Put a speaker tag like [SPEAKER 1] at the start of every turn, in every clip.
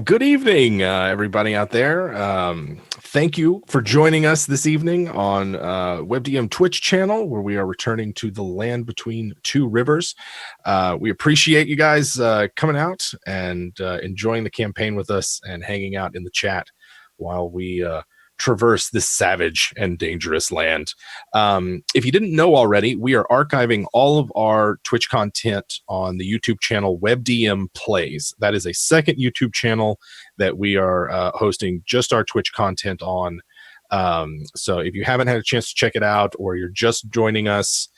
[SPEAKER 1] Good evening, everybody out there. Thank you for joining us this evening on WebDM Twitch channel, where we are returning to the land between two rivers. We appreciate you guys coming out and enjoying the campaign with us and hanging out in the chat while we traverse this savage and dangerous land. If you didn't know already, we are archiving all of our Twitch content on the YouTube channel WebDM Plays. That is a second YouTube channel that we are hosting just our Twitch content on. So if you haven't had a chance to check it out, or you're just joining us,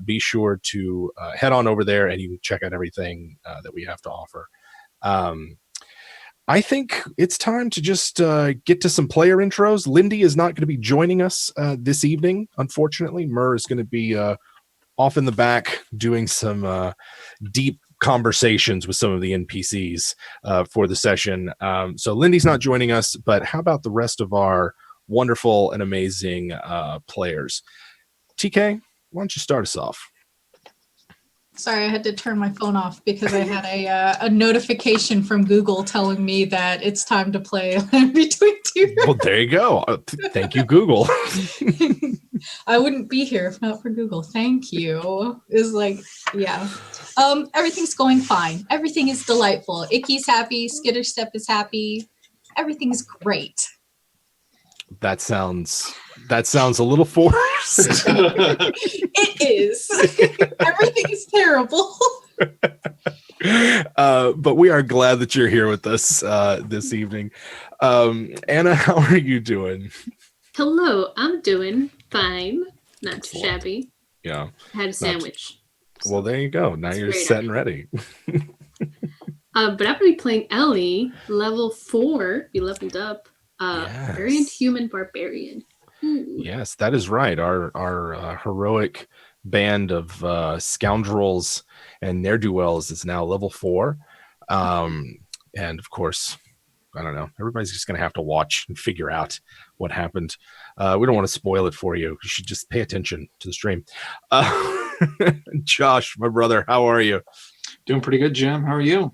[SPEAKER 1] be sure to head on over there and you can check out everything that we have to offer. I think it's time to just get to some player intros. Lindy is not going to be joining us this evening, unfortunately. Murr is going to be off in the back doing some deep conversations with some of the NPCs for the session. So Lindy's not joining us, but how about the rest of our wonderful and amazing players? TK, why don't you start us off?
[SPEAKER 2] Sorry, I had to turn my phone off because I had a notification from Google telling me that it's time to play Land Between Two.
[SPEAKER 1] Well, there you go. Thank you, Google.
[SPEAKER 2] I wouldn't be here if not for Google. Thank you. It's like, yeah. Everything's going fine. Everything is delightful. Icky's happy. Skitterstep is happy. Everything's great.
[SPEAKER 1] That sounds a little forced.
[SPEAKER 2] It is. Everything is terrible.
[SPEAKER 1] But we are glad that you're here with us this evening. Anna, how are you doing?
[SPEAKER 3] Hello, I'm doing fine. Not too shabby.
[SPEAKER 1] Yeah.
[SPEAKER 3] I had a sandwich.
[SPEAKER 1] Well, there you go. Now you're set and ready.
[SPEAKER 3] But I'm going to be playing Ellie, level 4. You leveled up.
[SPEAKER 1] Yes.
[SPEAKER 3] Variant Human Barbarian.
[SPEAKER 1] Yes, that is right. Our heroic band of scoundrels and ne'er-do-wells is now level 4. And of course, I don't know. Everybody's just going to have to watch and figure out what happened. We don't want to spoil it for you. You should just pay attention to the stream. Josh, my brother, how are you?
[SPEAKER 4] Doing pretty good, Jim. How are you?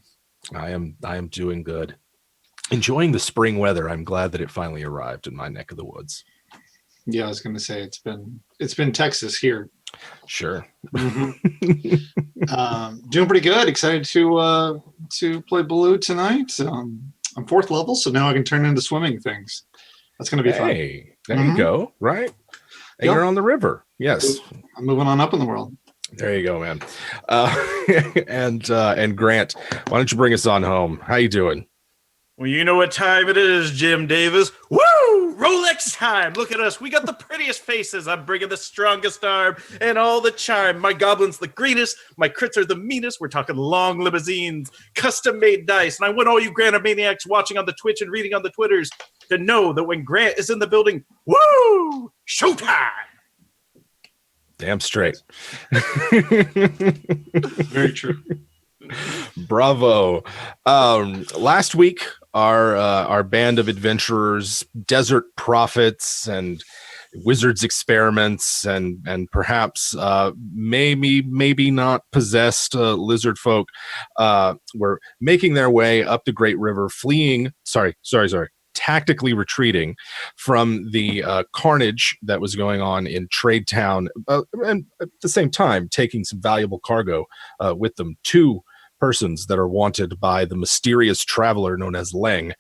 [SPEAKER 1] I am doing good. Enjoying the spring weather. I'm glad that it finally arrived in my neck of the woods.
[SPEAKER 4] Yeah, I was going to say it's been Texas here.
[SPEAKER 1] Sure.
[SPEAKER 4] Mm-hmm. Doing pretty good. Excited to play Baloo tonight. I'm 4th level, so now I can turn into swimming things. That's going to be fun.
[SPEAKER 1] Hey, there you go. Right. And
[SPEAKER 4] Yep.
[SPEAKER 1] You're on the river. Yes.
[SPEAKER 4] I'm moving on up in the world.
[SPEAKER 1] There you go, man. And Grant, why don't you bring us on home? How you doing?
[SPEAKER 5] Well, you know what time it is, Jim Davis. Woo! Rolex time. Look at us. We got the prettiest faces. I'm bringing the strongest arm and all the charm. My goblin's the greenest. My crits are the meanest. We're talking long limousines, custom-made dice. And I want all you Grantomaniacs watching on the Twitch and reading on the Twitters to know that when Grant is in the building, woo! Showtime!
[SPEAKER 1] Damn straight.
[SPEAKER 4] Very true.
[SPEAKER 1] Bravo. Last week, our band of adventurers, desert prophets, and wizards experiments, and perhaps maybe not possessed lizard folk were making their way up the Great River, fleeing. Sorry. Tactically retreating from the carnage that was going on in Trade Town, and at the same time taking some valuable cargo with them. 2 persons that are wanted by the mysterious traveler known as Leng,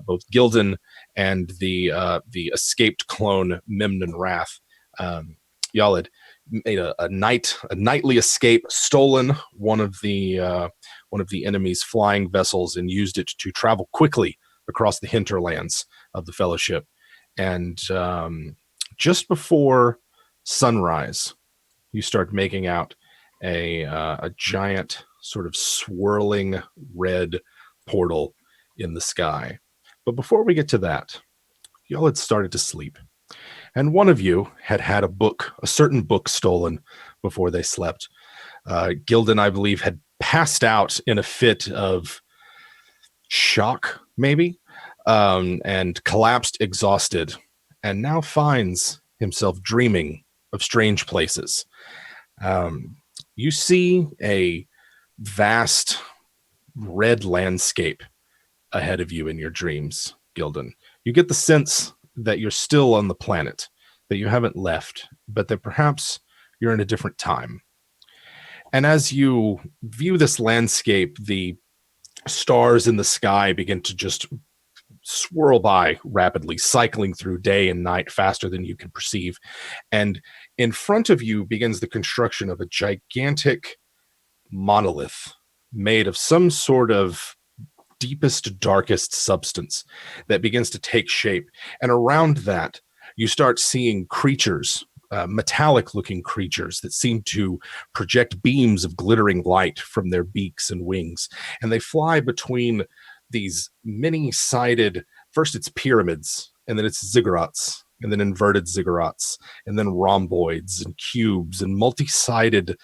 [SPEAKER 1] both Gildan and the escaped clone Memnon Wrath. Y'all had made a nightly escape, stolen one of the enemy's flying vessels, and used it to travel quickly across the hinterlands of the Fellowship. And just before sunrise, you start making out a giant sort of swirling red portal in the sky. But before we get to that, y'all had started to sleep. And one of you had a certain book stolen before they slept. Gildan, I believe, had passed out in a fit of shock, maybe, and collapsed exhausted, and now finds himself dreaming of strange places. You see a vast red landscape ahead of you in your dreams, Gildan. You get the sense that you're still on the planet, that you haven't left, but that perhaps you're in a different time. And as you view this landscape, the stars in the sky begin to just swirl by rapidly, cycling through day and night faster than you can perceive. And in front of you begins the construction of a gigantic monolith made of some sort of deepest, darkest substance that begins to take shape. And around that, you start seeing creatures, metallic-looking creatures that seem to project beams of glittering light from their beaks and wings. And they fly between these many-sided, first it's pyramids, and then it's ziggurats, and then inverted ziggurats, and then rhomboids and cubes and multi-sided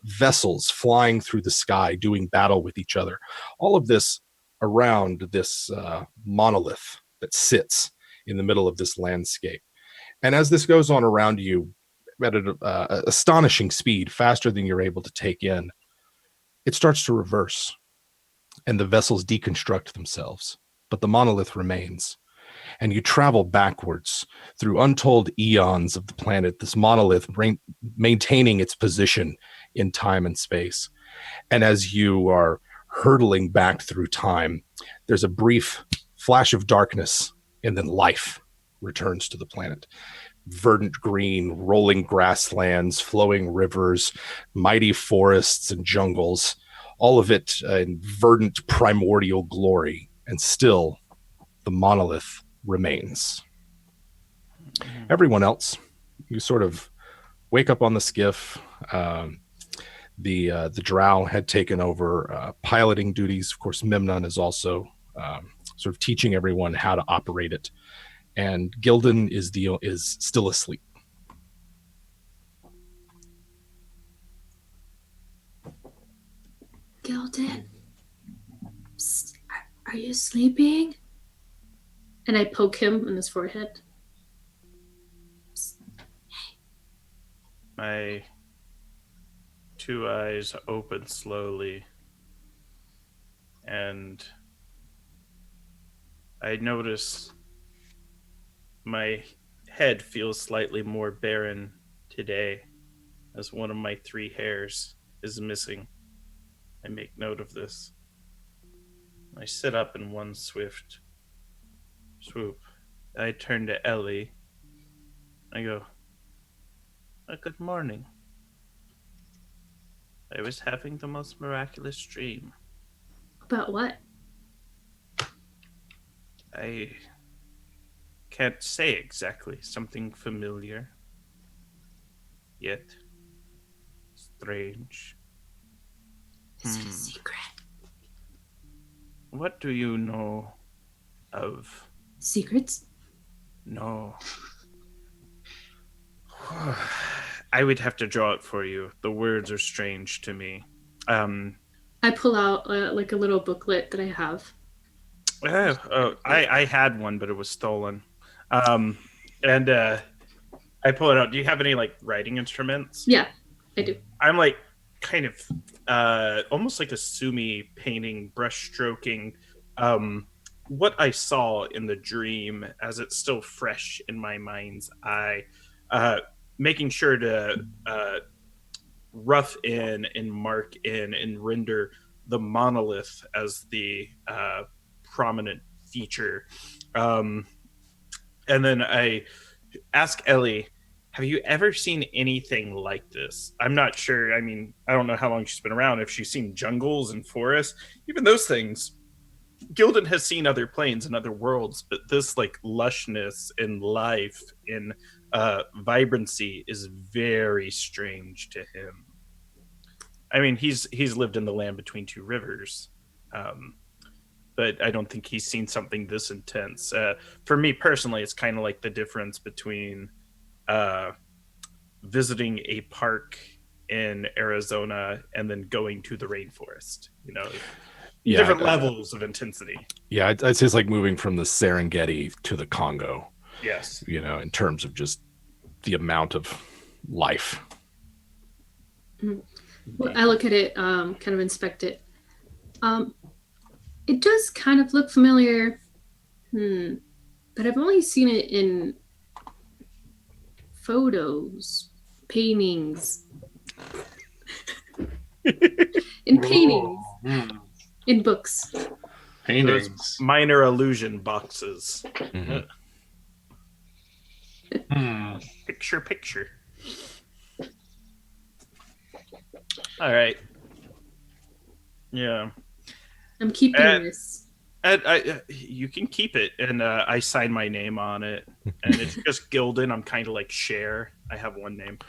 [SPEAKER 1] vessels flying through the sky, doing battle with each other. All of this around this monolith that sits in the middle of this landscape. And as this goes on around you at an astonishing speed, faster than you're able to take in, it starts to reverse, and the vessels deconstruct themselves, but the monolith remains. And you travel backwards through untold eons of the planet, this monolith maintaining its position in time and space. And as you are hurtling back through time, there's a brief flash of darkness, and then life returns to the planet. Verdant green, rolling grasslands, flowing rivers, mighty forests and jungles, all of it in verdant primordial glory, and still the monolith remains. Everyone else, you sort of wake up on the skiff. The drow had taken over piloting duties. Of course, Memnon is also sort of teaching everyone how to operate it. And Gildan is still asleep.
[SPEAKER 3] Gildan, psst, are you sleeping? And I poke him in his forehead. Psst.
[SPEAKER 5] My two eyes open slowly, and I notice my head feels slightly more barren today, as one of my 3 hairs is missing. I make note of this. I sit up in one swift swoop. I turn to Ellie. I go, good morning. I was having the most miraculous dream.
[SPEAKER 3] About what?
[SPEAKER 5] I can't say exactly. Something familiar, yet strange.
[SPEAKER 3] Is it a secret?
[SPEAKER 5] What do you know of?
[SPEAKER 3] Secrets?
[SPEAKER 5] No. I would have to draw it for you. The words are strange to me.
[SPEAKER 3] I pull out like a little booklet that I have.
[SPEAKER 5] I had one, but it was stolen. And I pull it out. Do you have any like writing instruments?
[SPEAKER 3] Yeah, I do.
[SPEAKER 5] I'm like kind of almost like a Sumi painting, brush stroking what I saw in the dream as it's still fresh in my mind's eye, making sure to rough in and mark in and render the monolith as the prominent feature. And then I ask Ellie, have you ever seen anything like this? I'm not sure. I mean, I don't know how long she's been around, if she's seen jungles and forests, even those things. Gildan has seen other planes and other worlds, but this like lushness and life and vibrancy is very strange to him. I mean, he's lived in the land between 2 rivers, but I don't think he's seen something this intense. For me personally, it's kind of like the difference between visiting a park in Arizona and then going to the rainforest, you know, different levels of intensity.
[SPEAKER 1] Yeah, I'd say it's like moving from the Serengeti to the Congo.
[SPEAKER 5] Yes.
[SPEAKER 1] You know, in terms of just the amount of life.
[SPEAKER 3] Well, I look at it, kind of inspect it. It does kind of look familiar. But I've only seen it in photos, paintings. In paintings, in books.
[SPEAKER 4] Paintings.
[SPEAKER 5] Those minor illusion boxes.
[SPEAKER 1] Mhm.
[SPEAKER 5] Picture. All right. Yeah.
[SPEAKER 3] I'm keeping this.
[SPEAKER 5] You can keep it, and I sign my name on it, and it's just Gildan. I'm kind of like Cher. I have one name,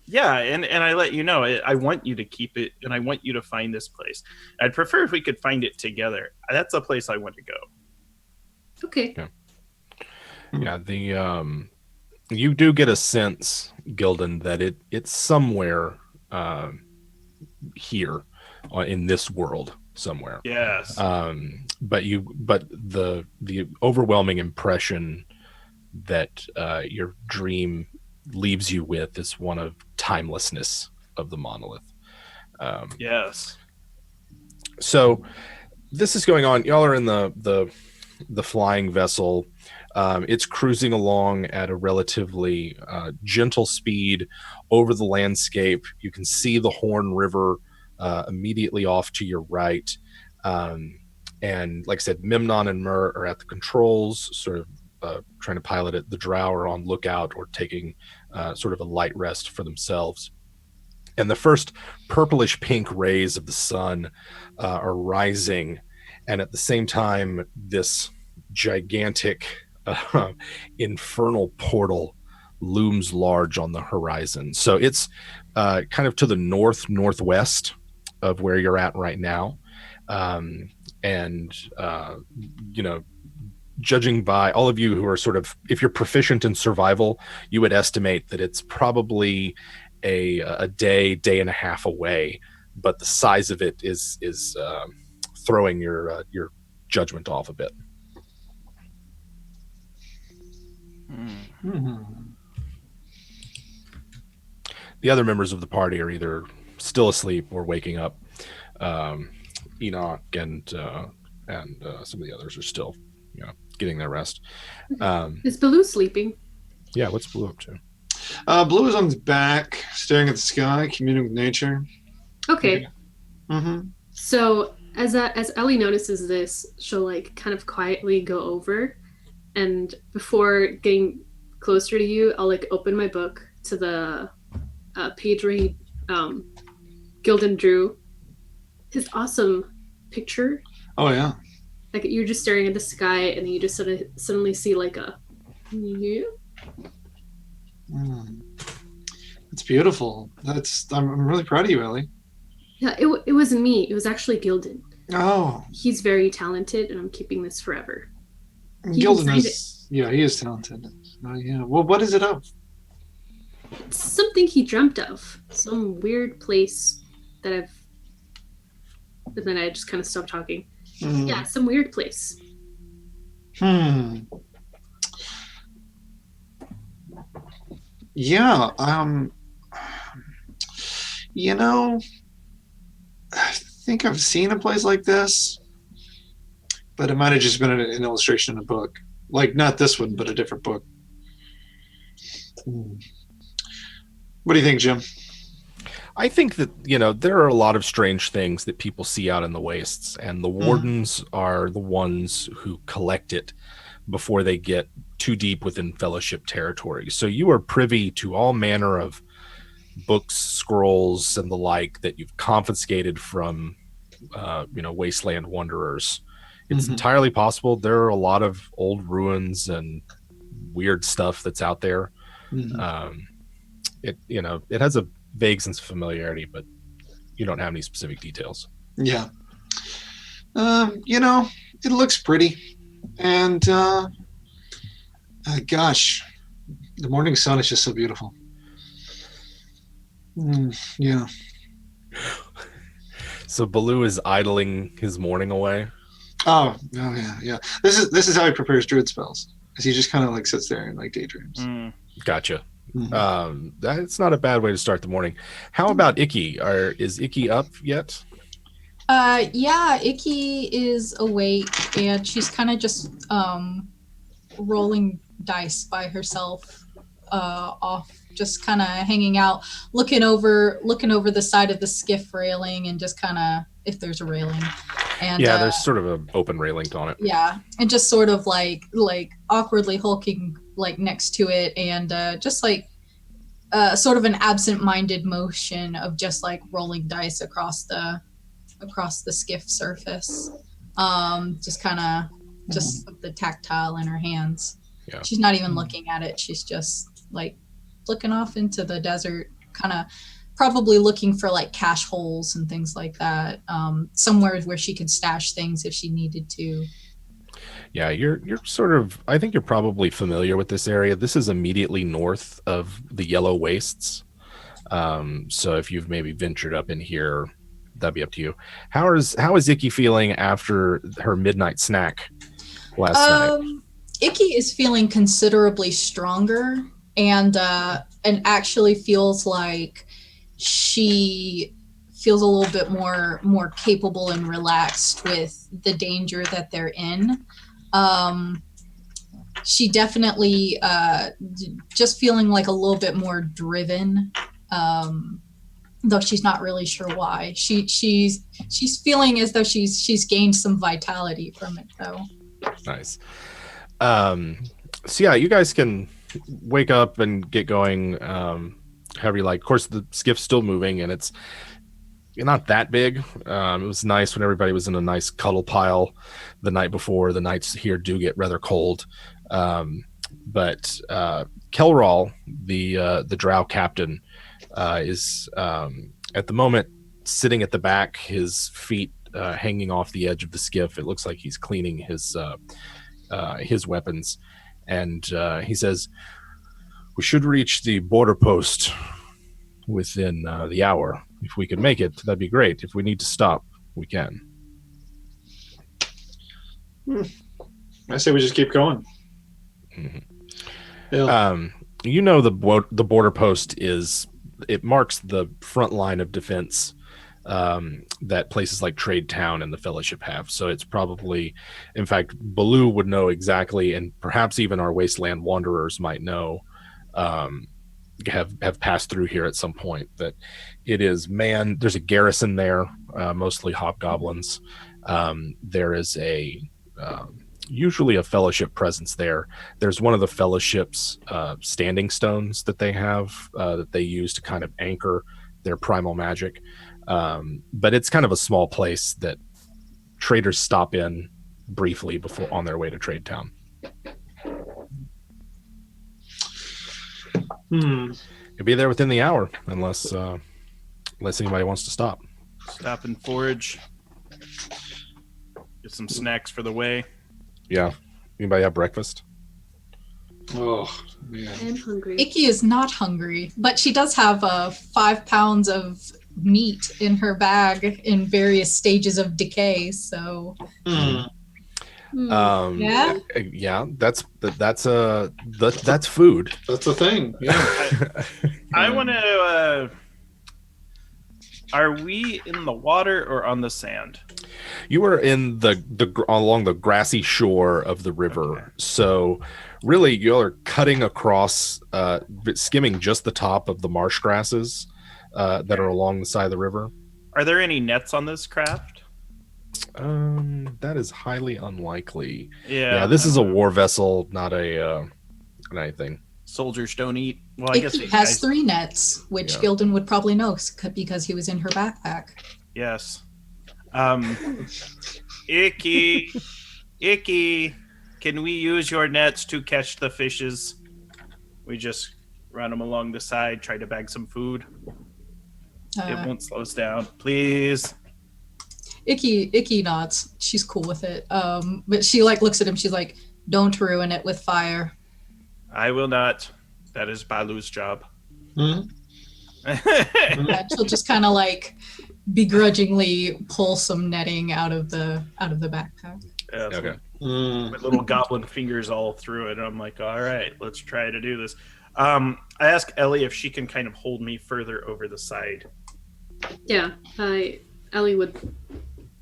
[SPEAKER 5] yeah, and I let you know. I want you to keep it, and I want you to find this place. I'd prefer if we could find it together. That's a place I want to go.
[SPEAKER 3] Okay.
[SPEAKER 1] Yeah, you do get a sense, Gildan, that it's somewhere here in this world somewhere.
[SPEAKER 5] Yes.
[SPEAKER 1] But the overwhelming impression that your dream leaves you with is one of timelessness of the monolith.
[SPEAKER 5] Yes.
[SPEAKER 1] So this is going on. Y'all are in the flying vessel. It's cruising along at a relatively gentle speed over the landscape. You can see the Horn River immediately off to your right. And like I said, Memnon and Mur are at the controls, sort of trying to pilot it. The Drow are on lookout or taking sort of a light rest for themselves. And the first purplish pink rays of the sun are rising. And at the same time, this gigantic infernal portal looms large on the horizon. So it's kind of to the northwest of where you're at right now. Judging by all of you who are sort of, if you're proficient in survival, you would estimate that it's probably a day and a half away, but the size of it is throwing your judgment off a bit. The other members of the party are either still asleep or waking up. Enoch and some of the others are still, getting their rest.
[SPEAKER 3] Is Baloo sleeping?
[SPEAKER 1] Yeah, what's Blue up to?
[SPEAKER 4] Blue is on his back, staring at the sky, communing with nature.
[SPEAKER 3] Okay.
[SPEAKER 4] Mm-hmm.
[SPEAKER 3] So as Ellie notices this, she'll like kind of quietly go over, and before getting closer to you, I'll like open my book to the page where Gildan drew his awesome picture.
[SPEAKER 4] Oh yeah.
[SPEAKER 3] Like you're just staring at the sky, and then you just suddenly see like a.
[SPEAKER 4] It's beautiful. I'm really proud of you, Ellie.
[SPEAKER 3] Yeah, it wasn't me. It was actually Gildan.
[SPEAKER 4] Oh,
[SPEAKER 3] He's very talented, and I'm keeping this forever.
[SPEAKER 4] Gildan is. Yeah, he is talented. Yeah. Well, what is it of?
[SPEAKER 3] It's something he dreamt of. Some weird place that I've. And then I just kind of stopped talking. Yeah, some weird place.
[SPEAKER 4] Yeah. I think I've seen a place like this, but it might have just been an illustration in a book. Like not this one, but a different book. What do you think, Jim?
[SPEAKER 1] I think that, there are a lot of strange things that people see out in the wastes, and the wardens are the ones who collect it before they get too deep within fellowship territory. So you are privy to all manner of books, scrolls, and the like that you've confiscated from, wasteland wanderers. It's entirely possible there are a lot of old ruins and weird stuff that's out there. It has a vague sense of familiarity, but you don't have any specific details.
[SPEAKER 4] Yeah. It looks pretty. And gosh, the morning sun is just so beautiful. Yeah.
[SPEAKER 1] So Baloo is idling his morning away.
[SPEAKER 4] Oh yeah. This is how he prepares druid spells. Because he just kind of like sits there and like daydreams.
[SPEAKER 1] Gotcha. That's not a bad way to start the morning. How about Icky? Is Icky up yet?
[SPEAKER 2] Yeah, Icky is awake and she's kind of just rolling dice by herself, off, just kind of hanging out, looking over the side of the skiff railing, and just kind of, if there's a railing, and
[SPEAKER 1] Yeah, there's sort of an open railing on it.
[SPEAKER 2] yeah, and just sort of like awkwardly hulking like next to it, and just like sort of an absent-minded motion of just like rolling dice across the skiff surface. Just kind of just the tactile in her hands.
[SPEAKER 1] Yeah.
[SPEAKER 2] She's not even looking at it. She's just like looking off into the desert, kind of probably looking for like cache holes and things like that. Somewhere where she could stash things if she needed to.
[SPEAKER 1] Yeah, you're sort of, I think you're probably familiar with this area. This is immediately north of the Yellow Wastes. So if you've maybe ventured up in here, that'd be up to you. How is Icky feeling after her midnight snack last night?
[SPEAKER 2] Icky is feeling considerably stronger, and actually feels like she feels a little bit more capable and relaxed with the danger that they're in. She definitely just feeling like a little bit more driven, though she's not really sure why. She's feeling as though she's gained some vitality from it, though.
[SPEAKER 1] Nice. So yeah, you guys can wake up and get going however you like. Of course, the skiff's still moving, and it's not that big. It was nice when everybody was in a nice cuddle pile the night before. The nights here do get rather cold. But Kelral, the drow captain, is at the moment sitting at the back, his feet hanging off the edge of the skiff. It looks like he's cleaning his weapons, and he says, "We should reach the border post within the hour. If we could make it, that'd be great. If we need to stop, we can."
[SPEAKER 4] I say we just keep going.
[SPEAKER 1] Mm-hmm.
[SPEAKER 4] Yeah.
[SPEAKER 1] You know, the border post it marks the front line of defense that places like Trade Town and the Fellowship have. So it's probably, in fact, Baloo would know exactly, and perhaps even our Wasteland Wanderers might know, have passed through here at some point, that it is manned. There's a garrison there, mostly hobgoblins. There is usually a Fellowship presence there. There's one of the Fellowship's standing stones that they have that they use to kind of anchor their primal magic. But it's kind of a small place that traders stop in briefly before on their way to Trade Town. You'll be there within the hour, unless anybody wants to stop.
[SPEAKER 5] Stop and forage. Get some snacks for the way.
[SPEAKER 1] Yeah. Anybody have breakfast?
[SPEAKER 4] Oh, man.
[SPEAKER 3] I'm hungry.
[SPEAKER 2] Icky is not hungry, but she does have 5 pounds of meat in her bag in various stages of decay. So
[SPEAKER 3] Hmm.
[SPEAKER 2] Yeah?
[SPEAKER 1] Yeah, that's food.
[SPEAKER 4] That's the thing. Yeah.
[SPEAKER 5] I want to. Are we in the water or on the sand?
[SPEAKER 1] You were in along the grassy shore of the river. Okay. So really you are cutting across, skimming just the top of the marsh grasses that are along the side of the river.
[SPEAKER 5] Are there any nets on this craft?
[SPEAKER 1] That is highly unlikely.
[SPEAKER 5] Yeah,
[SPEAKER 1] this is a war vessel, not anything.
[SPEAKER 5] Soldiers don't eat. Well, I guess
[SPEAKER 2] Icky has 3 nets, which Gildan would probably know because he was in her backpack.
[SPEAKER 5] Yes. Icky, can we use your nets to catch the fishes? We just run them along the side, try to bag some food. It won't slow us down, please.
[SPEAKER 2] Icky nods. She's cool with it. But she looks at him. She's like, "Don't ruin it with fire."
[SPEAKER 5] I will not. That is Baloo's job.
[SPEAKER 4] Mm-hmm.
[SPEAKER 2] Yeah, she'll just kind of begrudgingly pull some netting out of the backpack.
[SPEAKER 5] Yeah,
[SPEAKER 1] okay.
[SPEAKER 5] My little goblin fingers all through it. And I'm like, all right, let's try to do this. I asked Ellie if she can kind of hold me further over the side.
[SPEAKER 3] Yeah, Ellie would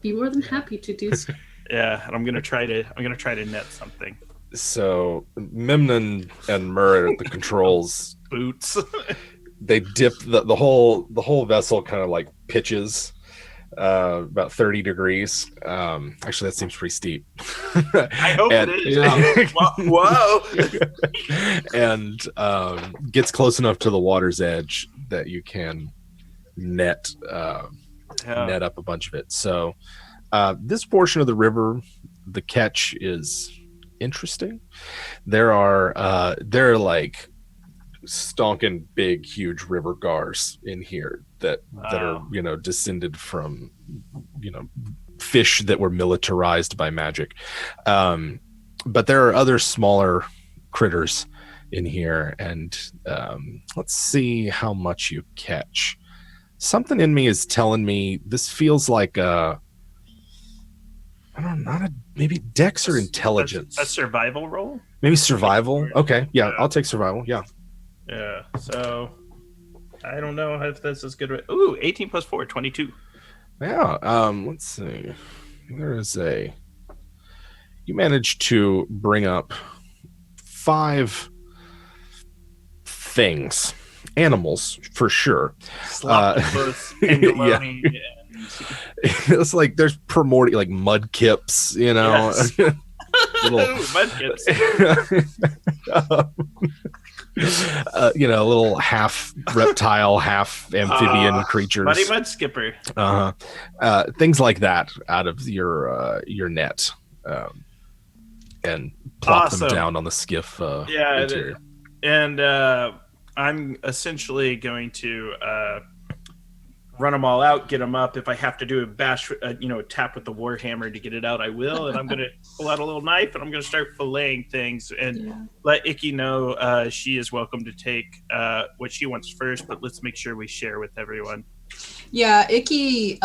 [SPEAKER 3] be more than happy to do so.
[SPEAKER 5] Yeah, and I'm gonna try to net something.
[SPEAKER 1] So Memnon and Murr at the controls,
[SPEAKER 5] Boots.
[SPEAKER 1] they dip the whole vessel kind of like pitches about 30 degrees. Actually, that seems pretty steep.
[SPEAKER 5] I hope
[SPEAKER 1] And-
[SPEAKER 5] it is.
[SPEAKER 4] Yeah.
[SPEAKER 5] Whoa.
[SPEAKER 1] and gets close enough to the water's edge that you can net
[SPEAKER 5] Yeah.
[SPEAKER 1] up a bunch of it. So this portion of the river, the catch is interesting. There are like stonking big huge river gars in here that are
[SPEAKER 5] Wow.
[SPEAKER 1] descended from fish that were militarized by magic, but there are other smaller critters in here, and let's see how much you catch. Something in me is telling me this feels like maybe dex or intelligence.
[SPEAKER 5] A survival roll?
[SPEAKER 1] Maybe survival. Okay, yeah, I'll take survival. Yeah.
[SPEAKER 5] Yeah. So I don't know if this is good. Ooh, 18 plus 4, 22.
[SPEAKER 1] Yeah. Let's see. You managed to bring up 5 things, animals for sure.
[SPEAKER 5] Sloppiness, angeloni, and
[SPEAKER 1] It's like there's primordial, like mud kips,
[SPEAKER 5] Yes.
[SPEAKER 1] little
[SPEAKER 5] Ooh, mudkips.
[SPEAKER 1] Little half reptile, half amphibian creatures.
[SPEAKER 5] Muddy Mud Skipper.
[SPEAKER 1] Things like that out of your net, and plop them
[SPEAKER 5] Awesome.
[SPEAKER 1] down on the skiff.
[SPEAKER 5] Yeah,
[SPEAKER 1] interior.
[SPEAKER 5] And I'm essentially going to run them all out, get them up. If I have to do a bash, tap with the warhammer to get it out, I will. And I'm going to pull out a little knife and I'm going to start filleting things and let Icky know she is welcome to take what she wants first. But let's make sure we share with everyone.
[SPEAKER 2] Yeah, Icky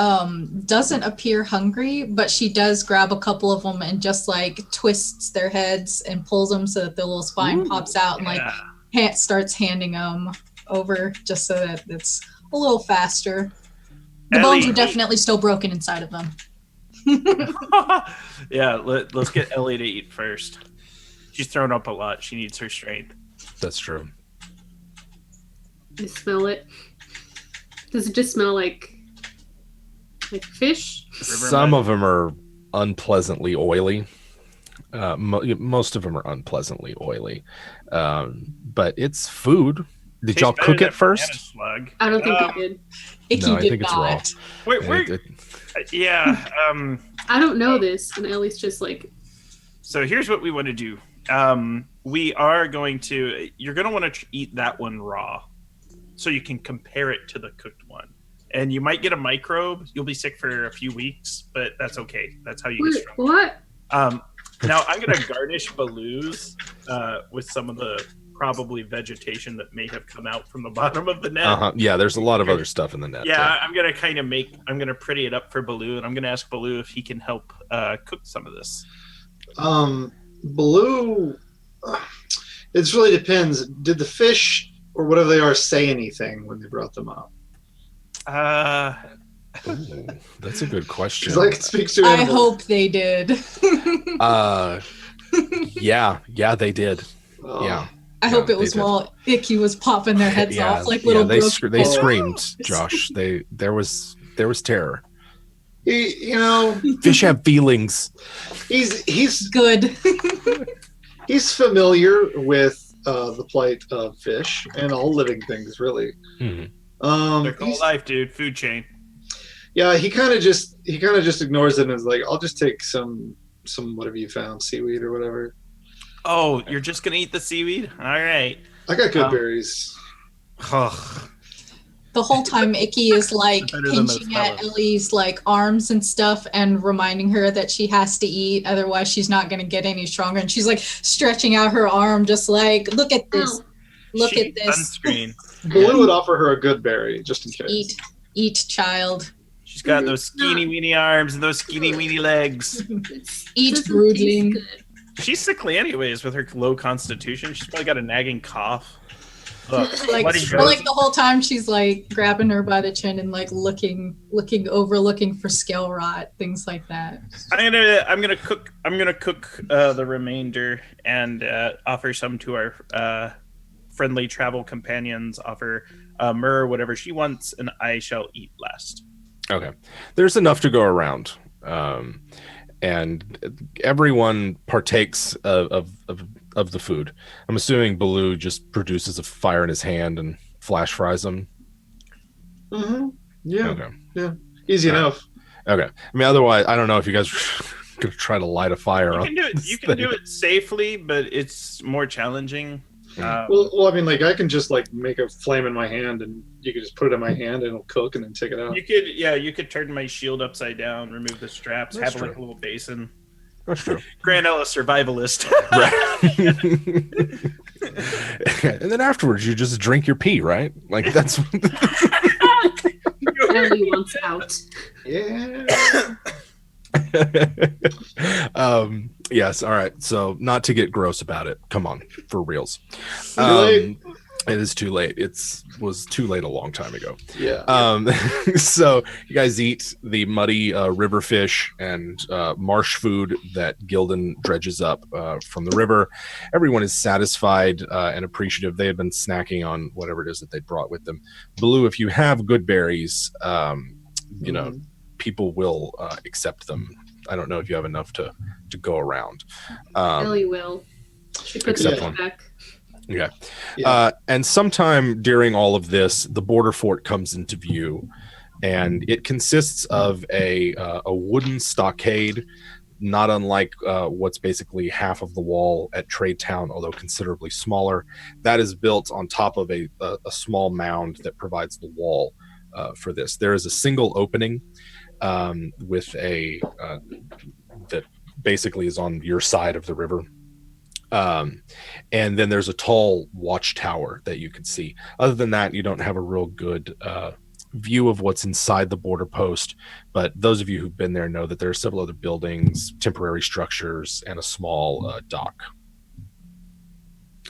[SPEAKER 2] doesn't appear hungry, but she does grab a couple of them and just like twists their heads and pulls them so that the little spine pops out and starts handing them over just so that it's a little faster. The bones are definitely still broken inside of them.
[SPEAKER 5] Yeah, let's get Ellie to eat first. She's thrown up a lot. She needs her strength.
[SPEAKER 1] That's true.
[SPEAKER 3] I smell it. Does it just smell like fish?
[SPEAKER 1] Some of them are unpleasantly oily. Most of them are unpleasantly oily, but it's food. Did
[SPEAKER 5] Tastes
[SPEAKER 1] y'all
[SPEAKER 5] better
[SPEAKER 1] cook
[SPEAKER 5] than
[SPEAKER 1] it first?
[SPEAKER 5] banana slug.
[SPEAKER 3] I don't think I did.
[SPEAKER 2] Icky
[SPEAKER 1] No, I
[SPEAKER 2] did
[SPEAKER 1] think it's raw.
[SPEAKER 2] not.
[SPEAKER 5] We're yeah.
[SPEAKER 3] I don't know this, and Ellie's just like,
[SPEAKER 5] So here's what we want to do. We are going to. You're going to want to eat that one raw, so you can compare it to the cooked one. And you might get a microbe. You'll be sick for a few weeks, but that's okay. That's how you get
[SPEAKER 3] wait,
[SPEAKER 5] strong.
[SPEAKER 3] what?
[SPEAKER 5] Now I'm going to garnish Baloo's with some of the probably vegetation that may have come out from the bottom of the net.
[SPEAKER 1] Yeah, there's a lot of other stuff in the net.
[SPEAKER 5] Yeah, I'm going to pretty it up for Baloo, and I'm going to ask Baloo if he can help cook some of this.
[SPEAKER 4] Blue, it really depends. Did the fish or whatever they are say anything when they brought them up?
[SPEAKER 1] Ooh, that's a good question.
[SPEAKER 4] Because I can speak to
[SPEAKER 2] I
[SPEAKER 4] animals.
[SPEAKER 2] hope they did.
[SPEAKER 1] Yeah, they did.
[SPEAKER 4] Oh.
[SPEAKER 1] Yeah.
[SPEAKER 2] I hope
[SPEAKER 1] Yeah,
[SPEAKER 2] it was
[SPEAKER 1] they did.
[SPEAKER 2] while Icky was popping their heads off like little
[SPEAKER 1] they
[SPEAKER 2] broken
[SPEAKER 1] they
[SPEAKER 2] balls.
[SPEAKER 1] screamed, Josh. There was terror. Fish have feelings.
[SPEAKER 4] He's
[SPEAKER 2] Good.
[SPEAKER 4] he's familiar with the plight of fish and all living things, really.
[SPEAKER 1] Mhm.
[SPEAKER 5] Their whole life, dude. Food chain.
[SPEAKER 4] Yeah, he kind of just ignores it and is like, I'll just take some whatever you found, seaweed or whatever.
[SPEAKER 5] Oh, you're just gonna eat the seaweed? All right.
[SPEAKER 4] I got good berries.
[SPEAKER 5] Ugh.
[SPEAKER 2] The whole time Icky is like
[SPEAKER 5] Better than those
[SPEAKER 2] pinching at
[SPEAKER 5] fellas.
[SPEAKER 2] Ellie's like arms and stuff and reminding her that she has to eat, otherwise she's not going to get any stronger. And she's like stretching out her arm, just like, look at this, look
[SPEAKER 5] She
[SPEAKER 2] at this.
[SPEAKER 5] Sunscreen.
[SPEAKER 4] Blue would offer her a good berry just in case.
[SPEAKER 2] Eat, child.
[SPEAKER 5] She's got those skinny weeny arms and those skinny weeny legs.
[SPEAKER 2] Eat,
[SPEAKER 3] doesn't
[SPEAKER 2] broodling.
[SPEAKER 3] taste good.
[SPEAKER 5] She's sickly anyways with her low constitution. She's probably got a nagging cough.
[SPEAKER 2] Like,
[SPEAKER 5] Bloody
[SPEAKER 2] or like
[SPEAKER 5] goes.
[SPEAKER 2] the whole time she's like grabbing her by the chin and like looking looking for scale rot, things like that.
[SPEAKER 5] I'm gonna cook the remainder and offer some to our friendly travel companions. Offer Myrrh whatever she wants, and I shall eat last.
[SPEAKER 1] Okay. There's enough to go around. And everyone partakes of the food. I'm assuming Baloo just produces a fire in his hand and flash fries them.
[SPEAKER 4] Mm-hmm. Yeah.
[SPEAKER 1] Okay.
[SPEAKER 4] Yeah. Easy
[SPEAKER 1] All right.
[SPEAKER 4] enough.
[SPEAKER 1] Okay. I mean, otherwise, I don't know if you guys are going to try to light a fire.
[SPEAKER 5] You
[SPEAKER 1] on
[SPEAKER 5] can do it.
[SPEAKER 1] this
[SPEAKER 5] You can do
[SPEAKER 1] thing.
[SPEAKER 5] it safely, but it's more challenging.
[SPEAKER 4] Well, I mean, like I can just like make a flame in my hand, and you can just put it in my hand, and it'll cook, and then take it out.
[SPEAKER 5] You could turn my shield upside down, remove the straps,
[SPEAKER 1] That's
[SPEAKER 5] have like a
[SPEAKER 1] true.
[SPEAKER 5] little basin.
[SPEAKER 1] That's true.
[SPEAKER 5] Grand Ella survivalist.
[SPEAKER 1] Right. And then afterwards, you just drink your pee, right? Like that's.
[SPEAKER 3] Ellie wants out.
[SPEAKER 4] Yeah.
[SPEAKER 1] Yes. All right. So not to get gross about it. Come on, for reals.
[SPEAKER 4] Too late.
[SPEAKER 1] It is too late. Was too late a long time ago.
[SPEAKER 4] Yeah.
[SPEAKER 1] So you guys eat the muddy river fish and marsh food that Gildan dredges up from the river. Everyone is satisfied and appreciative. They had been snacking on whatever it is that they brought with them. Blue, if you have good berries, you know, people will accept them. I don't know if you have enough to go around.
[SPEAKER 3] Ellie will. She puts
[SPEAKER 1] Except
[SPEAKER 3] it
[SPEAKER 1] one.
[SPEAKER 3] back.
[SPEAKER 1] Yeah.
[SPEAKER 4] Yeah.
[SPEAKER 1] And sometime during all of this, the border fort comes into view, and it consists of a wooden stockade, not unlike what's basically half of the wall at Trade Town, although considerably smaller. That is built on top of a small mound that provides the wall for this. There is a single opening with a that basically is on your side of the river. And then there's a tall watchtower that you can see. Other than that, you don't have a real good view of what's inside the border post. But those of you who've been there know that there are several other buildings, temporary structures, and a small dock.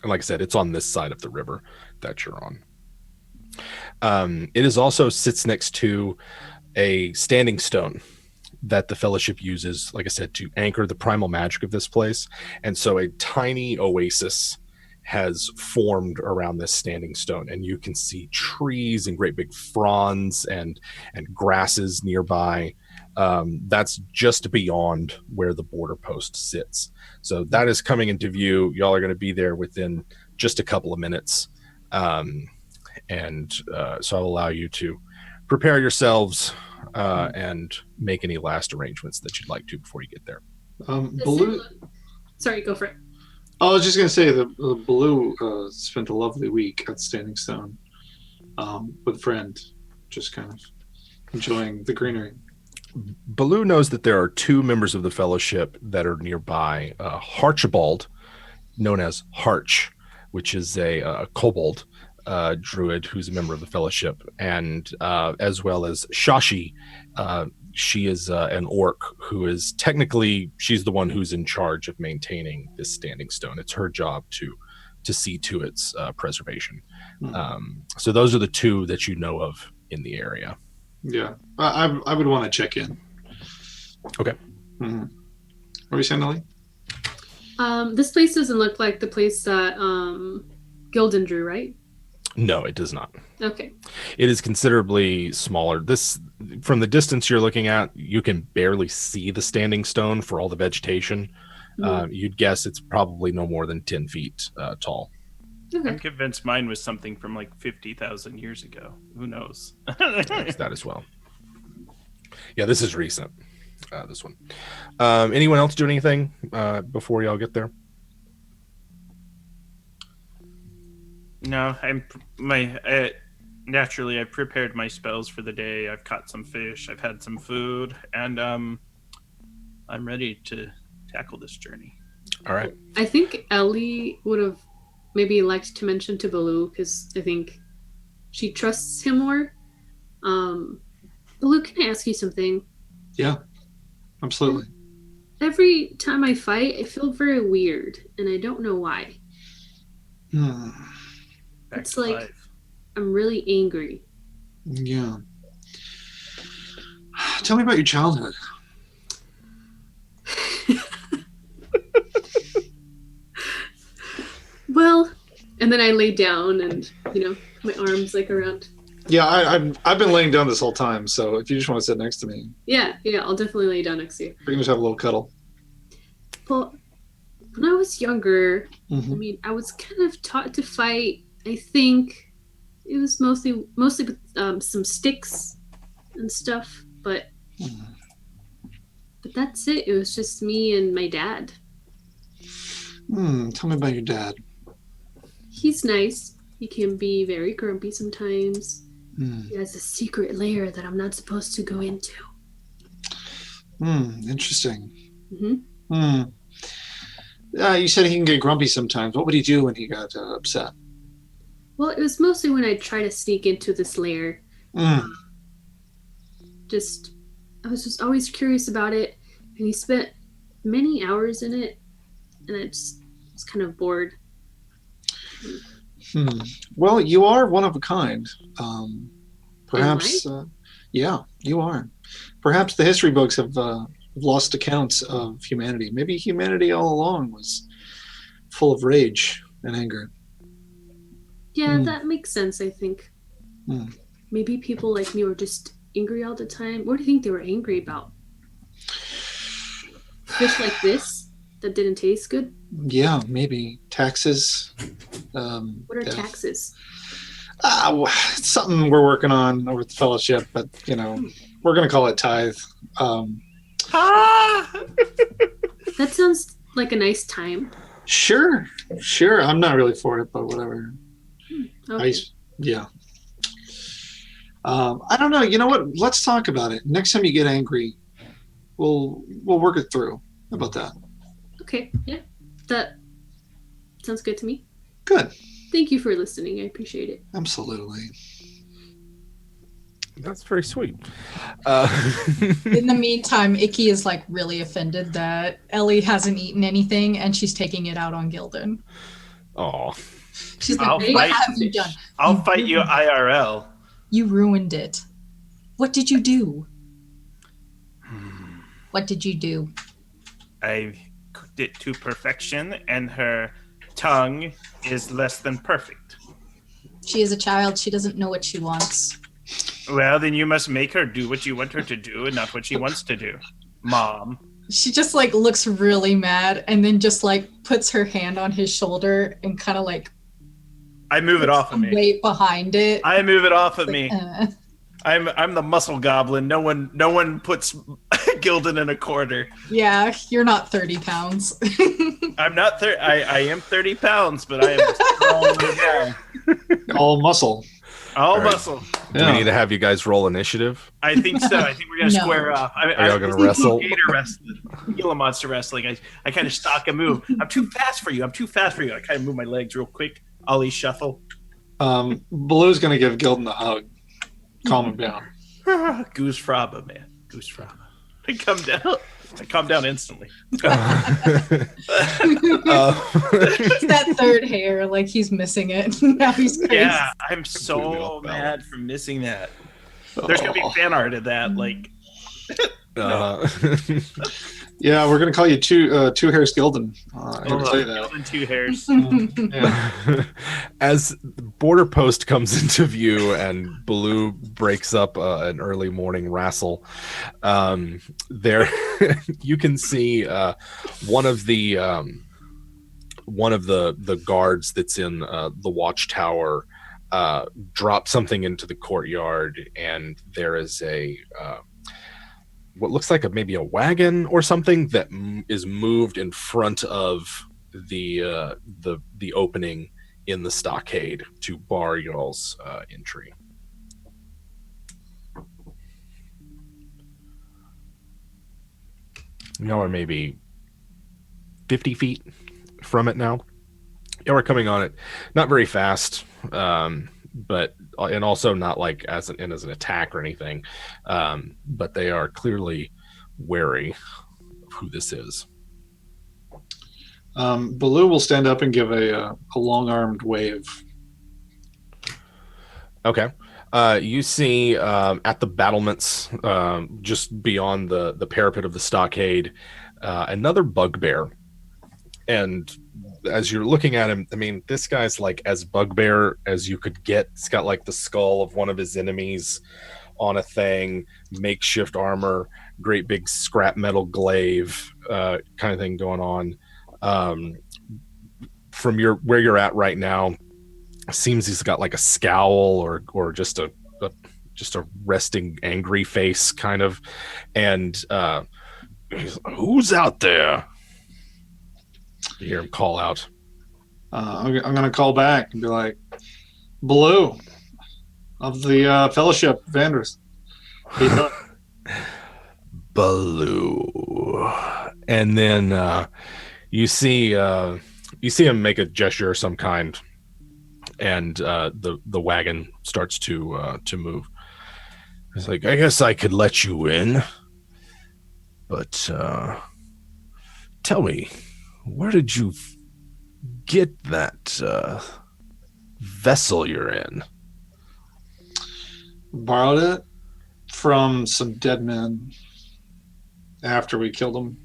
[SPEAKER 1] And like I said, it's on this side of the river that you're on. It is also sits next to a standing stone that the Fellowship uses, like I said, to anchor the primal magic of this place. And so a tiny oasis has formed around this standing stone, and you can see trees and great big fronds and grasses nearby. That's just beyond where the border post sits. So that is coming into view. Y'all are going to be there within just a couple of minutes. So I'll allow you to prepare yourselves and make any last arrangements that you'd like to before you get there.
[SPEAKER 4] Baloo.
[SPEAKER 3] Sorry, go for it.
[SPEAKER 4] I was just gonna say that Baloo spent a lovely week at Standing Stone with a friend, just kind of enjoying the greenery.
[SPEAKER 1] Baloo knows that there are two members of the Fellowship that are nearby. Harchibald, known as Harch, which is a kobold druid who's a member of the Fellowship, and as well as Shashi. She is an orc who is technically, she's the one who's in charge of maintaining this standing stone. It's her job to see to its preservation. So those are the two that you know of in the area.
[SPEAKER 4] Yeah, I would want to check in.
[SPEAKER 1] Okay.
[SPEAKER 4] Mm-hmm. What were you saying, Ellie?
[SPEAKER 3] This place doesn't look like the place that Gildan drew, right?
[SPEAKER 1] No, it does not.
[SPEAKER 3] Okay.
[SPEAKER 1] It is considerably smaller. This, from the distance you're looking at, you can barely see the standing stone for all the vegetation. You'd guess it's probably no more than 10 feet tall.
[SPEAKER 3] Okay.
[SPEAKER 5] I'm convinced mine was something from like 50,000 years ago. Who knows?
[SPEAKER 1] There's that as well. Yeah, this is recent. This one. Anyone else do anything before y'all get there?
[SPEAKER 5] No, naturally I've prepared my spells for the day. I've caught some fish, I've had some food, and I'm ready to tackle this journey.
[SPEAKER 1] All right.
[SPEAKER 3] I think Ellie would have maybe liked to mention to Baloo, because I think she trusts him more. Baloo, can I ask you something?
[SPEAKER 4] Yeah, absolutely.
[SPEAKER 3] Every time I fight, I feel very weird, and I don't know why.
[SPEAKER 5] Back
[SPEAKER 3] It's
[SPEAKER 5] to
[SPEAKER 3] like-
[SPEAKER 5] life.
[SPEAKER 3] I'm really angry.
[SPEAKER 4] Yeah. Tell me about your childhood.
[SPEAKER 3] Well, and then I lay down and, my arms like around.
[SPEAKER 4] Yeah, I've been laying down this whole time, so if you just want to sit next to me,
[SPEAKER 3] Yeah, I'll definitely lay down next to you.
[SPEAKER 4] we can just have a little cuddle.
[SPEAKER 3] Well, when I was younger, I
[SPEAKER 4] Mhm.
[SPEAKER 3] mean, I was kind of taught to fight. I think it was mostly with some sticks and stuff, but
[SPEAKER 4] Mhm.
[SPEAKER 3] that's it. It was just me and my dad.
[SPEAKER 4] Tell me about your dad.
[SPEAKER 3] He's nice. He can be very grumpy sometimes.
[SPEAKER 4] Hmm.
[SPEAKER 3] He has a secret lair that I'm not supposed to go into.
[SPEAKER 4] Interesting.
[SPEAKER 3] Hmm.
[SPEAKER 4] You said he can get grumpy sometimes. What would he do when he got upset?
[SPEAKER 3] Well, it was mostly when I try to sneak into this lair.
[SPEAKER 4] Hmm.
[SPEAKER 3] I was just always curious about it, and he spent many hours in it, and I just was kind of bored.
[SPEAKER 4] Well, you are one of a kind. Perhaps, yeah, you are. Perhaps the history books have lost accounts of humanity. Maybe humanity all along was full of rage and anger.
[SPEAKER 3] Yeah, that makes sense, I think.
[SPEAKER 4] Hmm.
[SPEAKER 3] Maybe people like me were just angry all the time. What do you think they were angry about? Fish like this that didn't taste good?
[SPEAKER 4] Yeah, maybe taxes.
[SPEAKER 3] What are
[SPEAKER 4] death.
[SPEAKER 3] taxes?
[SPEAKER 4] It's something we're working on over at the fellowship, but we're gonna call it tithe.
[SPEAKER 3] That sounds like a nice time.
[SPEAKER 4] Sure. I'm not really for it, but whatever.
[SPEAKER 3] Okay.
[SPEAKER 4] Yeah. I don't know. You know what? Let's talk about it. Next time you get angry, we'll work it through. How about that?
[SPEAKER 3] Okay, yeah. That sounds good to me.
[SPEAKER 4] Good.
[SPEAKER 3] Thank you for listening. I appreciate it.
[SPEAKER 4] Absolutely.
[SPEAKER 1] That's very sweet.
[SPEAKER 2] In the meantime, Icky is like really offended that Ellie hasn't eaten anything and she's taking it out on Gildan.
[SPEAKER 1] Oh,
[SPEAKER 2] She's
[SPEAKER 5] I'll
[SPEAKER 2] like, what
[SPEAKER 5] fight-
[SPEAKER 2] have you done?
[SPEAKER 5] I'll fight you IRL.
[SPEAKER 2] You ruined it. What did you do? What did you do?
[SPEAKER 5] I cooked it to perfection, and her tongue is less than perfect.
[SPEAKER 2] She is a child. She doesn't know what she wants.
[SPEAKER 5] Well, then you must make her do what you want her to do and not what she wants to do. Mom.
[SPEAKER 2] She just like looks really mad and then just like puts her hand on his shoulder and kind of like
[SPEAKER 5] I move it off of me.
[SPEAKER 2] weight behind it.
[SPEAKER 5] I move it off of
[SPEAKER 2] Like,
[SPEAKER 5] me. I'm the muscle goblin. No one puts Gildan in a quarter.
[SPEAKER 2] Yeah, you're not 30 pounds.
[SPEAKER 5] I'm not I am 30 pounds, but I am a strong guy.
[SPEAKER 4] All muscle.
[SPEAKER 5] All
[SPEAKER 1] All right.
[SPEAKER 5] muscle.
[SPEAKER 1] do we need to have you guys roll initiative?
[SPEAKER 5] I think so. I think we're gonna
[SPEAKER 2] No.
[SPEAKER 5] square off.
[SPEAKER 1] Are y'all gonna wrestle?
[SPEAKER 5] Gator wrestling, Gila monster wrestling. I kind of stalk and move. I'm too fast for you. I kind of move my legs real quick. Ollie shuffle.
[SPEAKER 4] Blue's gonna give Gildan a hug. Calm him down.
[SPEAKER 5] Goose fraba, man. Goose fraba. I come down instantly.
[SPEAKER 2] It's that third hair, like he's missing it. Now he's crazy.
[SPEAKER 5] Yeah, I'm
[SPEAKER 1] Completely
[SPEAKER 5] so
[SPEAKER 1] off balance.
[SPEAKER 5] mad for missing that. There's gonna be fan art of that. Like,
[SPEAKER 4] Yeah, we're gonna call you two hairs Gildan. I can tell you that.
[SPEAKER 5] Gildan two hairs.
[SPEAKER 4] Yeah.
[SPEAKER 1] As the border post comes into view and Baloo breaks up an early morning wrestle, there you can see one of the guards that's in the watchtower drop something into the courtyard, and there is a what looks like maybe a wagon or something that is moved in front of the opening in the stockade to bar y'all's entry. Y'all are maybe 50 feet from it now. Y'all are coming on it, not very fast, but and also not like as an attack or anything, but they are clearly wary of who this is.
[SPEAKER 4] Baloo will stand up and give a long-armed wave
[SPEAKER 1] Okay. You see at the battlements, just beyond the parapet of the stockade, another bugbear. And as you're looking at him, I mean, this guy's like as bugbear as you could get. It's got like the skull of one of his enemies on a thing, makeshift armor, great big scrap metal glaive kind of thing going on. Um, from where you're at right now, seems he's got like a scowl or just a resting angry face kind of, and who's out there? You hear him call out.
[SPEAKER 4] I'm going to call back and be like, Blue of the Fellowship of Vanders.
[SPEAKER 1] Baloo. And then you see him make a gesture of some kind, and the wagon starts to move. It's like, I guess I could let you in, but tell me, where did you get that vessel you're in?
[SPEAKER 4] Borrowed it from some dead men after we killed them.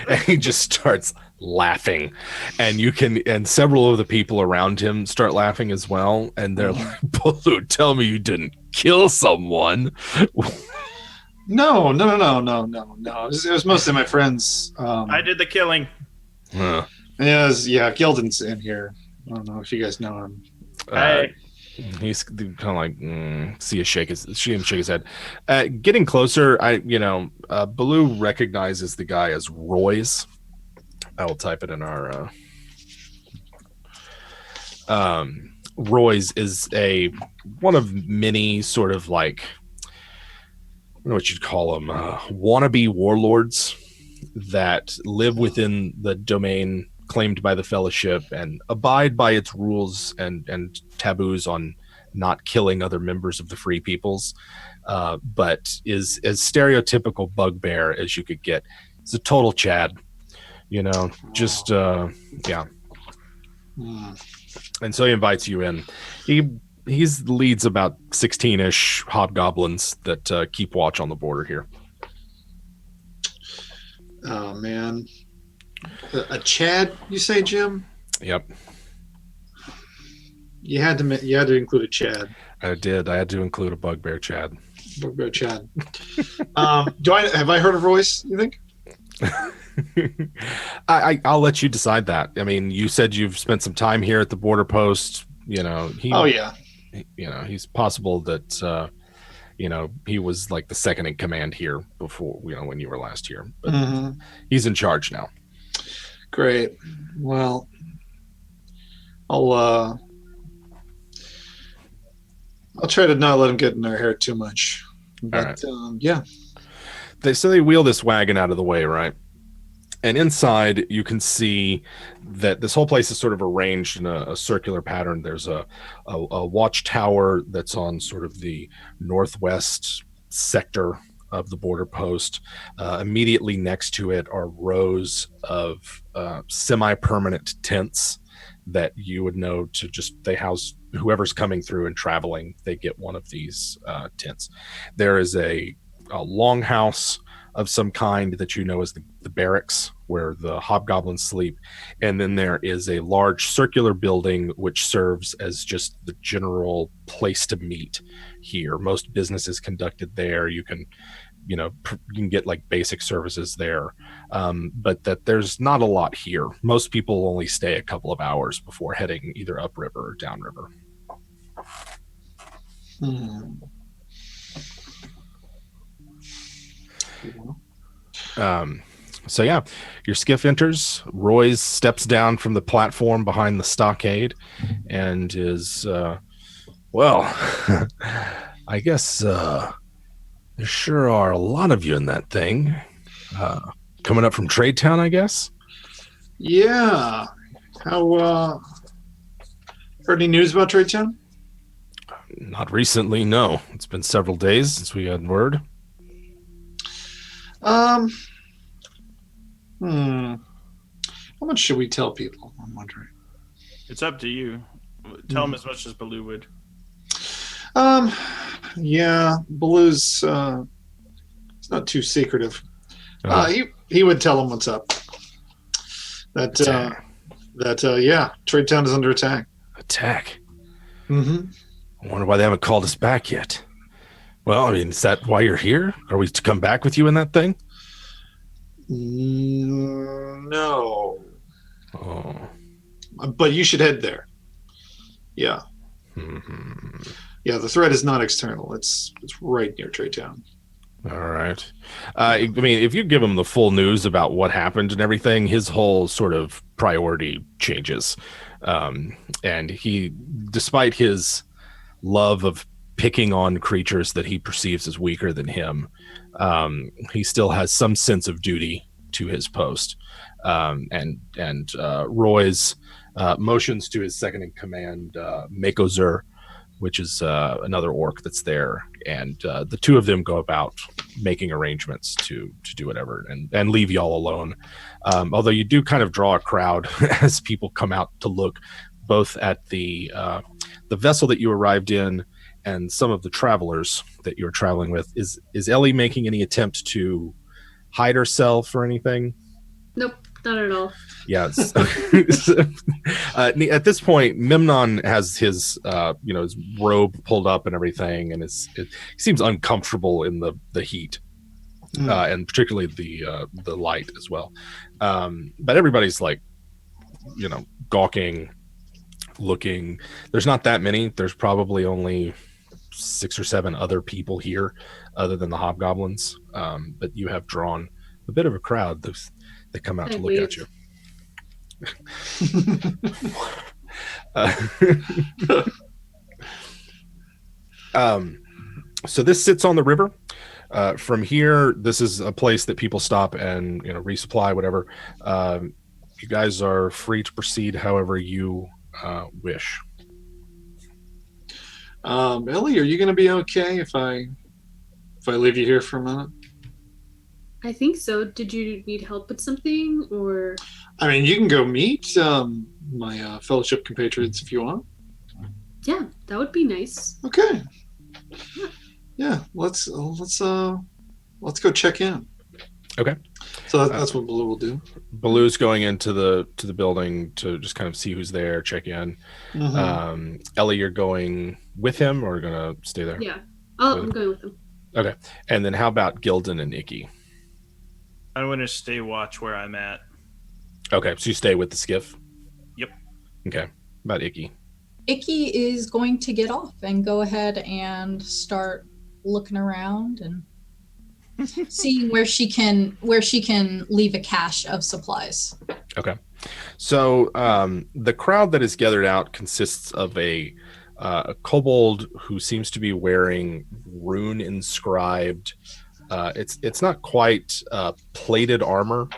[SPEAKER 1] And he just starts laughing, and several of the people around him start laughing as well, and they're like, Baloo, tell me you didn't kill someone.
[SPEAKER 4] No. It was mostly my friends.
[SPEAKER 5] I did the killing.
[SPEAKER 1] Huh.
[SPEAKER 4] Gildan's in here. I don't know if you guys know him.
[SPEAKER 5] Hey.
[SPEAKER 1] He's kind of like see him shake his head. Getting closer, Baloo recognizes the guy as Roy's. I will type it in our. Roy's is one of many sort of like, I don't know what you'd call them, wannabe warlords that live within the domain claimed by the Fellowship and abide by its rules and taboos on not killing other members of the Free Peoples, but is as stereotypical bugbear as you could get. It's a total Chad, just yeah. And so he invites you in. He leads about 16-ish hobgoblins that keep watch on the border here.
[SPEAKER 4] Oh man, a Chad, you say, Jim?
[SPEAKER 1] Yep.
[SPEAKER 4] You had to include a Chad.
[SPEAKER 1] I did. I had to include a bugbear Chad.
[SPEAKER 4] Bugbear Chad. Have I heard of Royce, you think?
[SPEAKER 1] I'll let you decide that. I mean, you said you've spent some time here at the border post. He's possible that he was like the second in command here before, when you were last here. But he's in charge now.
[SPEAKER 4] Great. Well, I'll try to not let him get in our hair too much. But yeah.
[SPEAKER 1] They wheel this wagon out of the way, right? And inside, you can see that this whole place is sort of arranged in a circular pattern. There's a watchtower that's on sort of the northwest sector of the border post. Immediately next to it are rows of semi-permanent tents that you would know to they house whoever's coming through and traveling. They get one of these tents. There is a longhouse of some kind that is the barracks where the hobgoblins sleep, and then there is a large circular building which serves as just the general place to meet here. Most business is conducted there. You can get like basic services there, but that there's not a lot here. Most people only stay a couple of hours before heading either upriver or downriver. So yeah, your skiff enters. Royce steps down from the platform behind the stockade and is, I guess there sure are a lot of you in that thing. Coming up from Trade Town, I guess?
[SPEAKER 4] Yeah. How, heard any news about Trade Town?
[SPEAKER 1] Not recently, no. It's been several days since we got word.
[SPEAKER 4] How much should we tell people? I'm wondering.
[SPEAKER 5] It's up to you. Tell him as much as Baloo would.
[SPEAKER 4] Yeah, Baloo's it's not too secretive.
[SPEAKER 1] Uh,
[SPEAKER 4] He would tell him what's up. Yeah, Trade Town is under attack.
[SPEAKER 1] Attack.
[SPEAKER 4] Mm-hmm.
[SPEAKER 1] I wonder why they haven't called us back yet. Well, I mean, is that why you're here? Are we to come back with you in that thing?
[SPEAKER 4] No.
[SPEAKER 1] Oh.
[SPEAKER 4] But you should head there. Yeah.
[SPEAKER 1] Mm-hmm.
[SPEAKER 4] Yeah, the threat is not external. It's right near Trade Town.
[SPEAKER 1] All right. I mean, if you give him the full news about what happened and everything, his whole sort of priority changes. And he, despite his love of picking on creatures that he perceives as weaker than him, he still has some sense of duty to his post. And Roy's motions to his second in command, Makozer, which is another orc that's there, and the two of them go about making arrangements to do whatever and leave y'all alone. Although you do kind of draw a crowd as people come out to look both at the vessel that you arrived in and some of the travelers that you're traveling with. Is Ellie making any attempt to hide herself or anything?
[SPEAKER 3] Nope, not at all.
[SPEAKER 1] Yeah. At this point, Memnon has his his robe pulled up and everything, and he seems uncomfortable in the heat, and particularly the light as well. But everybody's like, gawking, looking. There's not that many. There's probably only 6 or 7 other people here, other than the hobgoblins. But you have drawn a bit of a crowd. They come out to look at you. So this sits on the river. From here, this is a place that people stop and resupply, whatever. You guys are free to proceed however you wish.
[SPEAKER 4] Ellie, are you going to be okay if I leave you here for a minute?
[SPEAKER 3] I think so. Did you need help with something, or?
[SPEAKER 4] I mean, you can go meet my fellowship compatriots if you want.
[SPEAKER 3] Yeah, that would be nice.
[SPEAKER 4] Okay. Yeah, let's go check in.
[SPEAKER 1] Okay.
[SPEAKER 4] So that's what Baloo will do.
[SPEAKER 1] Baloo's going into the building to just kind of see who's there, check in.
[SPEAKER 4] Mm-hmm.
[SPEAKER 1] Ellie, you're going with him or gonna stay there?
[SPEAKER 3] Yeah. I'm going with him.
[SPEAKER 1] Okay. And then how about Gildan and Icky?
[SPEAKER 5] I'm going to stay watch where I'm at.
[SPEAKER 1] Okay, so you stay with the skiff?
[SPEAKER 5] Yep.
[SPEAKER 1] Okay. About Icky?
[SPEAKER 2] Icky is going to get off and go ahead and start looking around and seeing where she can leave a cache of supplies.
[SPEAKER 1] Okay. So the crowd that is gathered out consists of a kobold who seems to be wearing rune inscribed. It's not quite plated armor,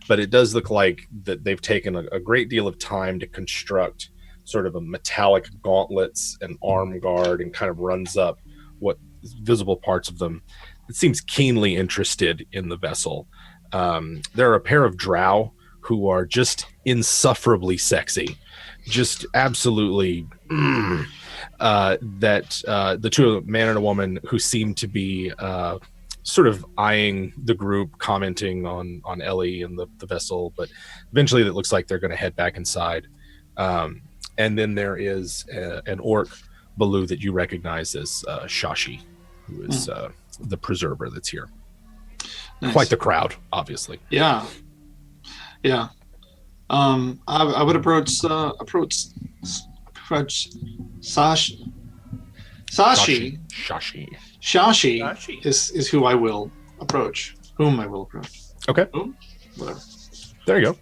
[SPEAKER 1] but it does look like that they've taken a great deal of time to construct sort of a metallic gauntlets and arm guard, and kind of runs up what visible parts of them. It seems keenly interested in the vessel. There are a pair of drow who are just insufferably sexy, just absolutely. The two of them, man and a woman, who seem to be sort of eyeing the group, commenting on Ellie and the vessel, but eventually it looks like they're going to head back inside. And then there is an orc, Baloo, that you recognize as Shashi, who is the preserver that's here. Nice. Quite the crowd, obviously.
[SPEAKER 4] Yeah. I would approach Shashi. Shashi is who I will approach. Whom I will approach.
[SPEAKER 1] Okay.
[SPEAKER 4] Whom? Whatever.
[SPEAKER 1] There you go.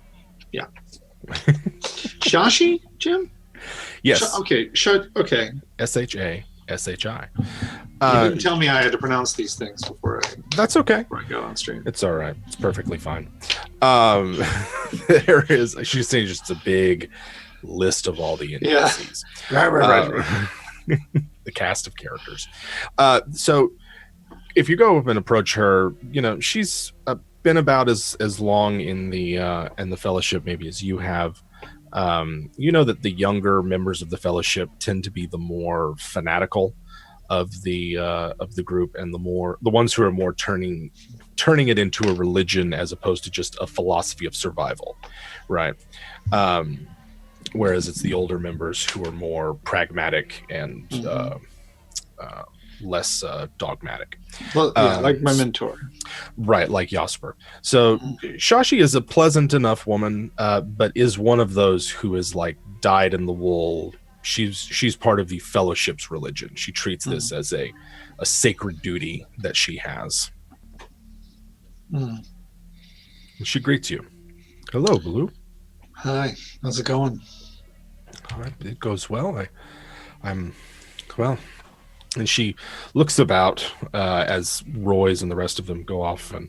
[SPEAKER 4] Yeah. Shashi, Jim?
[SPEAKER 1] Yes.
[SPEAKER 4] Okay. Okay.
[SPEAKER 1] SHASHI.
[SPEAKER 4] You didn't tell me I had to pronounce these things before
[SPEAKER 1] that's okay.
[SPEAKER 4] I go on stream.
[SPEAKER 1] It's all right. It's perfectly fine. There is, she's saying, just a big list of all the NPCs.
[SPEAKER 4] Yeah. Right.
[SPEAKER 1] The cast of characters. So if you go up and approach her, she's been about as long in the fellowship maybe as you have. You know that the younger members of the Fellowship tend to be the more fanatical of the group, and the ones who are more turning it into a religion as opposed to just a philosophy of survival, right? Whereas it's the older members who are more pragmatic and less dogmatic.
[SPEAKER 4] Well, yeah, like my mentor.
[SPEAKER 1] Right, like Jasper. So Shashi is a pleasant enough woman, but is one of those who is like dyed in the wool. She's part of the Fellowship's religion. She treats this as a sacred duty that she has. And she greets you. Hello, Blue.
[SPEAKER 4] Hi, how's it going?
[SPEAKER 1] It goes well. I'm well. And she looks about as Roy's and the rest of them go off, and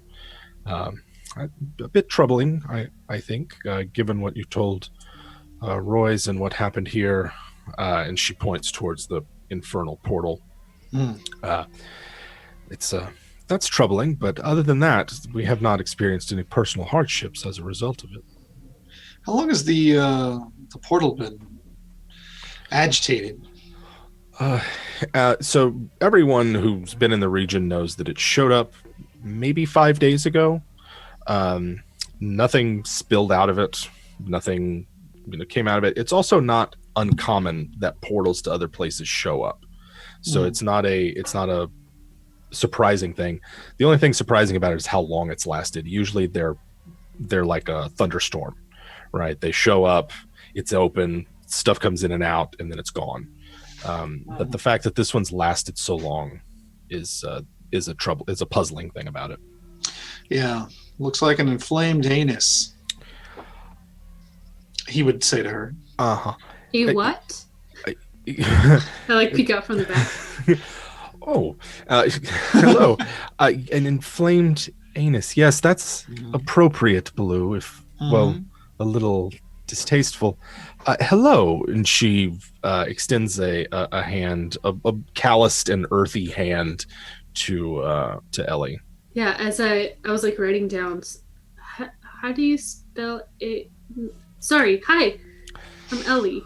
[SPEAKER 1] a bit troubling, I think, given what you told Roy's and what happened here. And she points towards the infernal portal. That's troubling, but other than that, we have not experienced any personal hardships as a result of it.
[SPEAKER 4] How long has the portal been agitated?
[SPEAKER 1] So everyone who's been in the region knows that it showed up maybe 5 days ago. Nothing spilled out of it. Nothing came out of it. It's also not uncommon that portals to other places show up. So it's not a surprising thing. The only thing surprising about it is how long it's lasted. Usually they're like a thunderstorm, right? They show up, it's open, stuff comes in and out, and then it's gone. But the fact that this one's lasted so long is a puzzling thing about it.
[SPEAKER 4] Yeah, looks like an inflamed anus, he would say to her.
[SPEAKER 3] A what? I like peek out from the back.
[SPEAKER 1] Oh, hello. An inflamed anus. Yes, that's appropriate, Blue, if, well, a little distasteful. Hello. And she extends a hand, a calloused and earthy hand to Ellie.
[SPEAKER 3] Yeah, as I was like writing down, how do you spell it? Sorry, hi, I'm Ellie.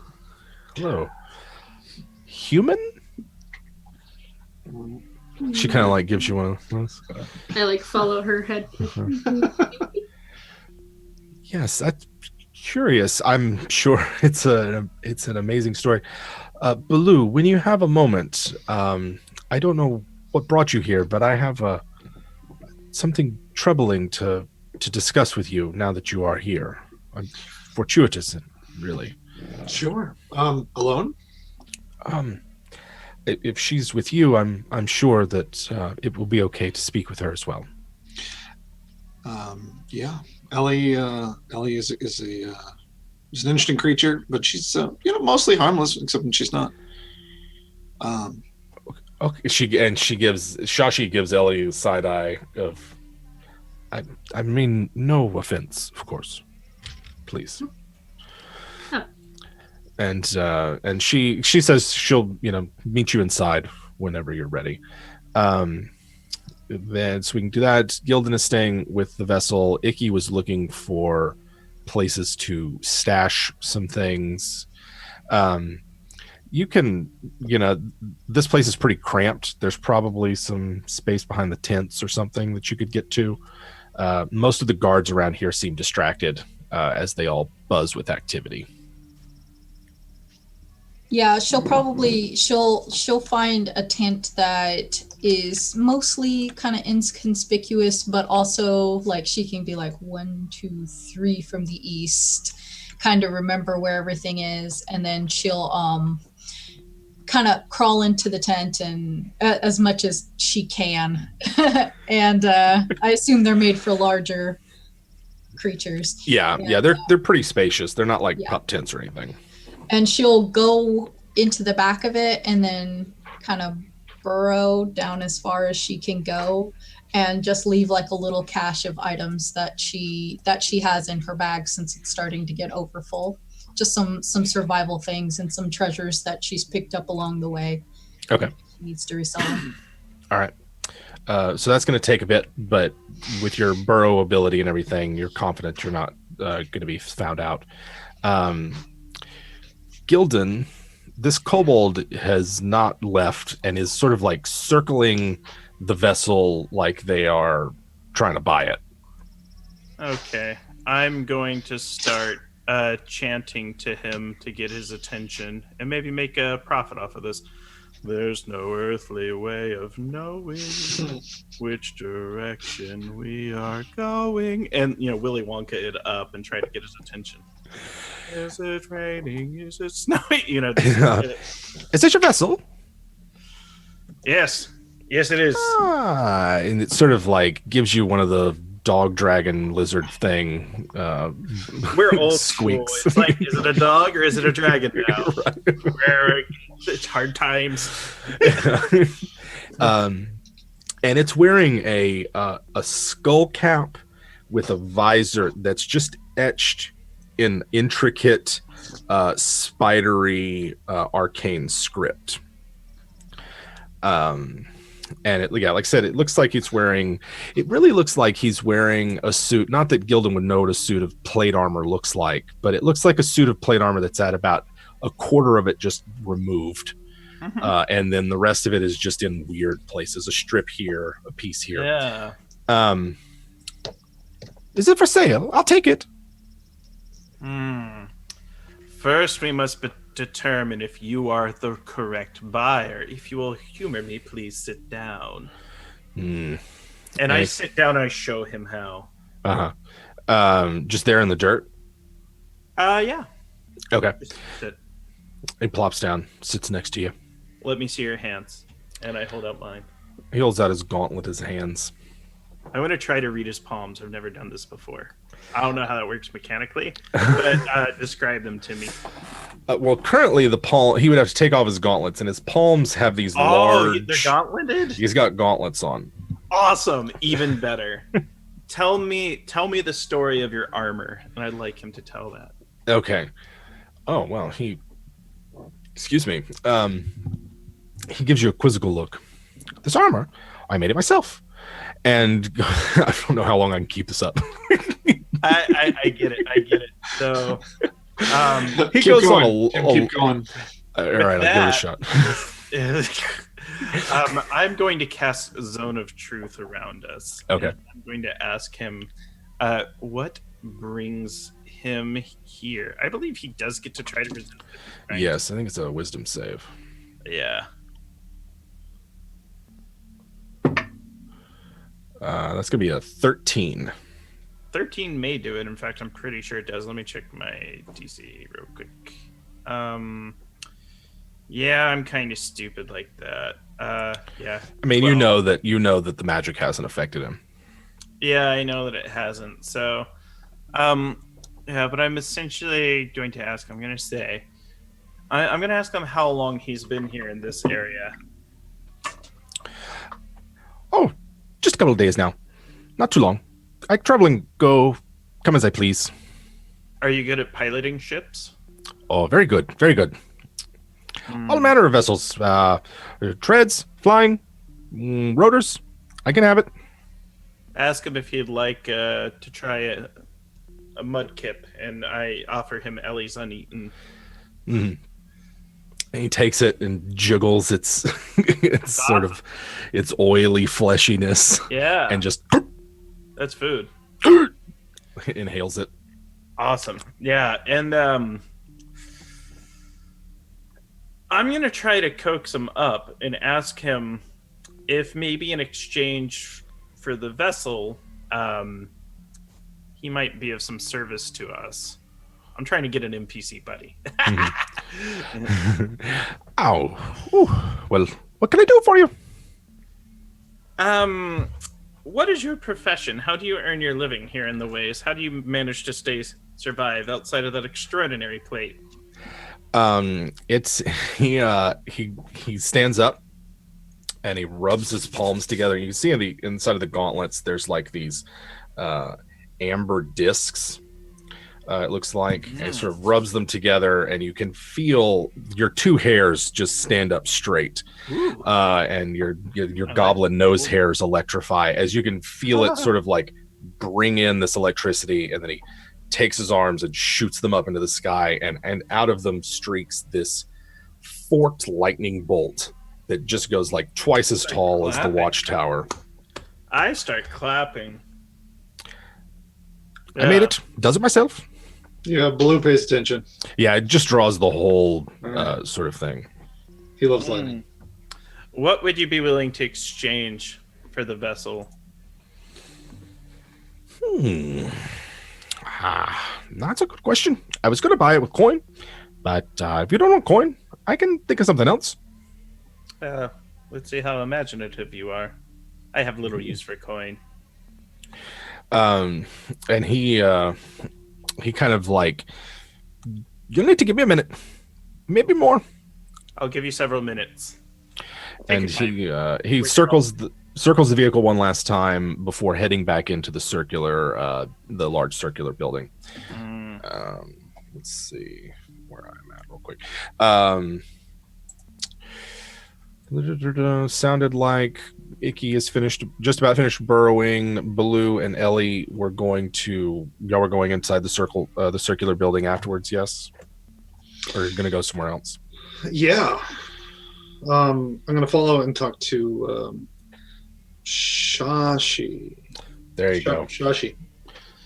[SPEAKER 1] Hello. Human? She kind of like gives you one of those.
[SPEAKER 3] I like follow her head.
[SPEAKER 1] Yes, that's curious. I'm sure it's an amazing story. Baloo, when you have a moment, I don't know what brought you here, but I have something troubling to discuss with you now that you are here. I'm fortuitous, really.
[SPEAKER 4] Sure. Alone?
[SPEAKER 1] If she's with you, I'm sure that it will be okay to speak with her as well.
[SPEAKER 4] Yeah. Ellie is an interesting creature, but she's mostly harmless, except when she's not.
[SPEAKER 1] Okay. Shashi gives Ellie a side eye of. I mean, no offense, of course. Please.
[SPEAKER 3] Oh.
[SPEAKER 1] And she says she'll meet you inside whenever you're ready. Then so we can do that. Gildan is staying with the vessel. Icky was looking for places to stash some things. You can, this place is pretty cramped. There's probably some space behind the tents or something that you could get to. Most of the guards around here seem distracted as they all buzz with activity.
[SPEAKER 2] Yeah, she'll find a tent that is mostly kind of inconspicuous, but also like she can be like 1, 2, 3 from the east, kind of remember where everything is, and then she'll kind of crawl into the tent and as much as she can. And I assume they're made for larger creatures.
[SPEAKER 1] Yeah, they're pretty spacious. They're not like pup tents or anything.
[SPEAKER 2] And she'll go into the back of it and then kind of burrow down as far as she can go and just leave like a little cache of items that she has in her bag since it's starting to get overfull. Just some survival things and some treasures that she's picked up along the way.
[SPEAKER 1] Okay.
[SPEAKER 2] She needs to resell them.
[SPEAKER 1] All right. So that's going to take a bit, but with your burrow ability and everything, you're confident you're not going to be found out. Um, Gildan, this kobold has not left and is sort of like circling the vessel like they are trying to buy it.
[SPEAKER 5] Okay. I'm going to start chanting to him to get his attention and maybe make a profit off of this. There's no earthly way of knowing which direction we are going. And, Willy Wonka it up and try to get his attention. Is it raining? Is it snowing?
[SPEAKER 1] Is this your vessel?
[SPEAKER 5] Yes. Yes, it is.
[SPEAKER 1] And it sort of like gives you one of the dog dragon lizard thing.
[SPEAKER 5] We're old
[SPEAKER 1] squeaks.
[SPEAKER 5] school. It's like, is it a dog or is it a dragon now?
[SPEAKER 1] Right.
[SPEAKER 5] It's hard times.
[SPEAKER 1] And it's wearing a skull cap with a visor that's just etched in intricate, spidery, arcane script. And like I said, it looks like it really looks like he's wearing a suit. Not that Gildan would know what a suit of plate armor looks like, but it looks like a suit of plate armor that's at about a quarter of it just removed.
[SPEAKER 5] Mm-hmm.
[SPEAKER 1] And then the rest of it is just in weird places. A strip here, a piece here.
[SPEAKER 5] Yeah.
[SPEAKER 1] Is it for sale? I'll take it.
[SPEAKER 5] First, we must determine if you are the correct buyer. If you will humor me, please sit down. And I sit down and I show him how.
[SPEAKER 1] Just there in the dirt?
[SPEAKER 5] Yeah.
[SPEAKER 1] Okay.
[SPEAKER 5] Just sit.
[SPEAKER 1] He plops down, sits next to you.
[SPEAKER 5] Let me see your hands. And I hold out mine.
[SPEAKER 1] He holds out his gauntlet, his hands.
[SPEAKER 5] I want to try to read his palms. I've never done this before. I don't know how that works mechanically, but describe them to me.
[SPEAKER 1] Well, currently he would have to take off his gauntlets, and his palms have these large...
[SPEAKER 5] they're gauntleted?
[SPEAKER 1] He's got gauntlets on.
[SPEAKER 5] Awesome. Even better. Tell me the story of your armor, and I'd like him to tell that.
[SPEAKER 1] Okay. Oh, well, excuse me. He gives you a quizzical look. This armor, I made it myself. And I don't know how long I can keep this up.
[SPEAKER 5] I get it. So
[SPEAKER 1] he
[SPEAKER 4] keep
[SPEAKER 1] goes
[SPEAKER 4] going.
[SPEAKER 1] on
[SPEAKER 4] Keep going.
[SPEAKER 1] All right, I'll give it a shot.
[SPEAKER 5] I'm going to cast Zone of Truth around us.
[SPEAKER 1] Okay.
[SPEAKER 5] I'm going to ask him what brings him here. I believe he does get to try to resist it, right?
[SPEAKER 1] Yes, I think it's a wisdom save.
[SPEAKER 5] Yeah.
[SPEAKER 1] That's going to be a 13.
[SPEAKER 5] 13 may do it. In fact, I'm pretty sure it does. Let me check my DC real quick. Yeah, I'm kind of stupid like that. Yeah.
[SPEAKER 1] I mean, you know that the magic hasn't affected him.
[SPEAKER 5] Yeah, I know that it hasn't. So, yeah, but I'm essentially going to ask. I'm going to say, I'm going to ask him how long he's been here in this area.
[SPEAKER 1] Oh, just a couple of days now. Not too long. I travel and go, come as I please.
[SPEAKER 5] Are you good at piloting ships?
[SPEAKER 1] Oh, very good. Very good. All manner of vessels. Treads, flying, rotors. I can have it.
[SPEAKER 5] Ask him if he'd like to try a mudkip, and I offer him Ellie's Uneaten.
[SPEAKER 1] And he takes it and jiggles its sort of its oily fleshiness.
[SPEAKER 5] Yeah.
[SPEAKER 1] And just
[SPEAKER 5] that's food.
[SPEAKER 1] Inhales it.
[SPEAKER 5] Awesome. Yeah, and I'm going to try to coax him up and ask him if maybe in exchange for the vessel, he might be of some service to us. I'm trying to get an NPC buddy.
[SPEAKER 1] Ow. Ooh. Well, what can I do for you?
[SPEAKER 5] What is your profession? How do you earn your living here in the ways? How do you manage to survive outside of that extraordinary plate?
[SPEAKER 1] It's he stands up and he rubs his palms together. You can see on the inside of the gauntlets there's like these amber discs. It looks like and sort of rubs them together, and you can feel your two hairs just stand up straight, and your goblin nose hairs electrify as you can feel it sort of like bring in this electricity, and then he takes his arms and shoots them up into the sky, and out of them streaks this forked lightning bolt that just goes like twice as tall as the watchtower.
[SPEAKER 5] I start clapping.
[SPEAKER 1] I made it. Does it myself.
[SPEAKER 4] Yeah, Blue pays attention.
[SPEAKER 1] Yeah, it just draws the whole sort of thing.
[SPEAKER 4] He loves lightning.
[SPEAKER 5] What would you be willing to exchange for the vessel?
[SPEAKER 1] That's a good question. I was going to buy it with coin, but if you don't want coin, I can think of something else.
[SPEAKER 5] Let's see how imaginative you are. I have little use for coin.
[SPEAKER 1] And he kind of like, you'll need to give me a minute, maybe more.
[SPEAKER 5] I'll give you several minutes.
[SPEAKER 1] And he circles the vehicle one last time before heading back into the large circular building. Let's see where I'm at real quick. Sounded like Icky is just about finished burrowing. Baloo and Ellie were going inside the circular building afterwards. Yes, or you're gonna go somewhere else.
[SPEAKER 4] Yeah. I'm going to follow and talk to Shashi.
[SPEAKER 1] There you go.
[SPEAKER 4] Shashi.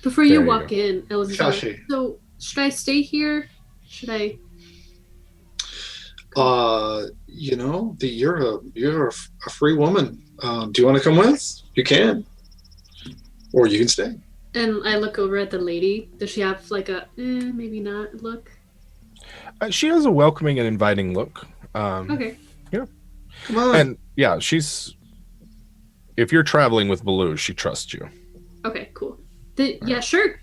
[SPEAKER 3] Before you walk in, Elizabeth,
[SPEAKER 4] Shashi.
[SPEAKER 3] so should I stay here? Should I?
[SPEAKER 4] You're a free woman. Do you want to come with? You can. Or you can stay.
[SPEAKER 3] And I look over at the lady. Does she have like a maybe not look?
[SPEAKER 1] She has a welcoming and inviting look.
[SPEAKER 3] Okay.
[SPEAKER 1] Yeah.
[SPEAKER 4] Come on.
[SPEAKER 1] And yeah, if you're traveling with Baloo, she trusts you.
[SPEAKER 3] Okay, cool. Yeah, sure.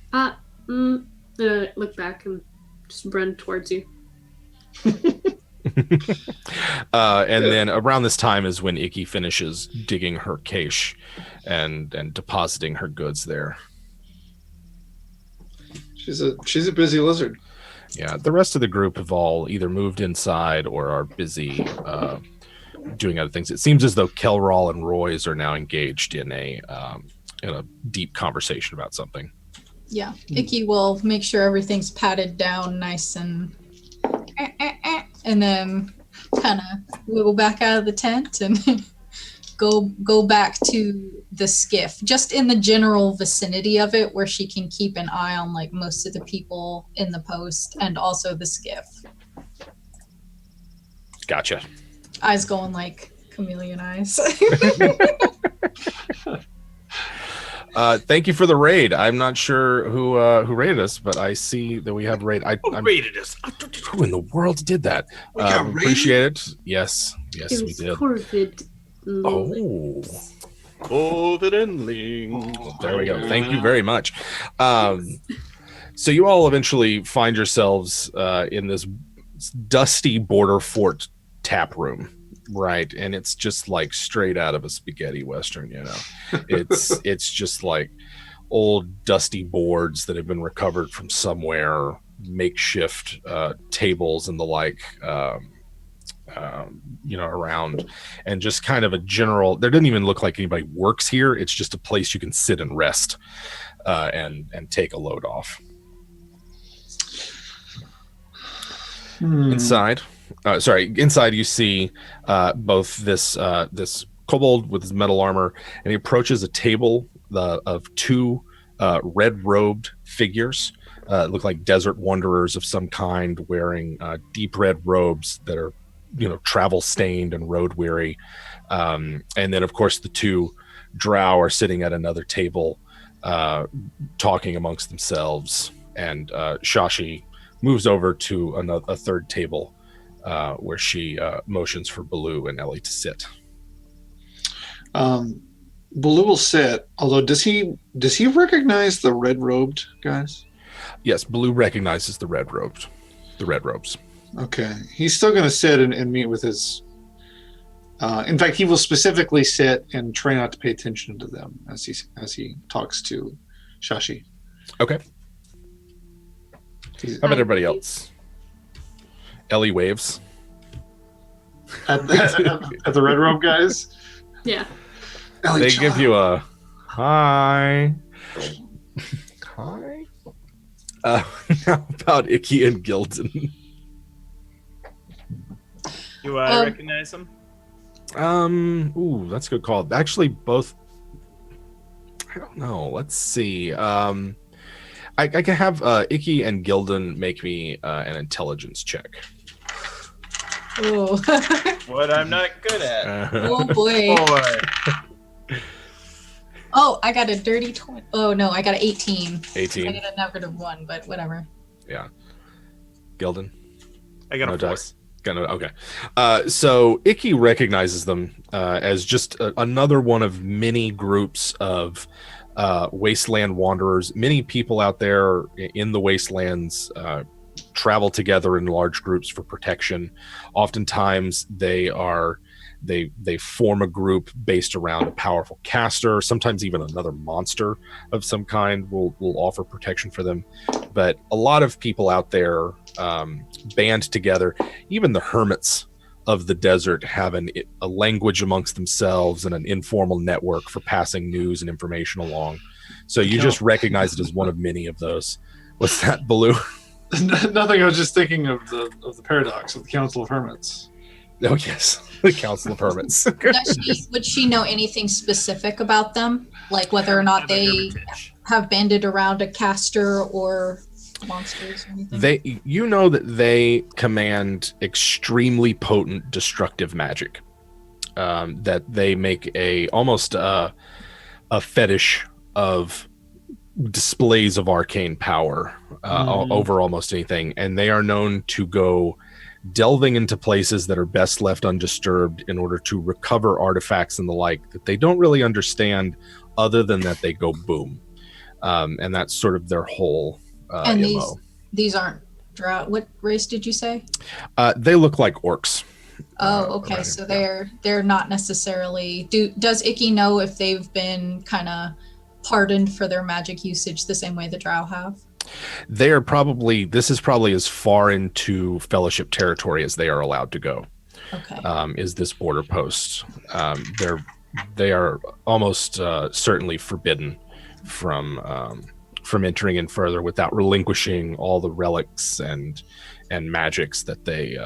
[SPEAKER 3] Look back and just run towards you.
[SPEAKER 1] And then around this time is when Icky finishes digging her cache and depositing her goods there.
[SPEAKER 4] She's a busy lizard.
[SPEAKER 1] Yeah, the rest of the group have all either moved inside or are busy doing other things. It seems as though Kelrol and Roy's are now engaged in a deep conversation about something.
[SPEAKER 2] Yeah, Icky will make sure everything's patted down nice and then kind of wiggle back out of the tent and go back to the skiff, just in the general vicinity of it where she can keep an eye on like most of the people in the post and also the skiff.
[SPEAKER 1] Gotcha.
[SPEAKER 2] Eyes going like chameleon eyes.
[SPEAKER 1] Thank you for the raid. I'm not sure who raided us, but I see that we have raid.
[SPEAKER 5] Who raided us?
[SPEAKER 1] Who in the world did that? Appreciate it. Yes,
[SPEAKER 3] It
[SPEAKER 1] we
[SPEAKER 3] was
[SPEAKER 1] did.
[SPEAKER 3] Corvid.
[SPEAKER 1] Oh,
[SPEAKER 5] Covid and Ling.
[SPEAKER 1] there we go. Thank you very much. So you all eventually find yourselves in this dusty border fort tap room. Right, and it's just like straight out of a spaghetti western, you know. It's just like old dusty boards that have been recovered from somewhere, makeshift tables and the like, around, and just kind of a general. There doesn't even look like anybody works here. It's just a place you can sit and rest, and take a load off. Inside you see both this kobold with his metal armor, and he approaches a table of two red-robed figures, look like desert wanderers of some kind, wearing deep red robes that are, travel stained and road weary. And then, of course, the two drow are sitting at another table, talking amongst themselves. And Shashi moves over to a third table, where she motions for Baloo and Ellie to sit.
[SPEAKER 4] Baloo will sit, although does he recognize the red-robed guys?
[SPEAKER 1] Yes, Baloo recognizes the red robes.
[SPEAKER 4] Okay. He's still going to sit and meet with his... in fact, he will specifically sit and try not to pay attention to them as he talks to Shashi.
[SPEAKER 1] Okay. How about everybody else? Ellie waves.
[SPEAKER 4] At the red robe guys?
[SPEAKER 3] Yeah.
[SPEAKER 4] Ellie,
[SPEAKER 1] They give you a hi. Hi. How about Icky and Gildan?
[SPEAKER 5] Do I recognize them?
[SPEAKER 1] Ooh, that's a good call. Actually, both. I don't know. Let's see. I can have Icky and Gildan make me an intelligence check.
[SPEAKER 2] Oh.
[SPEAKER 5] What I'm not good at.
[SPEAKER 2] Oh boy.
[SPEAKER 5] Boy.
[SPEAKER 2] Oh, I got a dirty 20. Oh no, I got an 18.
[SPEAKER 1] 18.
[SPEAKER 2] I got a negative 1, but whatever.
[SPEAKER 1] Yeah. Gildan.
[SPEAKER 5] I got
[SPEAKER 1] No
[SPEAKER 5] a 4.
[SPEAKER 1] dice. Okay. So Icky recognizes them as just another one of many groups of wasteland wanderers. Many people out there in the wastelands travel together in large groups for protection. Oftentimes they form a group based around a powerful caster. Sometimes even another monster of some kind will offer protection for them. But a lot of people out there band together. Even the hermits of the desert have a language amongst themselves and an informal network for passing news and information along. So you just recognize it as one of many of those. What's that, Baloo?
[SPEAKER 4] Nothing. I was just thinking of the paradox of the Council of Hermits.
[SPEAKER 1] Oh yes, the Council of Hermits.
[SPEAKER 2] Would she know anything specific about them, like whether or not they have banded around a caster or monsters or anything?
[SPEAKER 1] You know that they command extremely potent destructive magic. That they make almost a fetish of displays of arcane power over almost anything, and they are known to go delving into places that are best left undisturbed in order to recover artifacts and the like that they don't really understand, other than that they go boom, and that's sort of their whole
[SPEAKER 2] and
[SPEAKER 1] MO.
[SPEAKER 2] These aren't drow. What race did you say?
[SPEAKER 1] They look like orcs.
[SPEAKER 2] Oh, okay. So they're not necessarily. Does Icky know if they've been kind of pardoned for their magic usage the same way the drow have?
[SPEAKER 1] They are probably. This is probably as far into Fellowship territory as they are allowed to go.
[SPEAKER 2] Okay.
[SPEAKER 1] Is this border post? They are almost certainly forbidden from entering in further without relinquishing all the relics and magics that they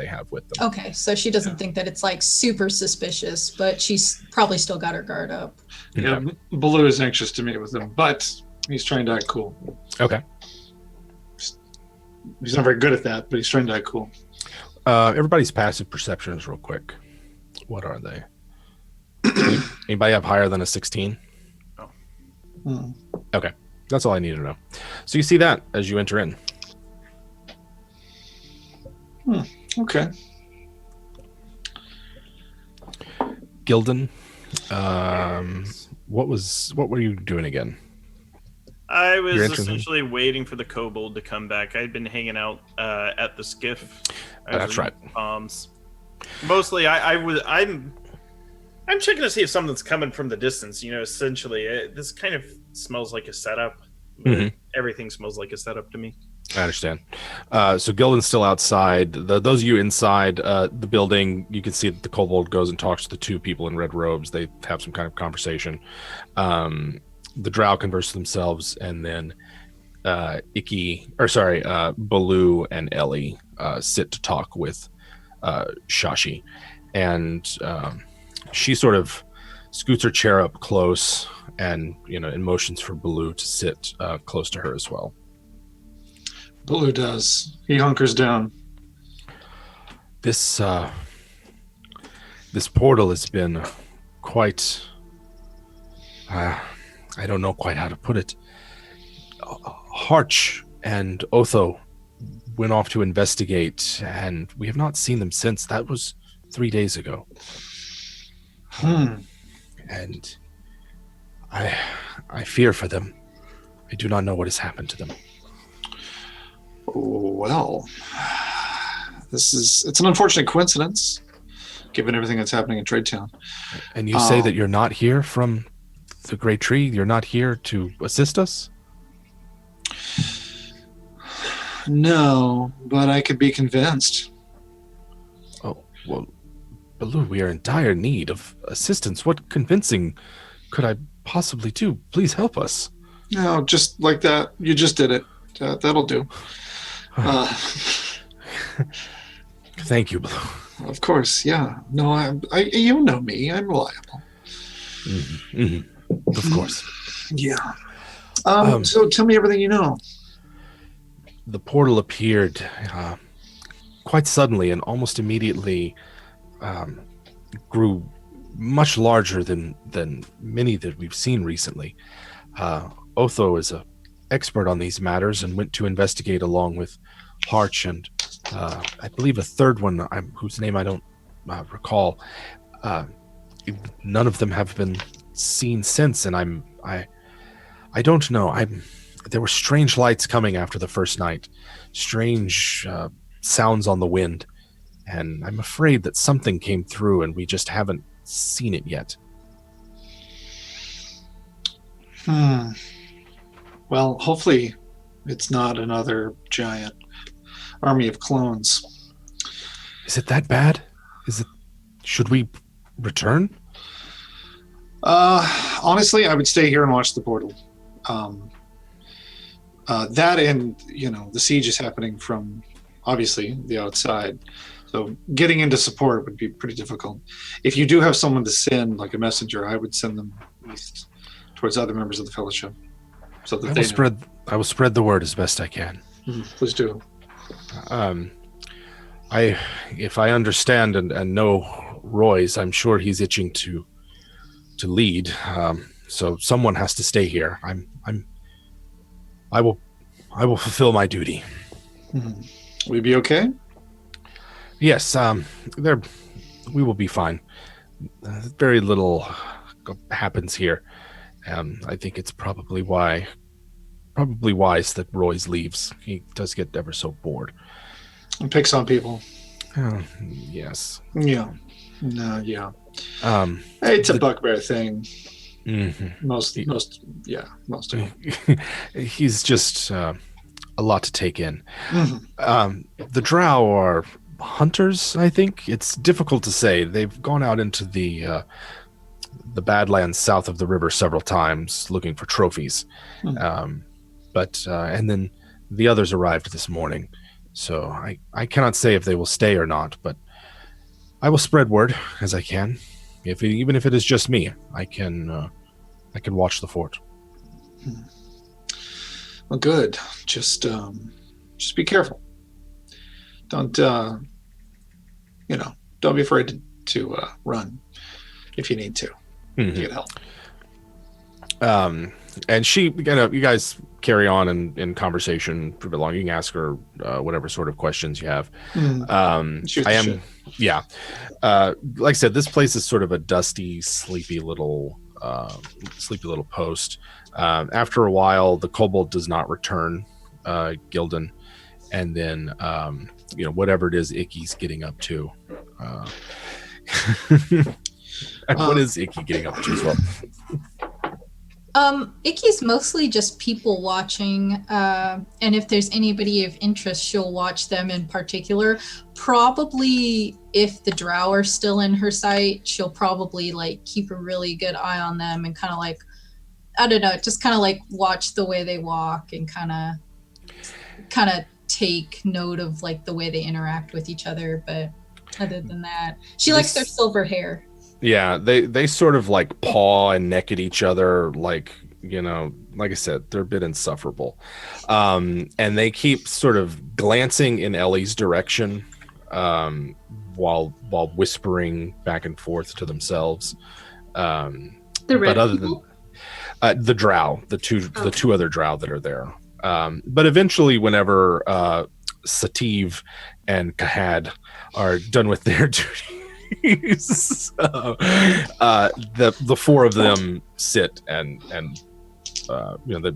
[SPEAKER 1] have with them.
[SPEAKER 2] Okay, so she doesn't think that it's like super suspicious, but she's probably still got her guard up.
[SPEAKER 4] Yeah, Baloo is anxious to meet with him, but he's trying to act cool.
[SPEAKER 1] Okay.
[SPEAKER 4] He's not very good at that, but he's trying to act cool.
[SPEAKER 1] Everybody's passive perceptions real quick. What are they? Anybody have higher than a 16?
[SPEAKER 4] Oh.
[SPEAKER 1] Okay. That's all I need to know. So you see that as you enter in.
[SPEAKER 4] Okay.
[SPEAKER 1] Gildan, what were you doing again?
[SPEAKER 5] I was essentially waiting for the kobold to come back. I'd been hanging out at the skiff.
[SPEAKER 1] That's right.
[SPEAKER 5] Mostly, I'm checking to see if something's coming from the distance. You know, essentially, this kind of smells like a setup.
[SPEAKER 1] Mm-hmm.
[SPEAKER 5] Everything smells like a setup to me.
[SPEAKER 1] I understand. So Gildan's still outside. Those of you inside the building, you can see that the kobold goes and talks to the two people in red robes. They have some kind of conversation. The drow converse themselves, and then Baloo and Ellie sit to talk with Shashi. And she sort of scoots her chair up close and, and motions for Baloo to sit close to her as well.
[SPEAKER 4] Baloo does. He hunkers down.
[SPEAKER 1] This portal has been quite... I don't know quite how to put it. Harch and Otho went off to investigate, and we have not seen them since. That was 3 days ago. And I fear for them. I do not know what has happened to them.
[SPEAKER 4] Well, it's an unfortunate coincidence, given everything that's happening in Tradetown.
[SPEAKER 1] And you say that you're not here from the Great Tree? You're not here to assist us?
[SPEAKER 4] No, but I could be convinced.
[SPEAKER 1] Oh, well, Baloo, we are in dire need of assistance. What convincing could I possibly do? Please help us.
[SPEAKER 4] No, just like that. You just did it. That'll do.
[SPEAKER 1] Thank you, Blue.
[SPEAKER 4] Of course, yeah. No, you know me. I'm reliable.
[SPEAKER 1] Of course.
[SPEAKER 4] Yeah. So tell me everything you know.
[SPEAKER 1] The portal appeared quite suddenly and almost immediately grew much larger than many that we've seen recently. Otho is an expert on these matters and went to investigate along with Harch and I believe a third one whose name I don't recall. None of them have been seen since, and I don't know. There were strange lights coming after the first night, strange sounds on the wind, and I'm afraid that something came through and we just haven't seen it yet.
[SPEAKER 4] Well, hopefully it's not another giant army of clones.
[SPEAKER 1] Is it that bad? Should we return?
[SPEAKER 4] Honestly, I would stay here and watch the portal. That and, the siege is happening from, obviously, the outside. So getting into support would be pretty difficult. If you do have someone to send, like a messenger, I would send them east towards other members of the Fellowship. So that
[SPEAKER 1] I will spread the word as best I can.
[SPEAKER 4] Please do.
[SPEAKER 1] If I understand and know Roy's, I'm sure he's itching to lead. So someone has to stay here. I will fulfill my duty.
[SPEAKER 4] Will you be okay?
[SPEAKER 1] Yes. We will be fine. Very little happens here. I think it's probably wise that Roy's leaves. He does get ever so bored.
[SPEAKER 4] And picks on people.
[SPEAKER 1] Yes.
[SPEAKER 4] Yeah. No, yeah. It's a bugbear thing.
[SPEAKER 1] Mm-hmm.
[SPEAKER 4] Most of them.
[SPEAKER 1] He's just a lot to take in.
[SPEAKER 4] Mm-hmm.
[SPEAKER 1] The drow are hunters, I think. It's difficult to say. They've gone out into the Badlands south of the river several times looking for trophies.
[SPEAKER 4] Mm-hmm.
[SPEAKER 1] And then the others arrived this morning. So I cannot say if they will stay or not, but I will spread word as I can. Even if it is just me, I can watch the fort.
[SPEAKER 4] Well, good. Just be careful. Don't be afraid to run if you need to.
[SPEAKER 1] Mm-hmm.
[SPEAKER 4] To get help.
[SPEAKER 1] And she, you guys carry on in conversation for a bit long. You can ask her whatever sort of questions you have. Yeah. Like I said, this place is sort of a dusty, sleepy little post. After a while, the kobold does not return, Gildan, and then whatever it is Icky's getting up to. What is Icky getting up to as well?
[SPEAKER 2] Icky's mostly just people watching, and if there's anybody of interest, she'll watch them in particular. Probably if the drow are still in her sight, she'll probably keep a really good eye on them and kind of just kind of watch the way they walk and kind of take note of the way they interact with each other. But other than that, she likes their silver hair.
[SPEAKER 1] Yeah, they sort of paw and neck at each other, like I said, they're a bit insufferable. And they keep sort of glancing in Ellie's direction while whispering back and forth to themselves.
[SPEAKER 3] The red
[SPEAKER 1] but other
[SPEAKER 3] people?
[SPEAKER 1] Than the drow, the two other drow that are there. But eventually, whenever Sativ and Kahad are done with their duty, the four of them sit and they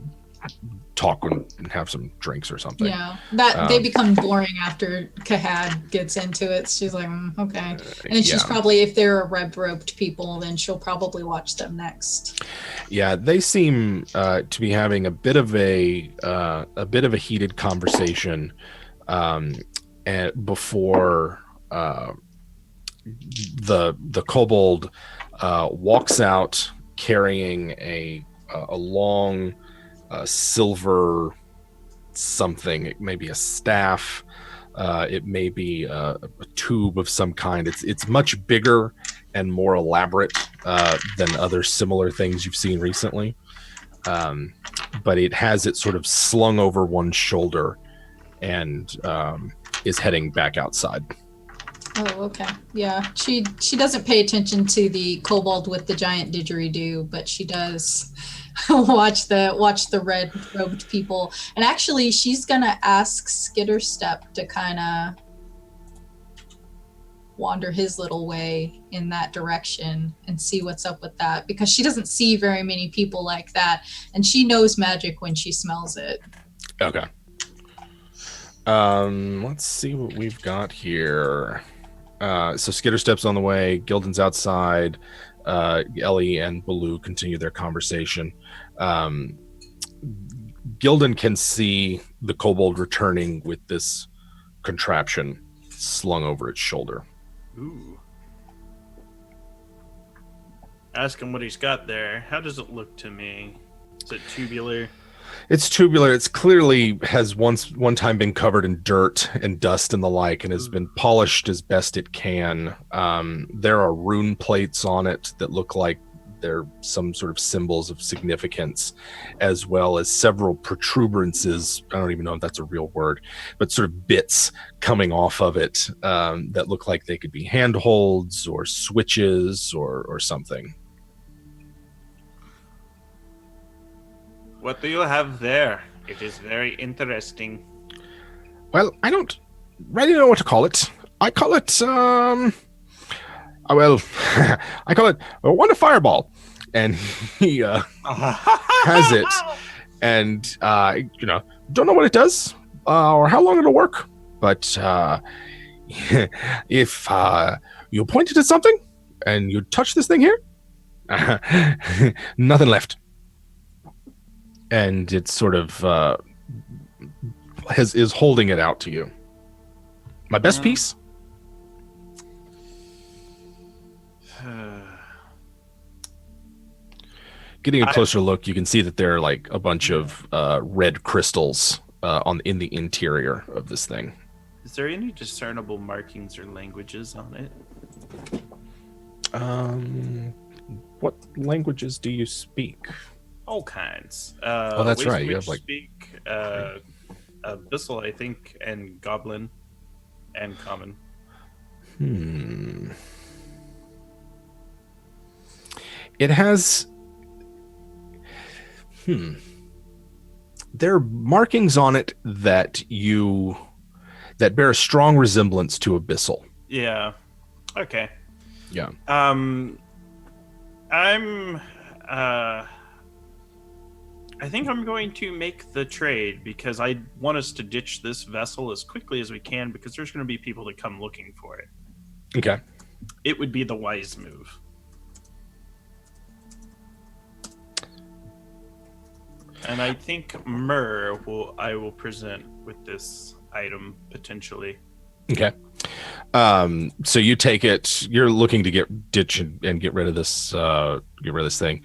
[SPEAKER 1] talk and have some drinks or something.
[SPEAKER 2] Yeah, that they become boring after Kahad gets into it. She's like, okay, and she's probably, if they're red roped people, then she'll probably watch them next.
[SPEAKER 1] Yeah, they seem to be having a bit of a heated conversation, and before the kobold walks out carrying a long silver something. It may be a staff. It may be a tube of some kind. It's much bigger and more elaborate than other similar things you've seen recently. But it has it sort of slung over one shoulder and is heading back outside.
[SPEAKER 2] Oh, okay. Yeah, she doesn't pay attention to the kobold with the giant didgeridoo, but she does watch the red robed people. And actually, she's gonna ask Skitterstep to kind of wander his little way in that direction and see what's up with that, because she doesn't see very many people like that, and she knows magic when she smells it.
[SPEAKER 1] Okay. Let's see what we've got here. So Skitterstep's on the way. Gildan's outside. Ellie and Baloo continue their conversation. Gildan can see the kobold returning with this contraption slung over its shoulder.
[SPEAKER 5] Ooh. Ask him what he's got there. How does it look to me? Is it tubular?
[SPEAKER 1] It's tubular. It's clearly has one time been covered in dirt and dust and the like, and has been polished as best it can. There are rune plates on it that look like they're some sort of symbols of significance, as well as several protuberances. I don't even know if that's a real word, but sort of bits coming off of it that look like they could be handholds or switches or something.
[SPEAKER 5] What do you have there? It is very interesting.
[SPEAKER 1] Well, I don't really know what to call it. I call it, I call it Wonder Fireball. And he has it. And, don't know what it does or how long it'll work. But if you point it at something and you touch this thing here, nothing left. And it's sort of is holding it out to you. My best piece? Getting a closer look, you can see that there are like a bunch of red crystals in the interior of this thing.
[SPEAKER 5] Is there any discernible markings or languages on it?
[SPEAKER 1] What languages do you speak?
[SPEAKER 5] All kinds.
[SPEAKER 1] That's right. You have like
[SPEAKER 5] speak Abyssal, I think, and Goblin, and Common.
[SPEAKER 1] It has. There are markings on it that bear a strong resemblance to Abyssal.
[SPEAKER 5] Yeah. Okay.
[SPEAKER 1] Yeah.
[SPEAKER 5] I think I'm going to make the trade because I want us to ditch this vessel as quickly as we can because there's going to be people that come looking for it.
[SPEAKER 1] Okay.
[SPEAKER 5] It would be the wise move. And I think I will present with this item potentially.
[SPEAKER 1] Okay. So you take it. You're looking to ditch and get rid of this. Get rid of this thing.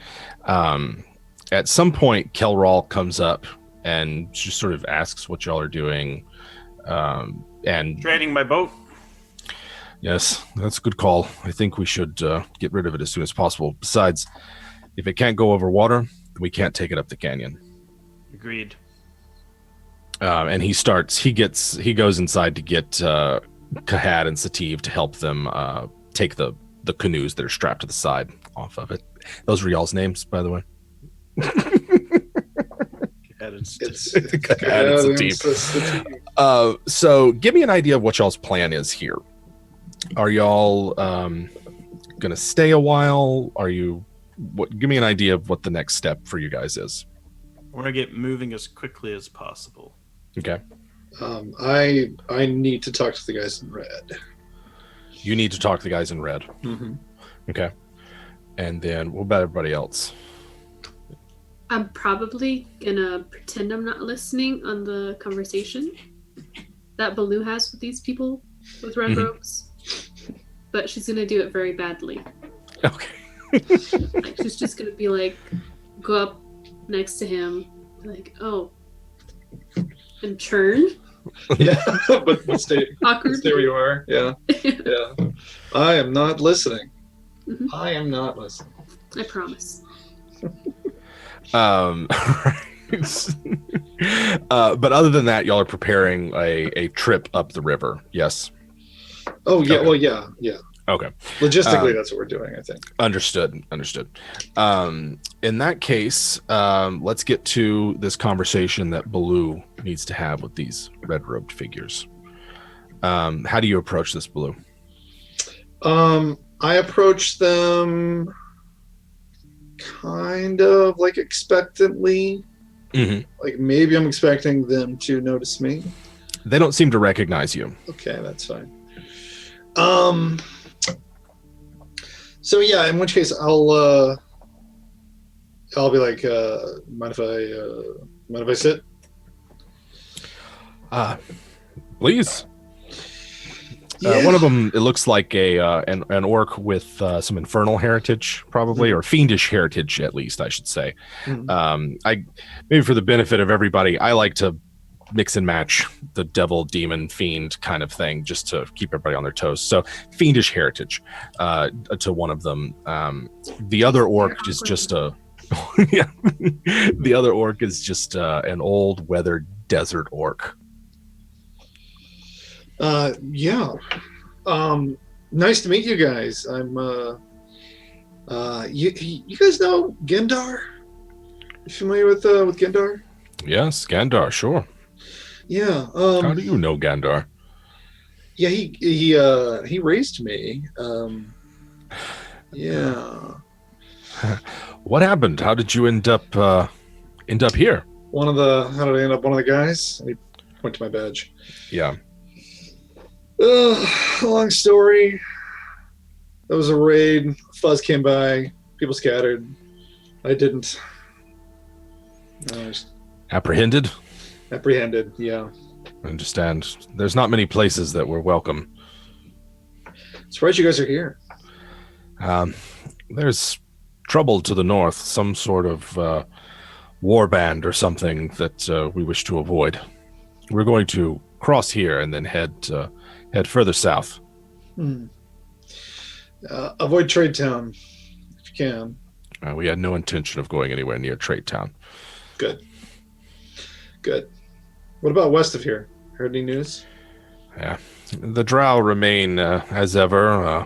[SPEAKER 1] At some point, Kelral comes up and just sort of asks what y'all are doing. And
[SPEAKER 5] trading my boat.
[SPEAKER 1] Yes, that's a good call. I think we should get rid of it as soon as possible. Besides, if it can't go over water, we can't take it up the canyon.
[SPEAKER 5] Agreed.
[SPEAKER 1] And he goes inside to get Kahad and Sativ to help them take the canoes that are strapped to the side off of it. Those were y'all's names, by the way. So give me an idea of what y'all's plan is here. Are y'all gonna stay a while? Give me an idea of what the next step for you guys is.
[SPEAKER 5] We're gonna get moving as quickly as possible.
[SPEAKER 1] Okay.
[SPEAKER 4] I need to talk to the guys in red.
[SPEAKER 1] You need to talk to the guys in red.
[SPEAKER 4] Mm-hmm.
[SPEAKER 1] Okay. And then what about everybody else?
[SPEAKER 3] I'm probably gonna pretend I'm not listening on the conversation that Baloo has with these people with red robes, but she's gonna do it very badly.
[SPEAKER 1] Okay.
[SPEAKER 3] Like, she's just gonna be like, go up next to him, like, oh, and turn
[SPEAKER 4] Yeah, but stay
[SPEAKER 3] awkwardly.
[SPEAKER 4] where you are. Yeah, yeah. I am not listening.
[SPEAKER 3] Mhm.
[SPEAKER 4] I am not listening.
[SPEAKER 3] I promise.
[SPEAKER 1] But other than that, y'all are preparing a trip up the river. Yes.
[SPEAKER 4] Oh yeah,
[SPEAKER 1] Okay.
[SPEAKER 4] well yeah.
[SPEAKER 1] Okay.
[SPEAKER 4] Logistically, that's what we're doing. I think.
[SPEAKER 1] Understood. In that case, let's get to this conversation that Baloo needs to have with these red-robed figures. How do you approach this, Baloo?
[SPEAKER 4] I approach them kind of like expectantly.
[SPEAKER 1] Mm-hmm.
[SPEAKER 4] Like maybe I'm expecting them to notice me.
[SPEAKER 1] They don't seem to recognize you.
[SPEAKER 4] Okay, that's fine. So yeah, in which case I'll be like, mind if I sit?
[SPEAKER 1] Please.
[SPEAKER 4] Yeah.
[SPEAKER 1] One of them, it looks like an orc with some infernal heritage, probably, or fiendish heritage, at least, I should say. I maybe for the benefit of everybody, I like to mix and match the devil, demon, fiend kind of thing, just to keep everybody on their toes. So, fiendish heritage to one of them. The other orc is just a yeah. The other orc is just an old, weathered desert orc.
[SPEAKER 4] Yeah. Nice to meet you guys. I'm you guys know Gendar? You familiar with Gendar?
[SPEAKER 1] Yes, Gandar, sure.
[SPEAKER 4] Yeah.
[SPEAKER 1] How do you know Gandar?
[SPEAKER 4] Yeah, he raised me. Yeah.
[SPEAKER 1] What happened? How did you end up here?
[SPEAKER 4] How did I end up one of the guys? And he went to my badge.
[SPEAKER 1] Yeah.
[SPEAKER 4] Long story. There was a raid. Fuzz came by. People scattered. I didn't. I was
[SPEAKER 1] Apprehended?
[SPEAKER 4] apprehended. Yeah.
[SPEAKER 1] I understand. There's not many places that were welcome.
[SPEAKER 4] Surprised you guys are here.
[SPEAKER 1] There's trouble to the north, some sort of war band or something that we wish to avoid. We're going to cross here and then head further south.
[SPEAKER 4] Avoid Trade Town if you can.
[SPEAKER 1] We had no intention of going anywhere near Trade Town.
[SPEAKER 4] Good. What about west of here? Heard any news?
[SPEAKER 1] Yeah. The drow remain, as ever,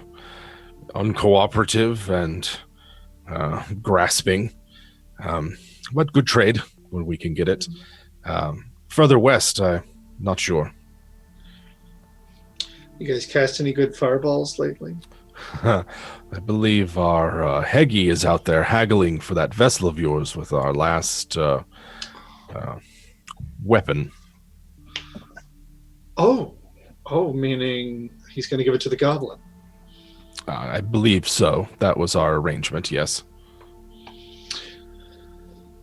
[SPEAKER 1] uncooperative and grasping. But good trade when we can get it. Further west, I'm not sure.
[SPEAKER 4] You guys cast any good fireballs lately?
[SPEAKER 1] I believe our Heggie is out there haggling for that vessel of yours with our last weapon.
[SPEAKER 4] Oh, meaning he's going to give it to the goblin.
[SPEAKER 1] I believe so. That was our arrangement, yes.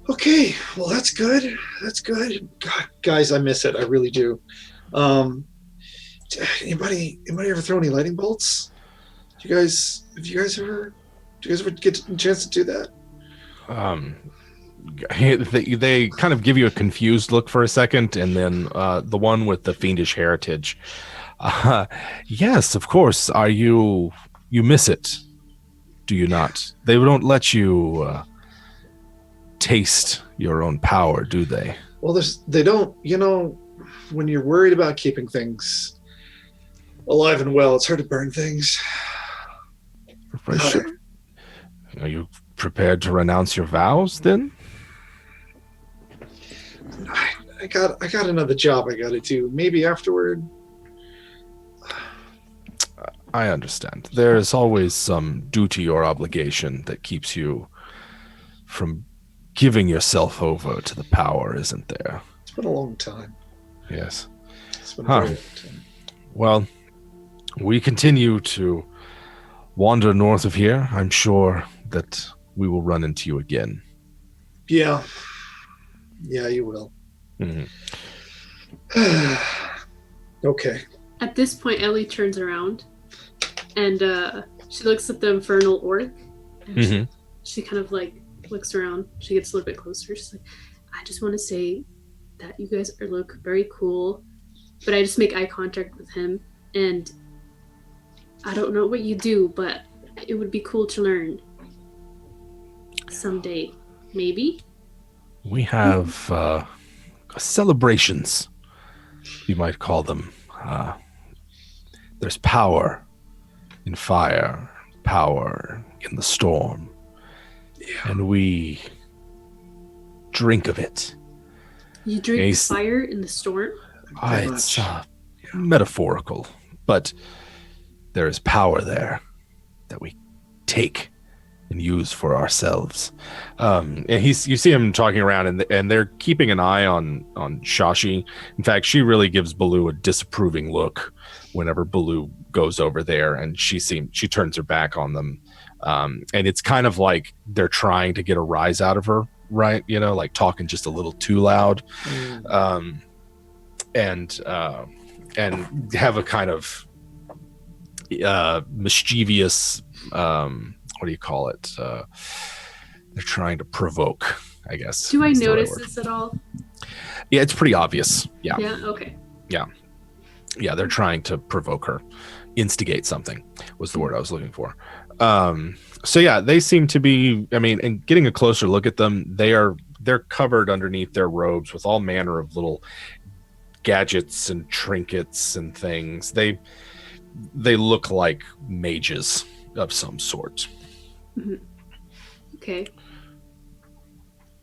[SPEAKER 4] Okay, well that's good. God, guys, I miss it. I really do. Anybody ever throw any lightning bolts? Do you guys ever get a chance to do that?
[SPEAKER 1] They kind of give you a confused look for a second, and then the one with the fiendish heritage. Yes, of course. You miss it, do you not? They don't let you taste your own power, do they?
[SPEAKER 4] Well, they don't. When you're worried about keeping things alive and well, it's hard to burn things.
[SPEAKER 1] Are you prepared to renounce your vows then?
[SPEAKER 4] I got another job I got to do. Maybe afterward.
[SPEAKER 1] I understand. There is always some duty or obligation that keeps you from giving yourself over to the power, isn't there?
[SPEAKER 4] It's been a long time.
[SPEAKER 1] Yes.
[SPEAKER 4] It's been a very long time.
[SPEAKER 1] Well, we continue to wander north of here. I'm sure that we will run into you again.
[SPEAKER 4] Yeah, you will.
[SPEAKER 1] Mm-hmm.
[SPEAKER 4] Okay.
[SPEAKER 3] At this point, Ellie turns around and she looks at the infernal orc. And she kind of like looks around. She gets a little bit closer. She's like, I just want to say that you guys look very cool, but I just make eye contact with him, and I don't know what you do, but it would be cool to learn someday, maybe.
[SPEAKER 1] We have celebrations, you might call them. There's power in fire, power in the storm, and we drink of it.
[SPEAKER 3] You drink fire in the storm?
[SPEAKER 1] It's metaphorical, but there is power there that we take and use for ourselves. And you see him talking around, and they're keeping an eye on Shashi. In fact, she really gives Baloo a disapproving look whenever Baloo goes over there, and she turns her back on them. And it's kind of like they're trying to get a rise out of her, right? You know, like talking just a little too loud. And have a kind of mischievous, what do you call it? They're trying to provoke, I guess.
[SPEAKER 3] Do I notice this at all?
[SPEAKER 1] Yeah, it's pretty obvious. Yeah.
[SPEAKER 3] Yeah, okay.
[SPEAKER 1] Yeah, they're trying to provoke her. Instigate something was the word I was looking for. So yeah, they seem to be, I mean, and getting a closer look at them, they're covered underneath their robes with all manner of little gadgets and trinkets and things. They look like mages of some sort.
[SPEAKER 3] Mm-hmm. Okay.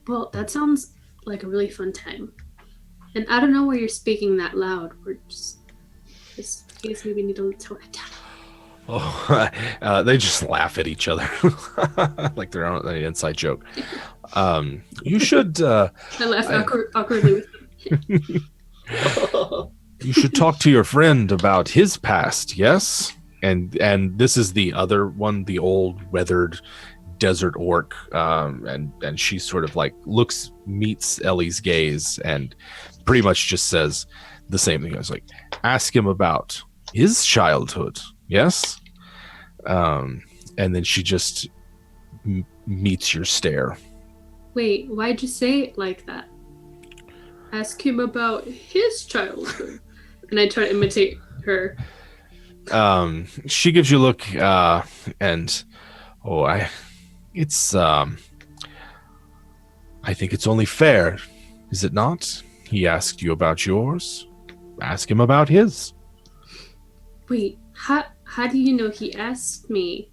[SPEAKER 3] Well, that sounds like a really fun time. And I don't know why you're speaking that loud. We're just in case maybe need to tone it down.
[SPEAKER 1] Oh, they just laugh at each other like they're on an inside joke. You should.
[SPEAKER 3] I laugh awkwardly with them.
[SPEAKER 1] You should talk to your friend about his past. Yes, and this is the other one, the old weathered desert orc, and she sort of like meets Ellie's gaze and pretty much just says the same thing. I was like, ask him about his childhood. Yes. And then she just meets your stare.
[SPEAKER 3] Wait, why'd you say it like that? Ask him about his childhood. And I try to imitate her.
[SPEAKER 1] She gives you a look, and I think it's only fair, is it not? He asked you about yours. Ask him about his.
[SPEAKER 3] Wait, how do you know he asked me?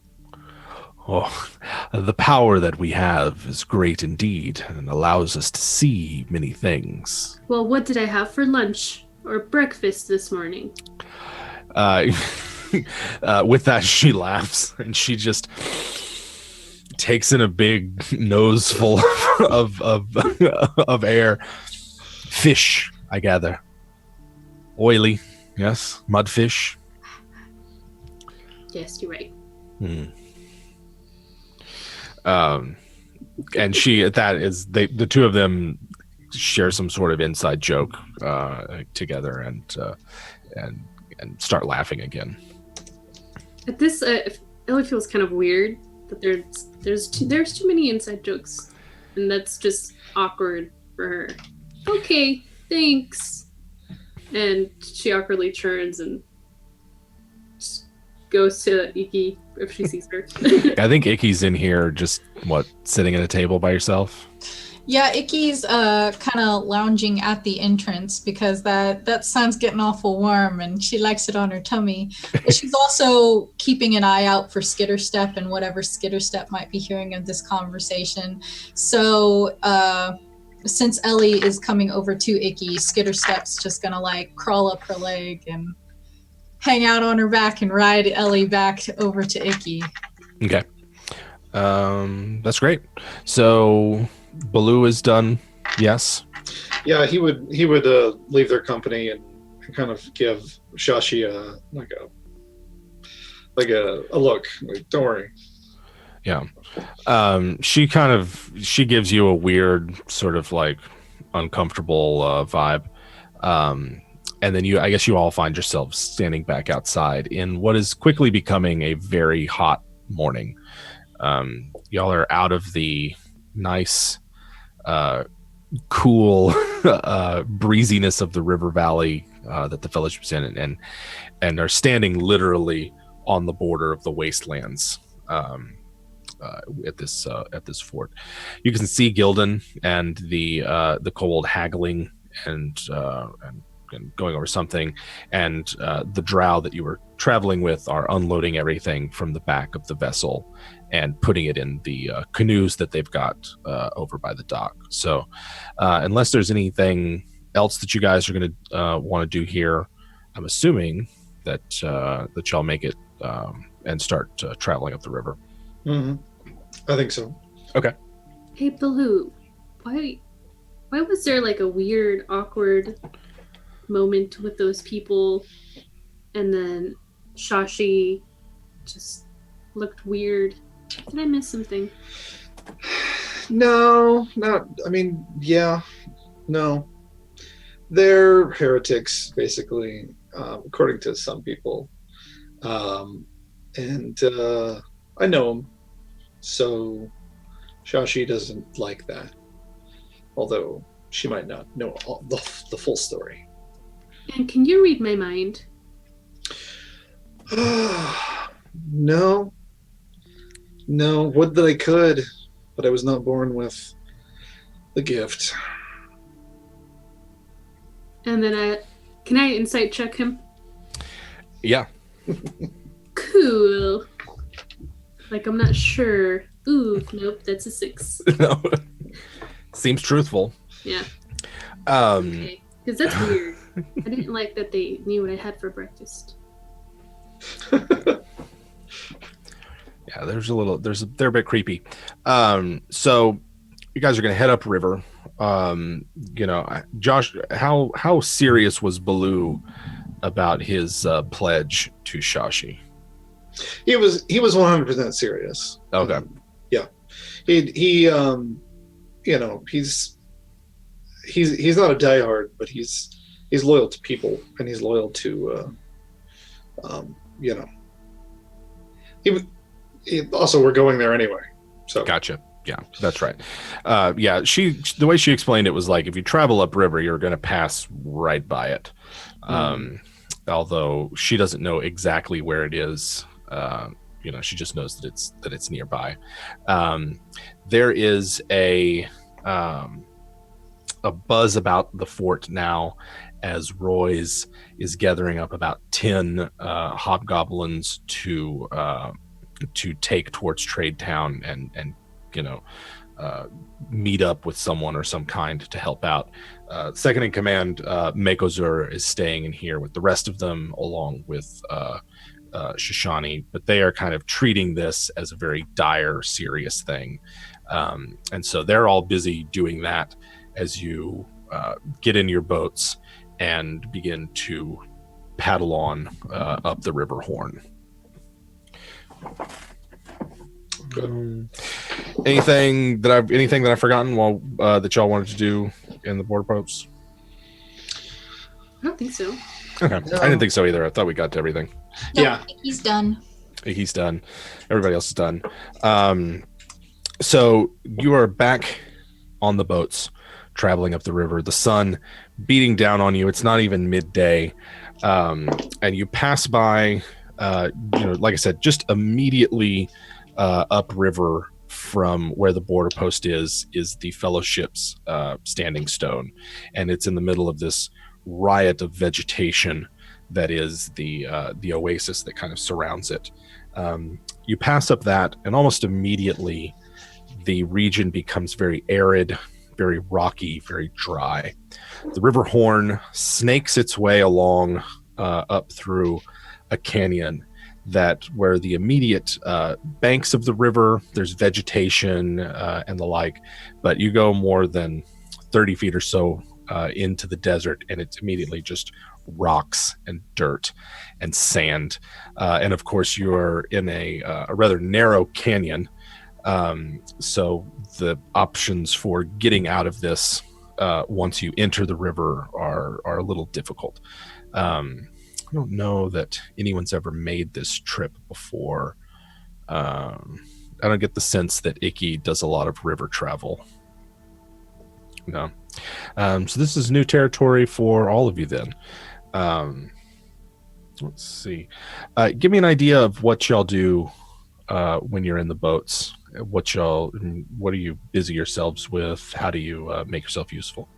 [SPEAKER 1] Oh, the power that we have is great indeed and allows us to see many things.
[SPEAKER 3] Well, what did I have for lunch or breakfast this morning?
[SPEAKER 1] With that, she laughs and she just takes in a big nose full of air. Fish, I gather. Oily, yes. Mudfish.
[SPEAKER 3] Yes, you're right.
[SPEAKER 1] And she, the two of them share some sort of inside joke together and start laughing again.
[SPEAKER 3] At this, Ellie feels kind of weird that there's too many inside jokes, and that's just awkward for her. Okay, thanks. And she awkwardly turns and goes to Iki if she sees her.
[SPEAKER 1] I think Iki's in here just, sitting at a table by yourself?
[SPEAKER 2] Yeah, Iki's kind of lounging at the entrance because that sun's getting awful warm and she likes it on her tummy. But she's also keeping an eye out for Skitterstep and whatever Skitterstep might be hearing of this conversation. So since Ellie is coming over to Iki, Skitterstep's just gonna like crawl up her leg and hang out on her back and ride Ellie back over to Iki.
[SPEAKER 1] Okay. That's great. So Baloo is done. Yes.
[SPEAKER 4] Yeah, he would leave their company and kind of give Shashi a look. Like, don't worry.
[SPEAKER 1] Yeah. She gives you a weird sort of like uncomfortable vibe. And then I guess you all find yourselves standing back outside in what is quickly becoming a very hot morning. Y'all are out of the nice, cool breeziness of the river valley that the fellowship's in, and are standing literally on the border of the wastelands at this fort. You can see Gildan and the kobold haggling and going over something, and the drow that you were traveling with are unloading everything from the back of the vessel and putting it in the canoes that they've got over by the dock. So unless there's anything else that you guys are going to want to do here, I'm assuming that y'all make it and start traveling up the river.
[SPEAKER 4] Mm-hmm. I think so.
[SPEAKER 1] Okay.
[SPEAKER 3] Hey, Baloo, why was there like a weird, awkward moment with those people, and then Shashi just looked weird? Did I miss something?
[SPEAKER 4] No, not. I mean, yeah, no. They're heretics, basically, according to some people, and I know them. So Shashi doesn't like that, although she might not know the full story.
[SPEAKER 3] And can you read my mind?
[SPEAKER 4] No. Would that I could, but I was not born with the gift.
[SPEAKER 3] And then can I insight check him?
[SPEAKER 1] Yeah.
[SPEAKER 3] Cool. Like, I'm not sure. Ooh, nope, that's a 6.
[SPEAKER 1] No. Seems truthful.
[SPEAKER 3] Yeah.
[SPEAKER 1] Um,
[SPEAKER 3] Okay. Because that's weird. I didn't like that they knew what I had for breakfast.
[SPEAKER 1] Yeah, they're a bit creepy. So you guys are going to head upriver. Josh, how serious was Baloo about his pledge to Shashi?
[SPEAKER 4] He was 100% serious.
[SPEAKER 1] Okay.
[SPEAKER 4] Yeah. He he's not a diehard, but he's loyal to people, and he's loyal to also, we're going there anyway. So
[SPEAKER 1] Gotcha. Yeah, that's right. The way she explained it was like, if you travel upriver, you're going to pass right by it. Although she doesn't know exactly where it is. She just knows that it's nearby. There is a buzz about the fort now, as Roy's is gathering up about 10 hobgoblins to take towards Trade Town and meet up with someone or some kind to help out. Second in command, Makozur, is staying in here with the rest of them, along with Shoshani, but they are kind of treating this as a very dire, serious thing. And so they're all busy doing that as you get in your boats and begin to paddle on up the River Horn. Anything that I've forgotten while that y'all wanted to do in the border posts?
[SPEAKER 3] I don't think so.
[SPEAKER 1] Okay, no. I didn't think so either. I thought we got to everything.
[SPEAKER 2] Nope,
[SPEAKER 4] Yeah,
[SPEAKER 2] he's done.
[SPEAKER 1] He's done. Everybody else is done. So you are back on the boats, traveling up the river. The sun beating down on you. It's not even midday, and you pass by. Like I said, just immediately upriver from where the border post is the Fellowship's standing stone, and it's in the middle of this riot of vegetation that is the oasis that kind of surrounds it. You pass up that, and almost immediately the region becomes very arid, very rocky, very dry. The River Horn snakes its way along up through a canyon that where the immediate banks of the river, there's vegetation and the like, but you go more than 30 feet or so into the desert, and it's immediately just rocks and dirt and sand. And of course, you're in a rather narrow canyon. So the options for getting out of this once you enter the river are a little difficult. I don't know that anyone's ever made this trip before. I don't get the sense that Icky does a lot of river travel. No. So this is new territory for all of you then. Let's see. Give me an idea of what y'all do when you're in the boats. What do you busy yourselves with? How do you make yourself useful?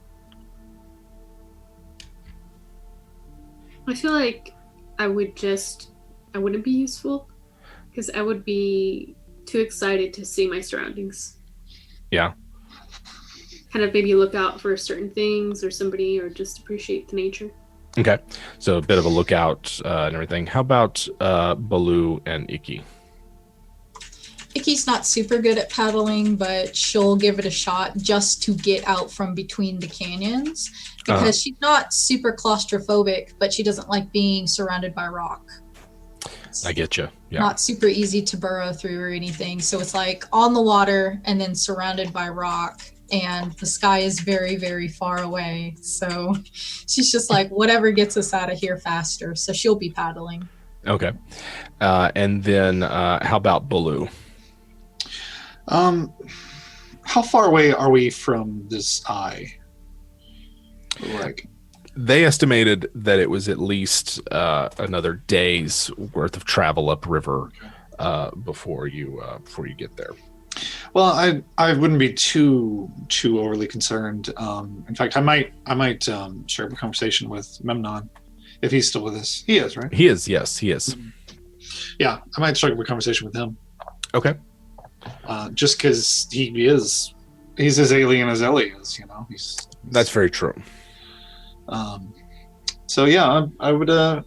[SPEAKER 3] I feel like I wouldn't be useful because I would be too excited to see my surroundings.
[SPEAKER 1] Yeah.
[SPEAKER 3] Kind of maybe look out for certain things or somebody, or just appreciate the nature.
[SPEAKER 1] Okay. So a bit of a lookout and everything. How about Baloo and Iki?
[SPEAKER 2] Icky's not super good at paddling, but she'll give it a shot just to get out from between the canyons because she's not super claustrophobic, but she doesn't like being surrounded by rock.
[SPEAKER 1] I get you. Yeah.
[SPEAKER 2] Not super easy to burrow through or anything. So it's like on the water and then surrounded by rock, and the sky is very, very far away. So she's just like, whatever gets us out of here faster. So she'll be paddling.
[SPEAKER 1] Okay. And then how about Baloo?
[SPEAKER 4] How far away are we from this eye? Like,
[SPEAKER 1] they estimated that it was at least another day's worth of travel upriver before you get there.
[SPEAKER 4] well, I wouldn't be too overly concerned. In fact, I might start a conversation with Memnon if he's still with us. He is, right?
[SPEAKER 1] He is. Yes, he is.
[SPEAKER 4] Yeah, I might start a conversation with him.
[SPEAKER 1] Okay.
[SPEAKER 4] Just because he's as alien as Ellie is,
[SPEAKER 1] That's very true.
[SPEAKER 4] So yeah, I would gonna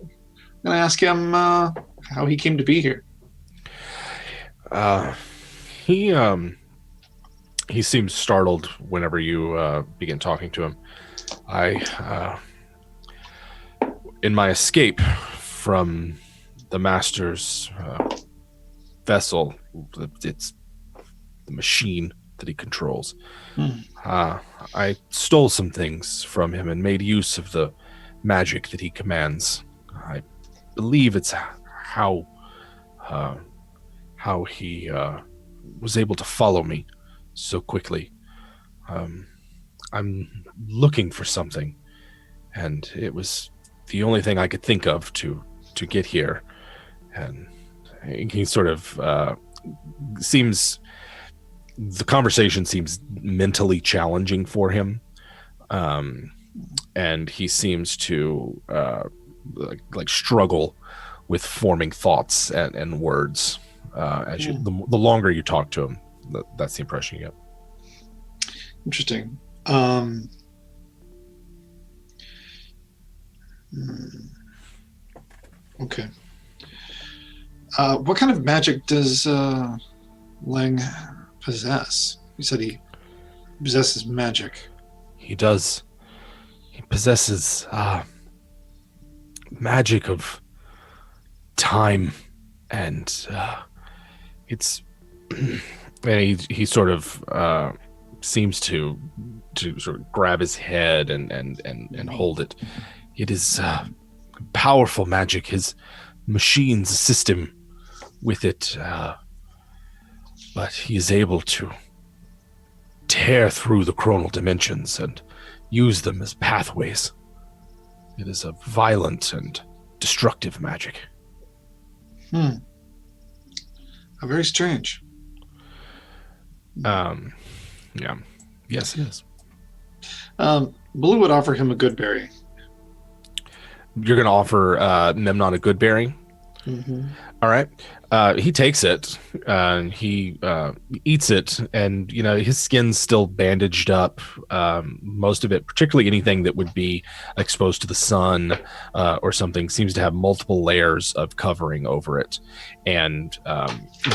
[SPEAKER 4] ask him how he came to be here.
[SPEAKER 1] He seems startled whenever you begin talking to him. In my escape from the Master's vessel, it's the machine that he controls. I stole some things from him and made use of the magic that he commands. I believe it's how he was able to follow me so quickly. I'm looking for something, and it was the only thing I could think of to get here. And he sort of the conversation seems mentally challenging for him, and he seems to like struggle with forming thoughts and words as the longer you talk to him. That's the impression you get.
[SPEAKER 4] Interesting. Okay. What kind of magic does Lang possess? You said he possesses magic.
[SPEAKER 1] He does. He possesses magic of time, and it's and he sort of seems to sort of grab his head and hold it. It is powerful magic. His machines assist him with it, but he is able to tear through the chronal dimensions and use them as pathways. It is a violent and destructive magic.
[SPEAKER 4] Very strange.
[SPEAKER 1] Yeah. Yes, it is.
[SPEAKER 4] Blue would offer him a good berry.
[SPEAKER 1] You're going to offer Memnon a good berry?
[SPEAKER 4] Mm-hmm.
[SPEAKER 1] All right. He takes it, and he eats it, and his skin's still bandaged up, most of it, particularly anything that would be exposed to the sun or something, seems to have multiple layers of covering over it. And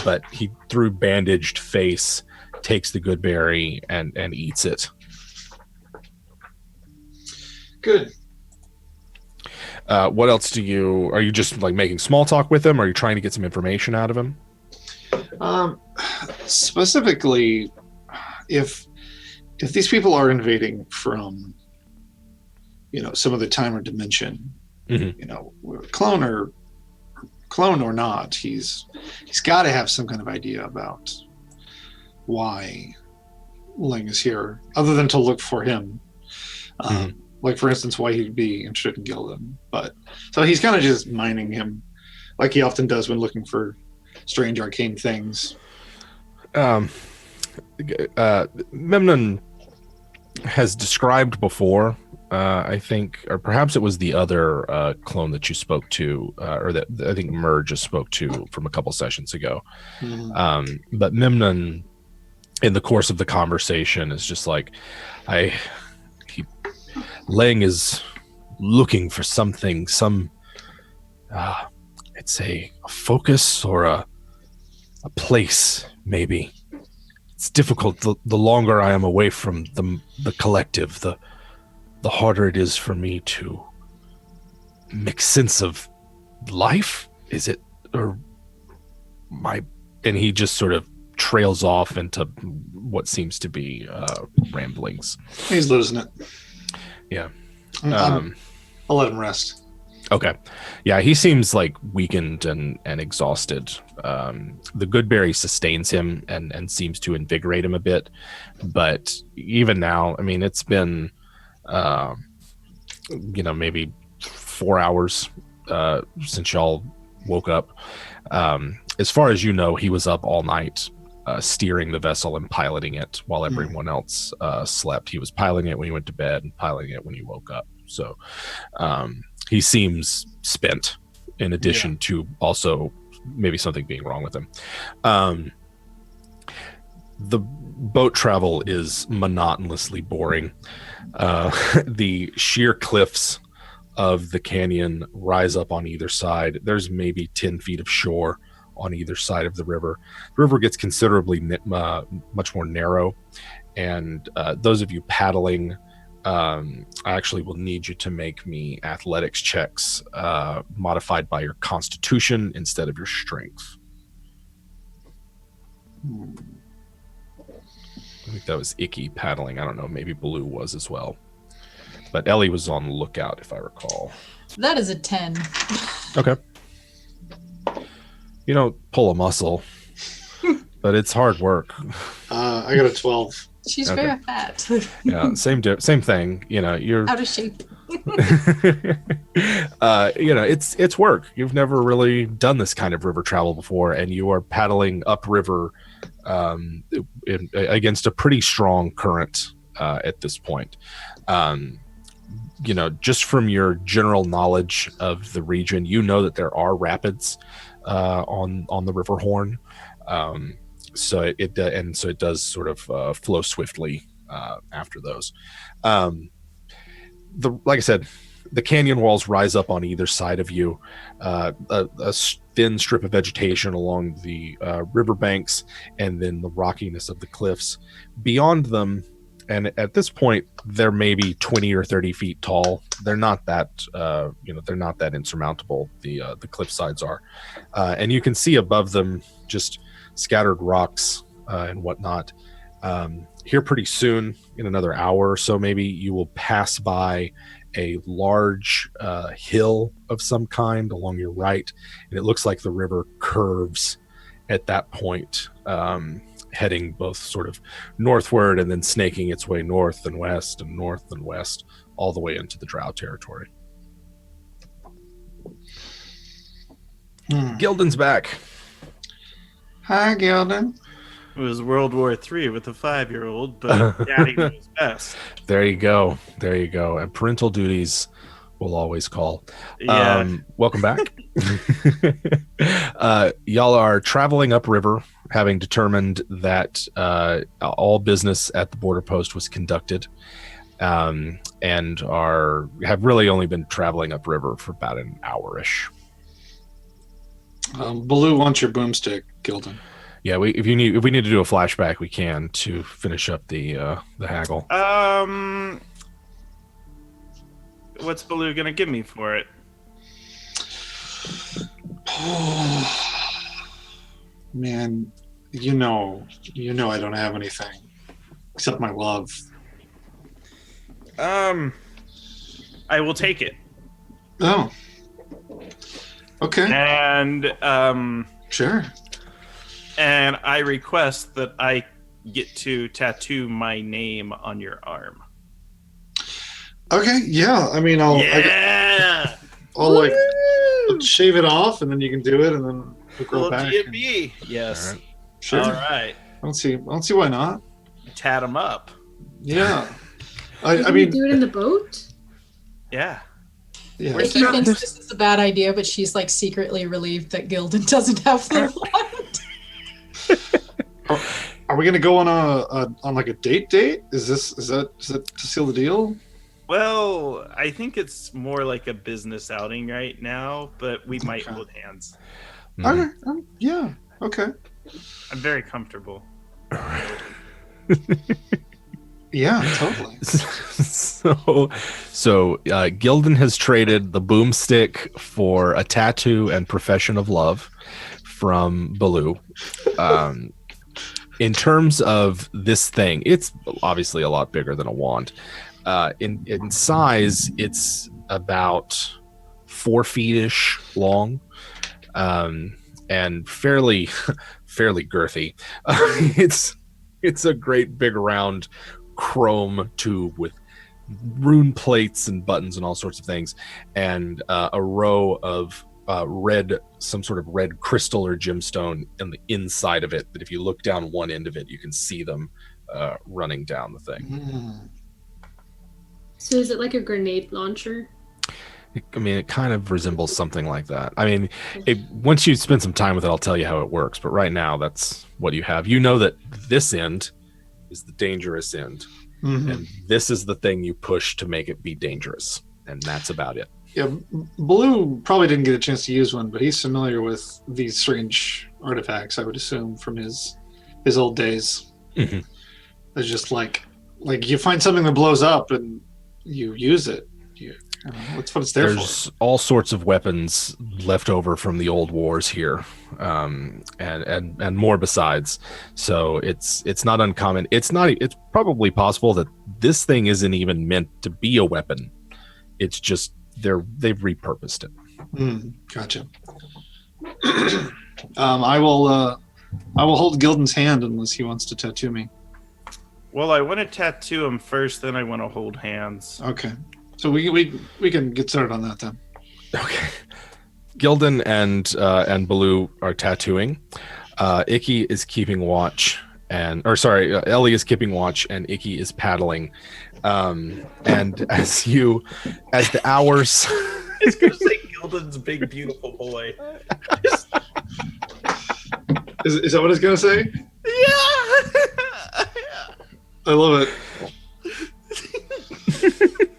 [SPEAKER 1] but he, through bandaged face, takes the good berry and eats it.
[SPEAKER 4] Good.
[SPEAKER 1] What else are you just like making small talk with him? Or are you trying to get some information out of him?
[SPEAKER 4] Specifically, if these people are invading from, some other time or dimension, clone or not, he's got to have some kind of idea about why Ling is here, other than to look for him. Like, for instance, why he'd be interested in Gildan. But so he's kind of just mining him, like he often does when looking for strange arcane things.
[SPEAKER 1] Memnon has described before, I think, or perhaps it was the other clone that you spoke to, or that I think Mer just spoke to from a couple sessions ago. But Memnon, in the course of the conversation, is just like, Lang is looking for something, it's a focus or a place, maybe. It's difficult. The longer I am away from the collective, the harder it is for me to make sense of life. Is it, or my? And he just sort of trails off into what seems to be ramblings.
[SPEAKER 4] He's losing it.
[SPEAKER 1] Yeah.
[SPEAKER 4] I'll let him rest.
[SPEAKER 1] Okay. Yeah, he seems like weakened and exhausted. The Goodberry sustains him and seems to invigorate him a bit. But even now, I mean, it's been, maybe 4 hours since y'all woke up. As far as you know, he was up all night steering the vessel and piloting it while everyone else slept. He was piloting it when he went to bed and piloting it when he woke up. So he seems spent, in addition to also maybe something being wrong with him. The boat travel is monotonously boring. The sheer cliffs of the canyon rise up on either side. There's maybe 10 feet of shore on either side of the river. The river gets considerably much more narrow, and those of you paddling, I actually will need you to make me athletics checks modified by your constitution instead of your strength. I think that was Icky paddling. I don't know, maybe Blue was as well. But Ellie was on the lookout, if I recall.
[SPEAKER 2] That is a 10.
[SPEAKER 1] Okay. You don't pull a muscle, but it's hard work.
[SPEAKER 4] I got a 12.
[SPEAKER 2] She's very fat.
[SPEAKER 1] Yeah, same thing. You're
[SPEAKER 2] out of shape.
[SPEAKER 1] It's work. You've never really done this kind of river travel before, and you are paddling upriver against a pretty strong current at this point. Just from your general knowledge of the region, you know that there are rapids on the River Horn. So it does sort of flow swiftly after those. Like I said, the canyon walls rise up on either side of you. A thin strip of vegetation along the riverbanks, and then the rockiness of the cliffs beyond them. And at this point, they're maybe 20 or 30 feet tall. They're not that, they're not that insurmountable. The cliff sides are, and you can see above them just scattered rocks and whatnot. Here pretty soon, in another hour or so, maybe you will pass by a large hill of some kind along your right, and it looks like the river curves at that point, heading both sort of northward and then snaking its way north and west all the way into the Drow territory. Gildan's back.
[SPEAKER 4] Hi, Gildan.
[SPEAKER 5] It was World War III with a 5-year-old, but Daddy knows best.
[SPEAKER 1] There you go. And parental duties will always call.
[SPEAKER 5] Yeah.
[SPEAKER 1] Welcome back. Y'all are traveling upriver, having determined that all business at the border post was conducted, and have really only been traveling upriver for about an hour-ish.
[SPEAKER 4] Baloo wants your boomstick, Gildan.
[SPEAKER 1] Yeah, if we need to do a flashback, we can to finish up the haggle.
[SPEAKER 5] What's Baloo gonna give me for it?
[SPEAKER 4] Man, you know I don't have anything except my love.
[SPEAKER 5] I will take it.
[SPEAKER 4] Oh. Okay.
[SPEAKER 5] And
[SPEAKER 4] sure.
[SPEAKER 5] And I request that I get to tattoo my name on your arm.
[SPEAKER 4] Okay, yeah. I mean,
[SPEAKER 5] Yeah.
[SPEAKER 4] I'll like shave it off, and then you can do it, and then it'll grow
[SPEAKER 5] Little
[SPEAKER 4] back.
[SPEAKER 5] GMB. Yes.
[SPEAKER 1] All right.
[SPEAKER 4] Sure.
[SPEAKER 5] All right.
[SPEAKER 4] I don't see why not.
[SPEAKER 5] Tat him up.
[SPEAKER 4] Yeah. I
[SPEAKER 3] Can
[SPEAKER 4] mean,
[SPEAKER 3] you do it in the boat?
[SPEAKER 5] Yeah.
[SPEAKER 4] yeah.
[SPEAKER 5] Where's
[SPEAKER 2] Icky thinks this is a bad idea, but she's like secretly relieved that Gildan doesn't have the wand.
[SPEAKER 4] Are we gonna go on on like a date? Is that to seal the deal?
[SPEAKER 5] Well, I think it's more like a business outing right now, but we might
[SPEAKER 4] Okay.
[SPEAKER 5] hold hands.
[SPEAKER 1] Mhm.
[SPEAKER 4] Okay. Yeah. Okay.
[SPEAKER 5] I'm very comfortable.
[SPEAKER 4] Yeah. Totally.
[SPEAKER 1] So Gildan has traded the boomstick for a tattoo and profession of love from Baloo. In terms of this thing, it's obviously a lot bigger than a wand. In size, it's about 4 feet-ish long, and fairly girthy. It's a great big round chrome tube with rune plates and buttons and all sorts of things, and a row of some sort of red crystal or gemstone in the inside of it, that if you look down one end of it, you can see them running down the thing.
[SPEAKER 4] Mm.
[SPEAKER 3] So is it like a grenade launcher?
[SPEAKER 1] I mean, it kind of resembles something like that. I mean, once you spend some time with it, I'll tell you how it works. But right now, that's what you have. You know that this end is the dangerous end,
[SPEAKER 4] Mhm.
[SPEAKER 1] and this is the thing you push to make it be dangerous, and that's about it.
[SPEAKER 4] Yeah. Blue probably didn't get a chance to use one, but he's familiar with these strange artifacts. I would assume from his old days.
[SPEAKER 1] Mhm.
[SPEAKER 4] It's just like you find something that blows up and you use it. That's what it's there
[SPEAKER 1] There's all sorts of weapons left over from the old wars here, and more besides. So it's not uncommon. It's probably possible that this thing isn't even meant to be a weapon. It's just they've repurposed it.
[SPEAKER 4] for. Gotcha. I will hold Gildan's hand unless he wants to tattoo me.
[SPEAKER 5] Well, I want to tattoo him first, then I want to hold hands.
[SPEAKER 4] Okay. So we can get started on that then.
[SPEAKER 1] Okay. Gildan and Baloo are tattooing. Icky is keeping watch, Ellie is keeping watch, and Icky is paddling. And as the hours,
[SPEAKER 5] It's gonna say Gildan's big beautiful boy.
[SPEAKER 4] Is that what it's gonna say?
[SPEAKER 5] Yeah.
[SPEAKER 4] I love it.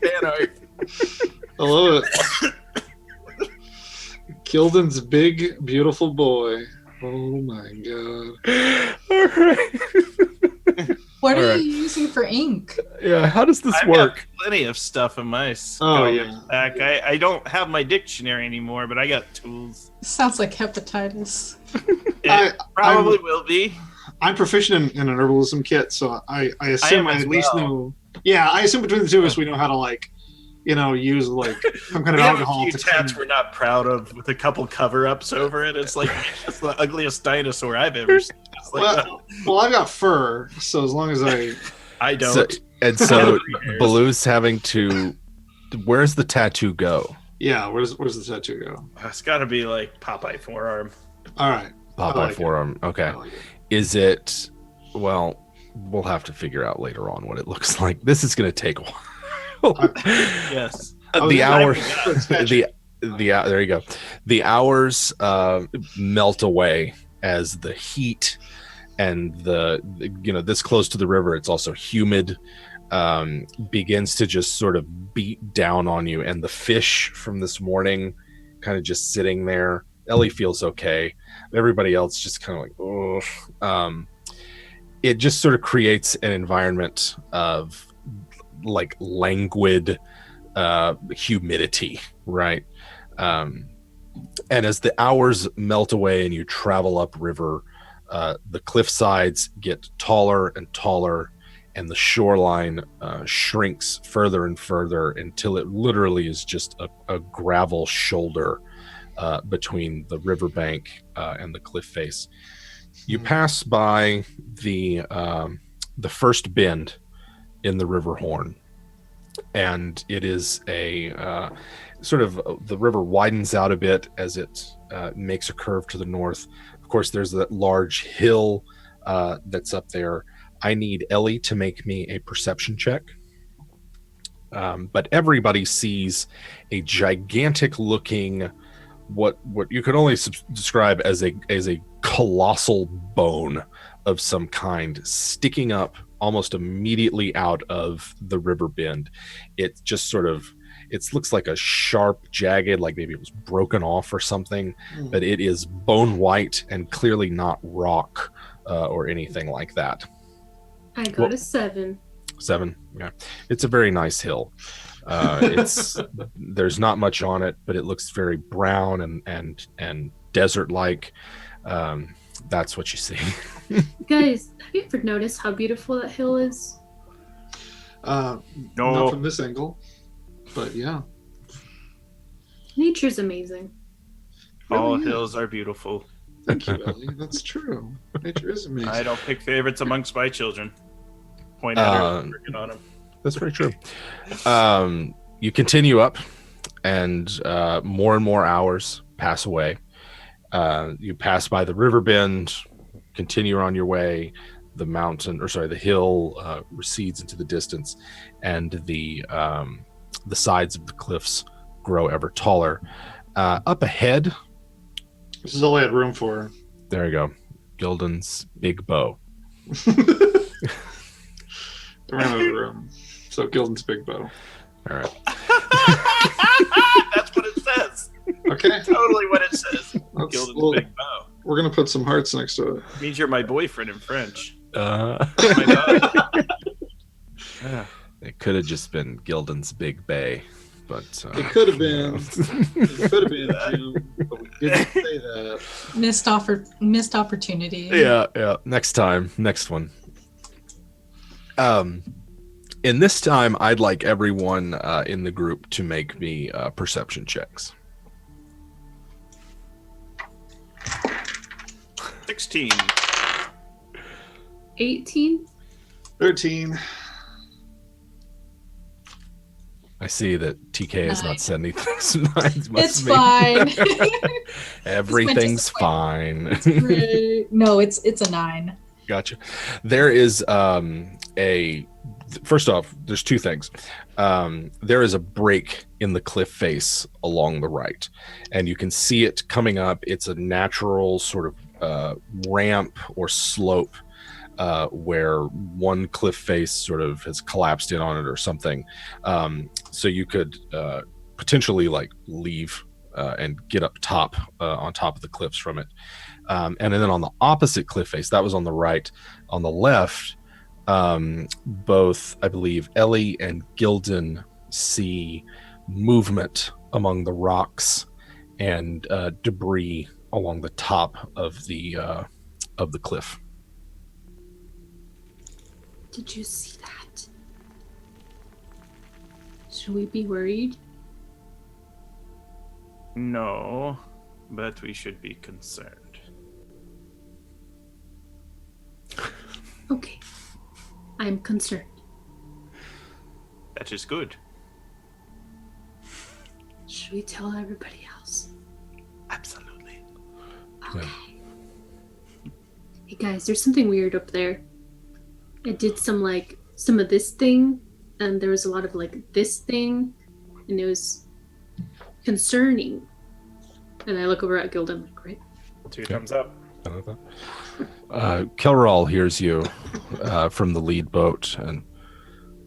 [SPEAKER 5] Man,
[SPEAKER 4] I love it. Gildan's big, beautiful boy. Oh my god.
[SPEAKER 1] all right.
[SPEAKER 2] What are
[SPEAKER 1] All right.
[SPEAKER 2] you using for ink?
[SPEAKER 1] Yeah, how does this
[SPEAKER 5] I've
[SPEAKER 1] work?
[SPEAKER 5] got plenty of stuff in my
[SPEAKER 4] Oh, yeah.
[SPEAKER 5] back. I don't have my dictionary anymore, but I got tools.
[SPEAKER 2] Sounds like hepatitis.
[SPEAKER 5] It probably will be.
[SPEAKER 4] I'm proficient in an herbalism kit, so I assume
[SPEAKER 5] am
[SPEAKER 4] I
[SPEAKER 5] as
[SPEAKER 4] at least
[SPEAKER 5] well.
[SPEAKER 4] know. Yeah, I assume between the two of us we know how to use some kind of
[SPEAKER 5] We have a
[SPEAKER 4] alcohol
[SPEAKER 5] few
[SPEAKER 4] to
[SPEAKER 5] tats
[SPEAKER 4] clean.
[SPEAKER 5] we're not proud of with a couple cover-ups over it. It's like it's the ugliest dinosaur I've ever seen. It's like,
[SPEAKER 4] Well, I've got fur, so as long as
[SPEAKER 5] I don't.
[SPEAKER 1] So Baloo's having to. Where's the tattoo go?
[SPEAKER 4] yeah, where's the tattoo go?
[SPEAKER 5] It's got to be like Popeye forearm.
[SPEAKER 4] All right.
[SPEAKER 1] Popeye
[SPEAKER 4] like it.
[SPEAKER 1] forearm. Okay.
[SPEAKER 4] I like it.
[SPEAKER 1] Is it? Well, we'll have to figure out later on what it looks like. This is going to take a while.
[SPEAKER 5] Yes.
[SPEAKER 1] The hours.
[SPEAKER 4] Statue.
[SPEAKER 1] There you go. The hours melt away as the heat and this close to the river, it's also humid, begins to just sort of beat down on you, and the fish from this morning kind of just sitting there. Ellie feels okay. Everybody else just kind of like, oh. It just sort of creates an environment of like languid humidity, right? And as the hours melt away and you travel upriver, the cliff sides get taller and taller, and the shoreline shrinks further and further until it literally is just a gravel shoulder between the riverbank and the cliff face. You pass by the first bend in the river horn, and it is a sort of the river widens out a bit as it makes a curve to the north. Of course, there's that large hill that's up there. I need Ellie to make me a perception check. But everybody sees a gigantic looking, what you could only describe as a colossal bone of some kind sticking up almost immediately out of the river bend. It just sort of, it looks like a sharp, jagged, like maybe it was broken off or something, but it is bone white and clearly not rock or anything like that.
[SPEAKER 3] I got a 7.
[SPEAKER 1] 7. Yeah, it's a very nice hill. It's there's not much on it, but it looks very brown and desert like. That's what you see.
[SPEAKER 3] Guys, have you ever noticed how beautiful that hill is?
[SPEAKER 4] Not from this angle, but yeah.
[SPEAKER 3] Nature's amazing.
[SPEAKER 5] All
[SPEAKER 4] Really is.
[SPEAKER 5] hills are beautiful.
[SPEAKER 4] Thank you, Ellie. That's true. Nature is amazing.
[SPEAKER 5] I don't pick favorites amongst my children. Point at her, working on them.
[SPEAKER 1] That's very true. You continue up, and more hours pass away. You pass by the river bend, continue on your way. The hill recedes into the distance, and the sides of the cliffs grow ever taller. Up ahead,
[SPEAKER 4] This is all I had room for.
[SPEAKER 1] there you go, Gildan's big bow.
[SPEAKER 4] I ran out of room. So Gildan's big bow.
[SPEAKER 1] All right.
[SPEAKER 5] That's what it says.
[SPEAKER 4] Okay.
[SPEAKER 5] Totally what it says.
[SPEAKER 4] Well,
[SPEAKER 5] Gildan's big bow.
[SPEAKER 4] we're gonna put some hearts next to it.
[SPEAKER 5] Means you're my boyfriend in French.
[SPEAKER 1] Uh,
[SPEAKER 5] My dog.
[SPEAKER 1] yeah, it could have just been Gildan's big bay, but
[SPEAKER 4] It could have been. It could have been June, but we didn't say that.
[SPEAKER 2] Missed opportunity.
[SPEAKER 1] yeah. Next time, next one. In this time, I'd like everyone in the group to make me perception checks.
[SPEAKER 5] 16.
[SPEAKER 3] 18?
[SPEAKER 4] 13.
[SPEAKER 1] I see that TK has not
[SPEAKER 2] 9.
[SPEAKER 1] said anything. So 9 must
[SPEAKER 2] It's
[SPEAKER 1] be-
[SPEAKER 2] fine.
[SPEAKER 1] Everything's fine.
[SPEAKER 2] Great. No, it's a 9.
[SPEAKER 1] Gotcha. There is first off, there's two things. There is a break in the cliff face along the right, and you can see it coming up. It's a natural sort of ramp or slope where one cliff face sort of has collapsed in on it or something. So you could potentially like leave and get up top on top of the cliffs from it. And then on the opposite cliff face, that was on the right. On the left, both, I believe, Ellie and Gildan see movement among the rocks and debris along the top of the cliff.
[SPEAKER 3] Did you see that? Should we be worried?
[SPEAKER 5] No, but we should be concerned.
[SPEAKER 3] Okay. I'm concerned.
[SPEAKER 5] That is good.
[SPEAKER 3] Should we tell everybody else?
[SPEAKER 5] Absolutely.
[SPEAKER 3] Okay. Hey guys, there's something weird up there. I did some of this thing, and there was a lot of this thing, and it was concerning. And I look over at Gildan, right?
[SPEAKER 5] 2 thumbs up.
[SPEAKER 1] Kelral hears you from the lead boat, and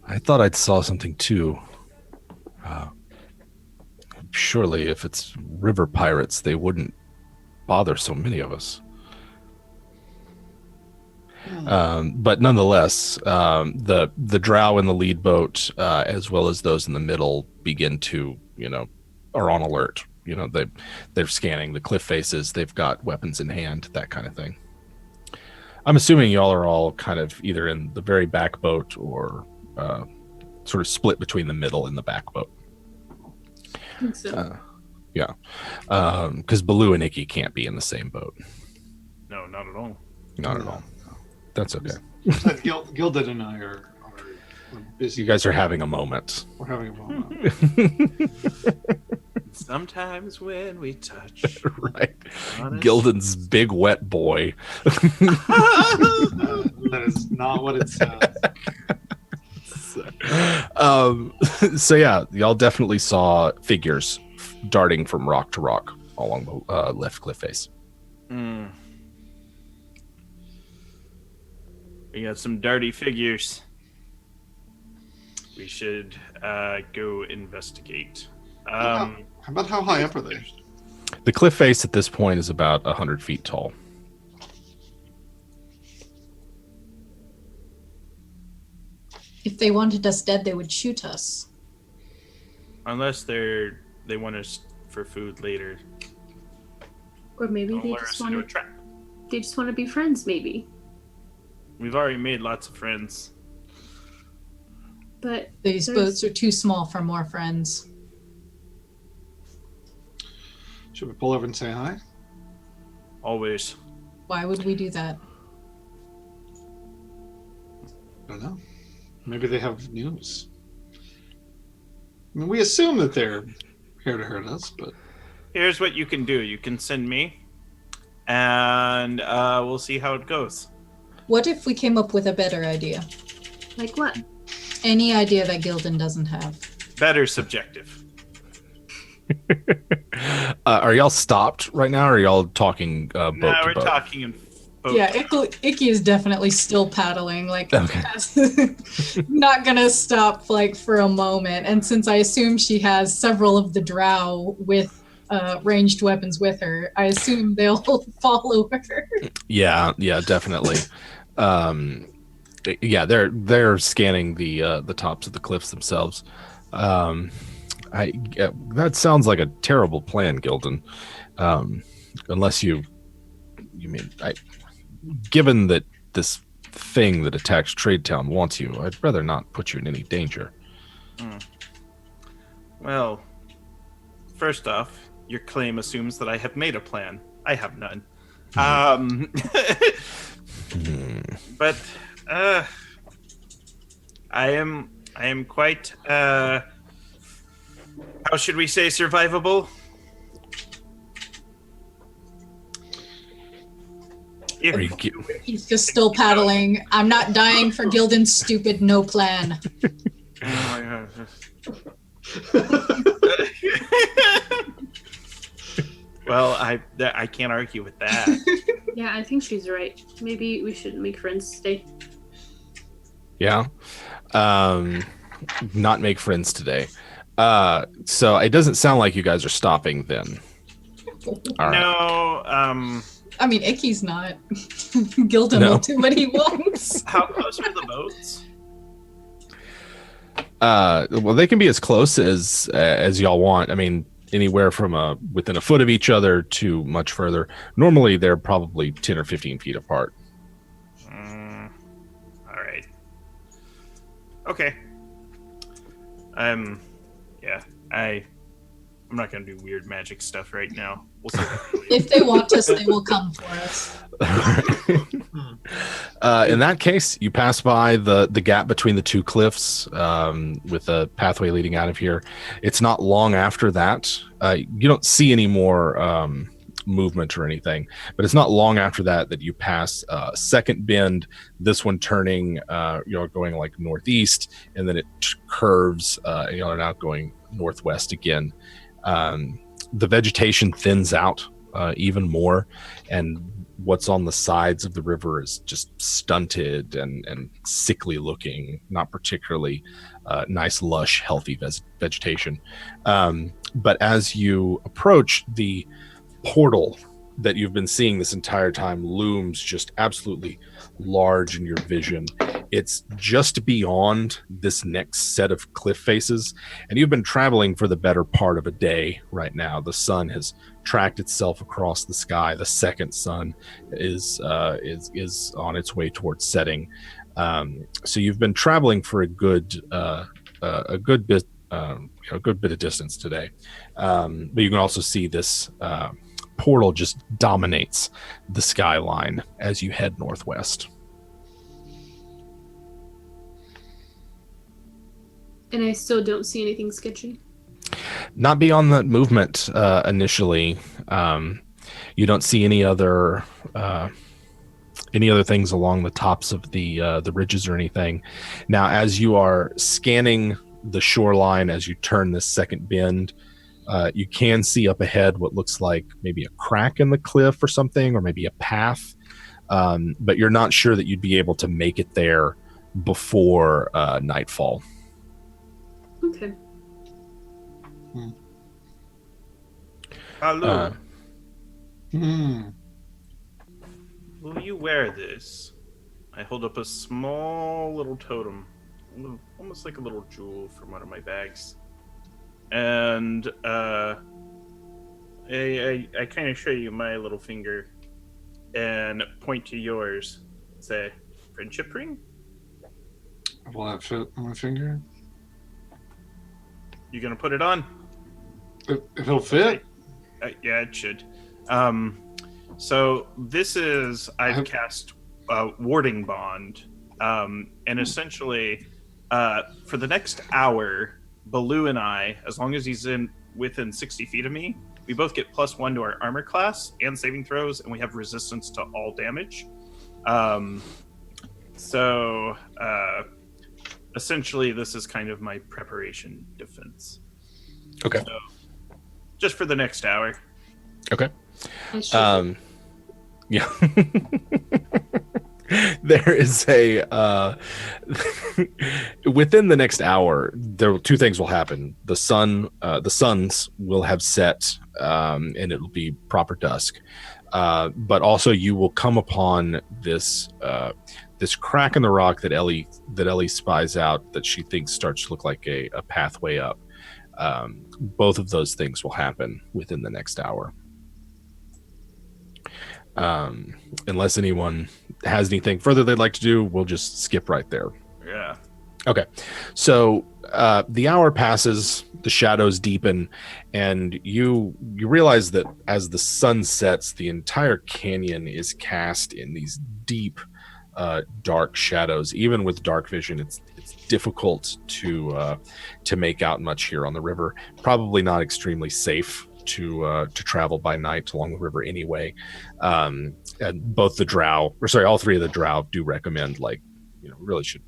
[SPEAKER 1] I thought I'd saw something too. Surely, if it's river pirates, they wouldn't bother so many of us. But nonetheless, the drow in the lead boat, as well as those in the middle, begin to, are on alert. They're scanning the cliff faces. They've got weapons in hand, that kind of thing. I'm assuming y'all are all kind of either in the very back boat or sort of split between the middle and the back boat.
[SPEAKER 3] I think so.
[SPEAKER 1] Yeah. Because Baloo and Icky can't be in the same boat.
[SPEAKER 5] No, not at all.
[SPEAKER 1] Not at all. That's okay.
[SPEAKER 4] Gildan and I are I'm busy.
[SPEAKER 1] You guys are having a moment.
[SPEAKER 4] We're having a moment.
[SPEAKER 5] Sometimes when we touch,
[SPEAKER 1] Right.
[SPEAKER 5] honest-
[SPEAKER 1] Gildan's big wet boy.
[SPEAKER 4] That is not what it says.
[SPEAKER 1] So yeah, y'all definitely saw figures darting from rock to rock along the left cliff face.
[SPEAKER 5] Mm. We got some dirty figures. We should go investigate.
[SPEAKER 4] How about how high up are they?
[SPEAKER 1] The cliff face at this point is about 100 feet tall.
[SPEAKER 2] If they wanted us dead, they would shoot us.
[SPEAKER 5] Unless they want us for food later.
[SPEAKER 3] Or maybe
[SPEAKER 5] Don't
[SPEAKER 3] they
[SPEAKER 5] lure us
[SPEAKER 3] just
[SPEAKER 5] into
[SPEAKER 3] want
[SPEAKER 5] a
[SPEAKER 3] to.
[SPEAKER 5] trap.
[SPEAKER 3] They just want to be friends, maybe.
[SPEAKER 5] We've already made lots of friends.
[SPEAKER 3] But
[SPEAKER 2] These
[SPEAKER 3] there's-
[SPEAKER 2] boats are too small for more friends.
[SPEAKER 4] Should we pull over and say hi?
[SPEAKER 5] Always.
[SPEAKER 2] Why would we do that?
[SPEAKER 4] I don't know. Maybe they have news. I mean, we assume that they're here to hurt us, but
[SPEAKER 5] Here's what you can do. You can send me, and we'll see how it goes.
[SPEAKER 2] What if we came up with a better idea?
[SPEAKER 3] like what?
[SPEAKER 2] Any idea that Gildan doesn't have?
[SPEAKER 5] Better subjective.
[SPEAKER 1] Are y'all stopped right now, or are y'all talking boat
[SPEAKER 5] No,
[SPEAKER 1] to
[SPEAKER 5] we're
[SPEAKER 1] boat?
[SPEAKER 5] talking in boat.
[SPEAKER 2] Yeah, Icky is definitely still paddling. Like,
[SPEAKER 1] Okay.
[SPEAKER 2] not gonna stop like for a moment. And since I assume she has several of the drow with ranged weapons with her, I assume they'll follow her.
[SPEAKER 1] Yeah, definitely. Yeah, they're scanning the tops of the cliffs themselves. That sounds like a terrible plan, Gildan. Unless you mean, given that this thing that attacks Trade Town wants you, I'd rather not put you in any danger.
[SPEAKER 5] Well, first off, your claim assumes that I have made a plan. I have none. But I am quite how should we say survivable?
[SPEAKER 1] Are you
[SPEAKER 2] He's just still paddling. I'm not dying for Gildan's stupid no plan.
[SPEAKER 5] Oh my God. Well, I can't argue with that.
[SPEAKER 3] Yeah, I think she's right. Maybe we should make friends stay.
[SPEAKER 1] Yeah. Not make friends today. So it doesn't sound like you guys are stopping then. All right.
[SPEAKER 5] No,
[SPEAKER 2] I mean, Icky's not. Gildan
[SPEAKER 1] No.
[SPEAKER 2] will do what he wants.
[SPEAKER 5] how close are the boats?
[SPEAKER 1] Well, they can be as close as y'all want. I mean, anywhere from within a foot of each other to much further. Normally, they're probably 10 or 15 feet apart.
[SPEAKER 5] All right. Okay. Yeah, I'm not gonna do weird magic stuff right now. We'll see.
[SPEAKER 2] If they want us, they will come for us.
[SPEAKER 1] In that case, you pass by the gap between the two cliffs with a pathway leading out of here. It's not long after that. You don't see any more movement or anything, but it's not long after that you pass a second bend, this one turning, going like northeast, and then it curves, and you're now going northwest again. The vegetation thins out even more, and what's on the sides of the river is just stunted and sickly looking, not particularly nice, lush, healthy vegetation. But as you approach, the portal that you've been seeing this entire time looms just absolutely large in your vision. It's just beyond this next set of cliff faces, and you've been traveling for the better part of a day right now. The sun has tracked itself across the sky. The second sun is on its way towards setting. So you've been traveling for a good bit of distance today. But you can also see this portal just dominates the skyline as you head northwest.
[SPEAKER 3] And I still don't see anything sketchy.
[SPEAKER 1] Not beyond the movement initially. You don't see any other things along the tops of the ridges or anything. Now, as you are scanning the shoreline, as you turn this second bend, you can see up ahead what looks like maybe a crack in the cliff or something, or maybe a path. But you're not sure that you'd be able to make it there before nightfall.
[SPEAKER 3] Okay.
[SPEAKER 5] Hello.
[SPEAKER 4] Hmm.
[SPEAKER 5] Will you wear this? I hold up a small little totem, almost like a little jewel from one of my bags. And I kind of show you my little finger and point to yours. Say, friendship ring?
[SPEAKER 4] Will that fit on my finger?
[SPEAKER 5] You gonna put it on?
[SPEAKER 4] If it'll fit?
[SPEAKER 5] Yeah, it should. So this is, I've cast Warding Bond. And essentially, for the next hour, Baloo and I, as long as he's within 60 feet of me, we both get +1 to our armor class and saving throws, and we have resistance to all damage. Essentially, this is kind of my preparation defense.
[SPEAKER 1] Okay.
[SPEAKER 5] So, just for the next hour.
[SPEAKER 1] Okay.
[SPEAKER 3] I
[SPEAKER 1] Yeah. There is a within the next hour, two things will happen. The suns will have set, and it'll be proper dusk. But also, you will come upon this crack in the rock that Ellie spies out that she thinks starts to look like a pathway up. Both of those things will happen within the next hour. Unless anyone has anything further they'd like to do, we'll just skip right there.
[SPEAKER 5] Yeah.
[SPEAKER 1] Okay. So the hour passes, the shadows deepen, and you realize that as the sun sets, the entire canyon is cast in these deep, dark shadows. Even with dark vision, it's difficult to make out much here on the river. Probably not extremely safe to travel by night along the river anyway. And all three of the drow do recommend, really should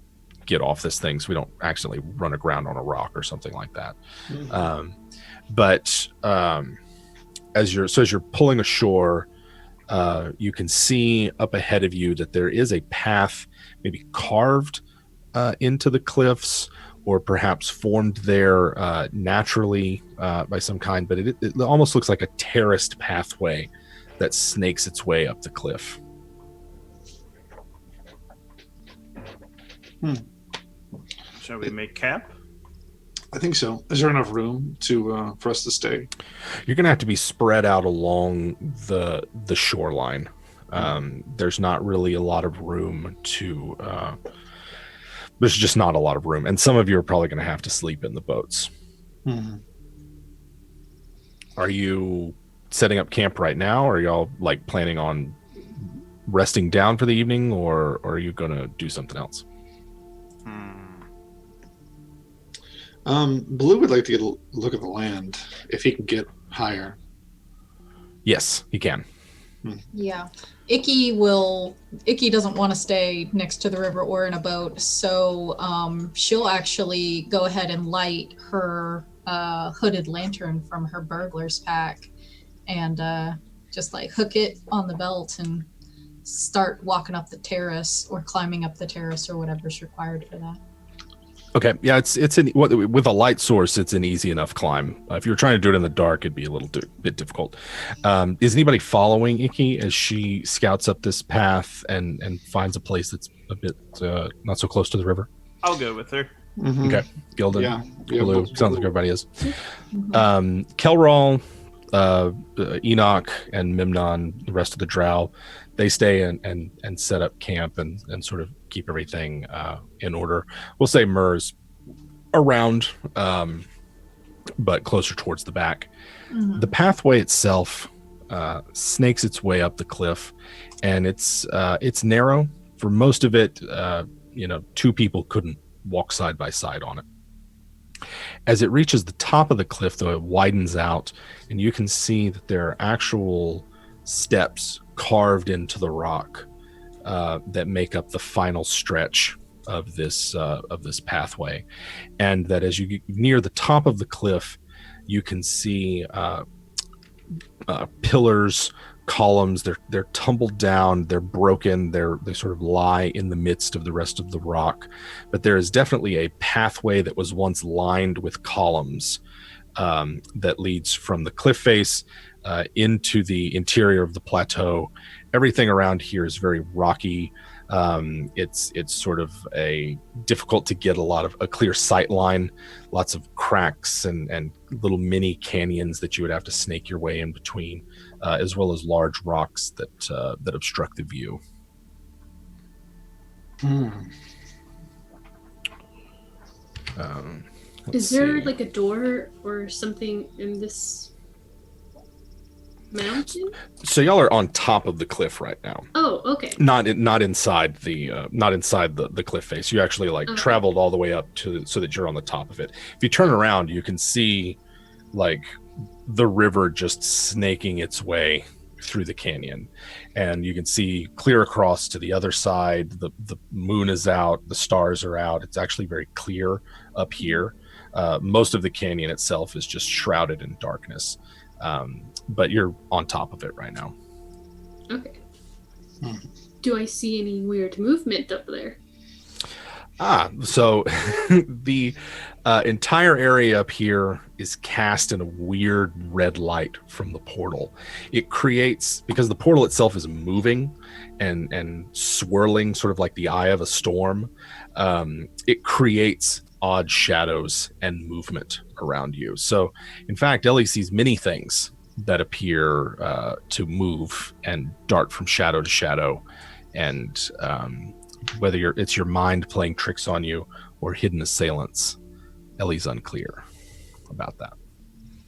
[SPEAKER 1] get off this thing so we don't accidentally run aground on a rock or something like that.
[SPEAKER 4] Mm-hmm.
[SPEAKER 1] But as you're pulling ashore, you can see up ahead of you that there is a path maybe carved into the cliffs, or perhaps formed there naturally by some kind, but it almost looks like a terraced pathway that snakes its way up the cliff.
[SPEAKER 5] Shall we make camp?
[SPEAKER 4] I think so. Is there enough room for us to stay?
[SPEAKER 1] You're going to have to be spread out along the shoreline. There's not really a lot of room there's just not a lot of room, and some of you are probably going to have to sleep in the boats.
[SPEAKER 4] Mm-hmm.
[SPEAKER 1] Are you setting up camp right now, or are y'all planning on resting down for the evening, or are you going to do something else?
[SPEAKER 4] Blue would like to get a look at the land if he can get higher.
[SPEAKER 1] Yes, he can.
[SPEAKER 2] Yeah. Icky doesn't want to stay next to the river or in a boat, so she'll actually go ahead and light her hooded lantern from her burglar's pack and just hook it on the belt and start walking up the terrace or climbing up the terrace or whatever's required for that.
[SPEAKER 1] Okay, yeah, with a light source, it's an easy enough climb. If you're trying to do it in the dark, it'd be a little bit difficult. Is anybody following Icky as she scouts up this path and finds a place that's a bit not so close to the river?
[SPEAKER 5] I'll go with her.
[SPEAKER 4] Mm-hmm.
[SPEAKER 1] Okay, Gildan, Blue, sounds like everybody is.
[SPEAKER 2] Mm-hmm.
[SPEAKER 1] Kelral, Enoch, and Memnon, the rest of the drow, they stay and set up camp and sort of keep everything in order. We'll say Mur's around, but closer towards the back.
[SPEAKER 2] Mm-hmm.
[SPEAKER 1] The pathway itself snakes its way up the cliff, and it's narrow. For most of it, two people couldn't walk side by side on it. As it reaches the top of the cliff, though, it widens out, and you can see that there are actual steps carved into the rock that make up the final stretch of this pathway, and that as you get near the top of the cliff, you can see pillars, columns. They're tumbled down, they're broken, they sort of lie in the midst of the rest of the rock, but there is definitely a pathway that was once lined with columns that leads from the cliff face into the interior of the plateau. Everything around here is very rocky. It's sort of difficult to get a clear sight line, lots of cracks and little mini canyons that you would have to snake your way in between, as well as large rocks that obstruct the view.
[SPEAKER 3] Is there like a door or something in this mountain?
[SPEAKER 1] So y'all are on top of the cliff right now.
[SPEAKER 3] Oh, okay.
[SPEAKER 1] Not inside the cliff face. You actually traveled all the way up so that you're on the top of it. If you turn around, you can see like the river just snaking its way through the canyon, and you can see clear across to the other side. The moon is out, the stars are out. It's actually very clear up here. Most of the canyon itself is just shrouded in darkness, but you're on top of it right now.
[SPEAKER 3] Okay. Do I see any weird movement up there?
[SPEAKER 1] So the entire area up here is cast in a weird red light from the portal. It creates, because the portal itself is moving and swirling sort of like the eye of a storm, it creates odd shadows and movement around you. So in fact, Ellie sees many things that appear to move and dart from shadow to shadow, and whether it's your mind playing tricks on you or hidden assailants, Ellie's unclear about that.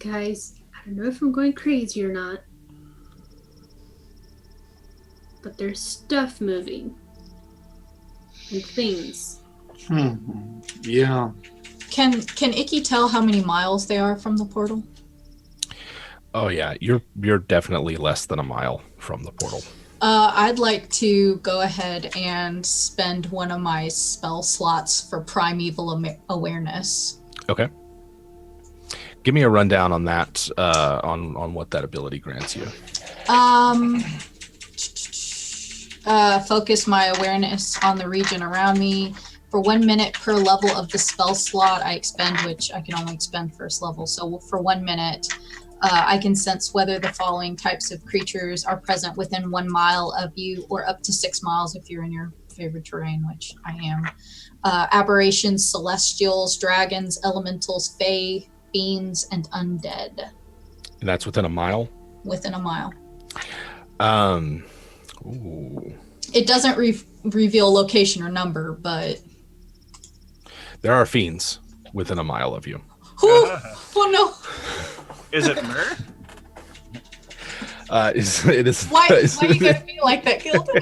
[SPEAKER 3] Guys, I don't know if I'm going crazy or not, but there's stuff moving and things.
[SPEAKER 4] Yeah.
[SPEAKER 2] Can Icky tell how many miles they are from the portal?
[SPEAKER 1] Oh yeah, you're definitely less than a mile from the portal.
[SPEAKER 2] I'd like to go ahead and spend one of my spell slots for primeval awareness.
[SPEAKER 1] Okay. Give me a rundown on that, on what that ability grants you.
[SPEAKER 2] Focus my awareness on the region around me. For 1 minute per level of the spell slot I expend, which I can only expend first level. So for 1 minute, I can sense whether the following types of creatures are present within 1 mile of you, or up to 6 miles if you're in your favorite terrain, which I am. Aberrations, celestials, dragons, elementals, fae, fiends, and undead.
[SPEAKER 1] And that's within a mile?
[SPEAKER 2] Within a mile.
[SPEAKER 1] Ooh.
[SPEAKER 2] It doesn't reveal location or number, but...
[SPEAKER 1] There are fiends within a mile of you.
[SPEAKER 2] Oh no!
[SPEAKER 5] Is it Myr?
[SPEAKER 1] It is.
[SPEAKER 2] Why are you gonna be like that, Gilda?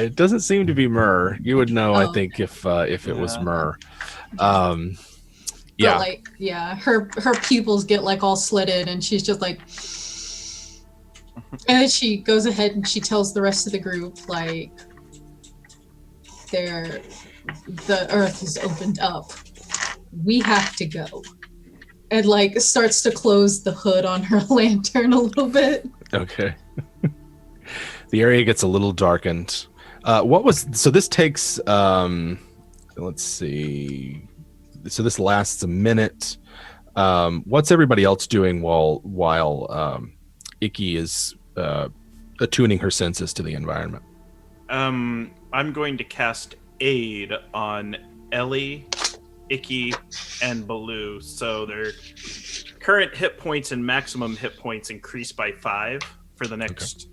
[SPEAKER 1] It doesn't seem to be Myr. You would know, I think, if it was
[SPEAKER 5] Yeah.
[SPEAKER 1] Myr.
[SPEAKER 2] But like, yeah, her pupils get like all slitted, and she's just like, and then she goes ahead and she tells the rest of the group like, the earth has opened up. We have to go. And like starts to close the hood on her lantern a little bit.
[SPEAKER 1] Okay. The area gets a little darkened. So this takes, let's see. So this lasts a minute. What's everybody else doing while Icky is attuning her senses to the environment?
[SPEAKER 5] I'm going to cast Aid on Ellie, Icky, and Baloo, so their current hit points and maximum hit points increase by 5 for the next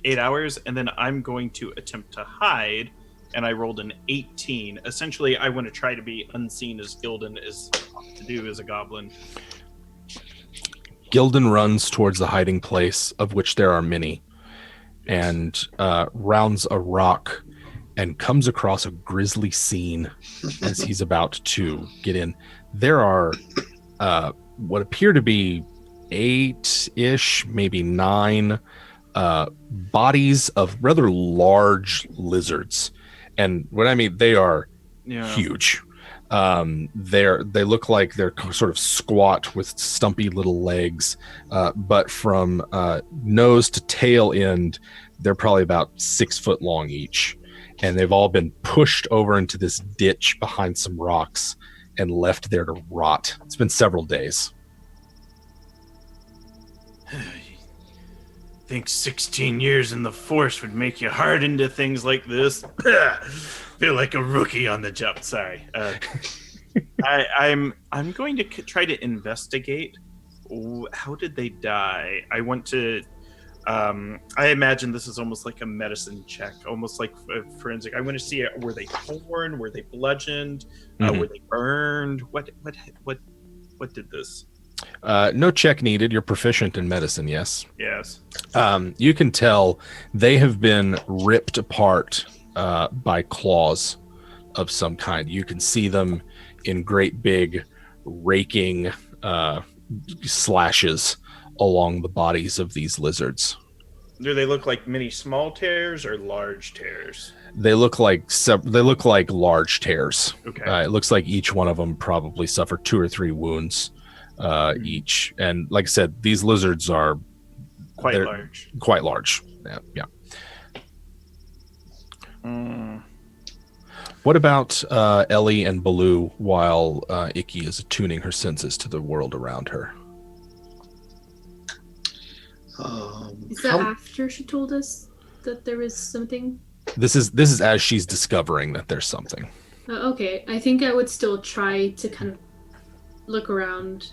[SPEAKER 5] 8 hours, and then I'm going to attempt to hide, and I rolled an 18. Essentially, I want to try to be unseen as Gildan is to do as a goblin.
[SPEAKER 1] Gildan runs towards the hiding place, of which there are many, and rounds a rock and comes across a grisly scene as he's about to get in. There are what appear to be 8-ish, maybe 9 bodies of rather large lizards. And what I mean, they are huge. They look like they're sort of squat with stumpy little legs, but from nose to tail end, they're probably about 6 foot long each. And they've all been pushed over into this ditch behind some rocks and left there to rot. It's been several days.
[SPEAKER 5] Think 16 years in the force would make you hardened to things like this? Feel like a rookie on the job. Sorry. I'm going to try to investigate. How did they die? I want to. I imagine this is almost like a medicine check, almost like forensic. I want to see, were they torn? Were they bludgeoned? Were they burned? What did this?
[SPEAKER 1] No check needed. You're proficient in medicine, yes.
[SPEAKER 5] Yes.
[SPEAKER 1] You can tell they have been ripped apart by claws of some kind. You can see them in great big raking slashes along the bodies of these lizards.
[SPEAKER 5] Do they look like mini small tears or large tears?
[SPEAKER 1] They look like large tears.
[SPEAKER 5] Okay.
[SPEAKER 1] It looks like each one of them probably suffered 2 or 3 wounds each. And like I said, these lizards are
[SPEAKER 5] quite large.
[SPEAKER 1] Quite large. Yeah. What about Ellie and Baloo while Icky is attuning her senses to the world around her?
[SPEAKER 3] Is that after she told us that there was something?
[SPEAKER 1] This is as she's discovering that there's something.
[SPEAKER 3] Okay, I think I would still try to kind of look around.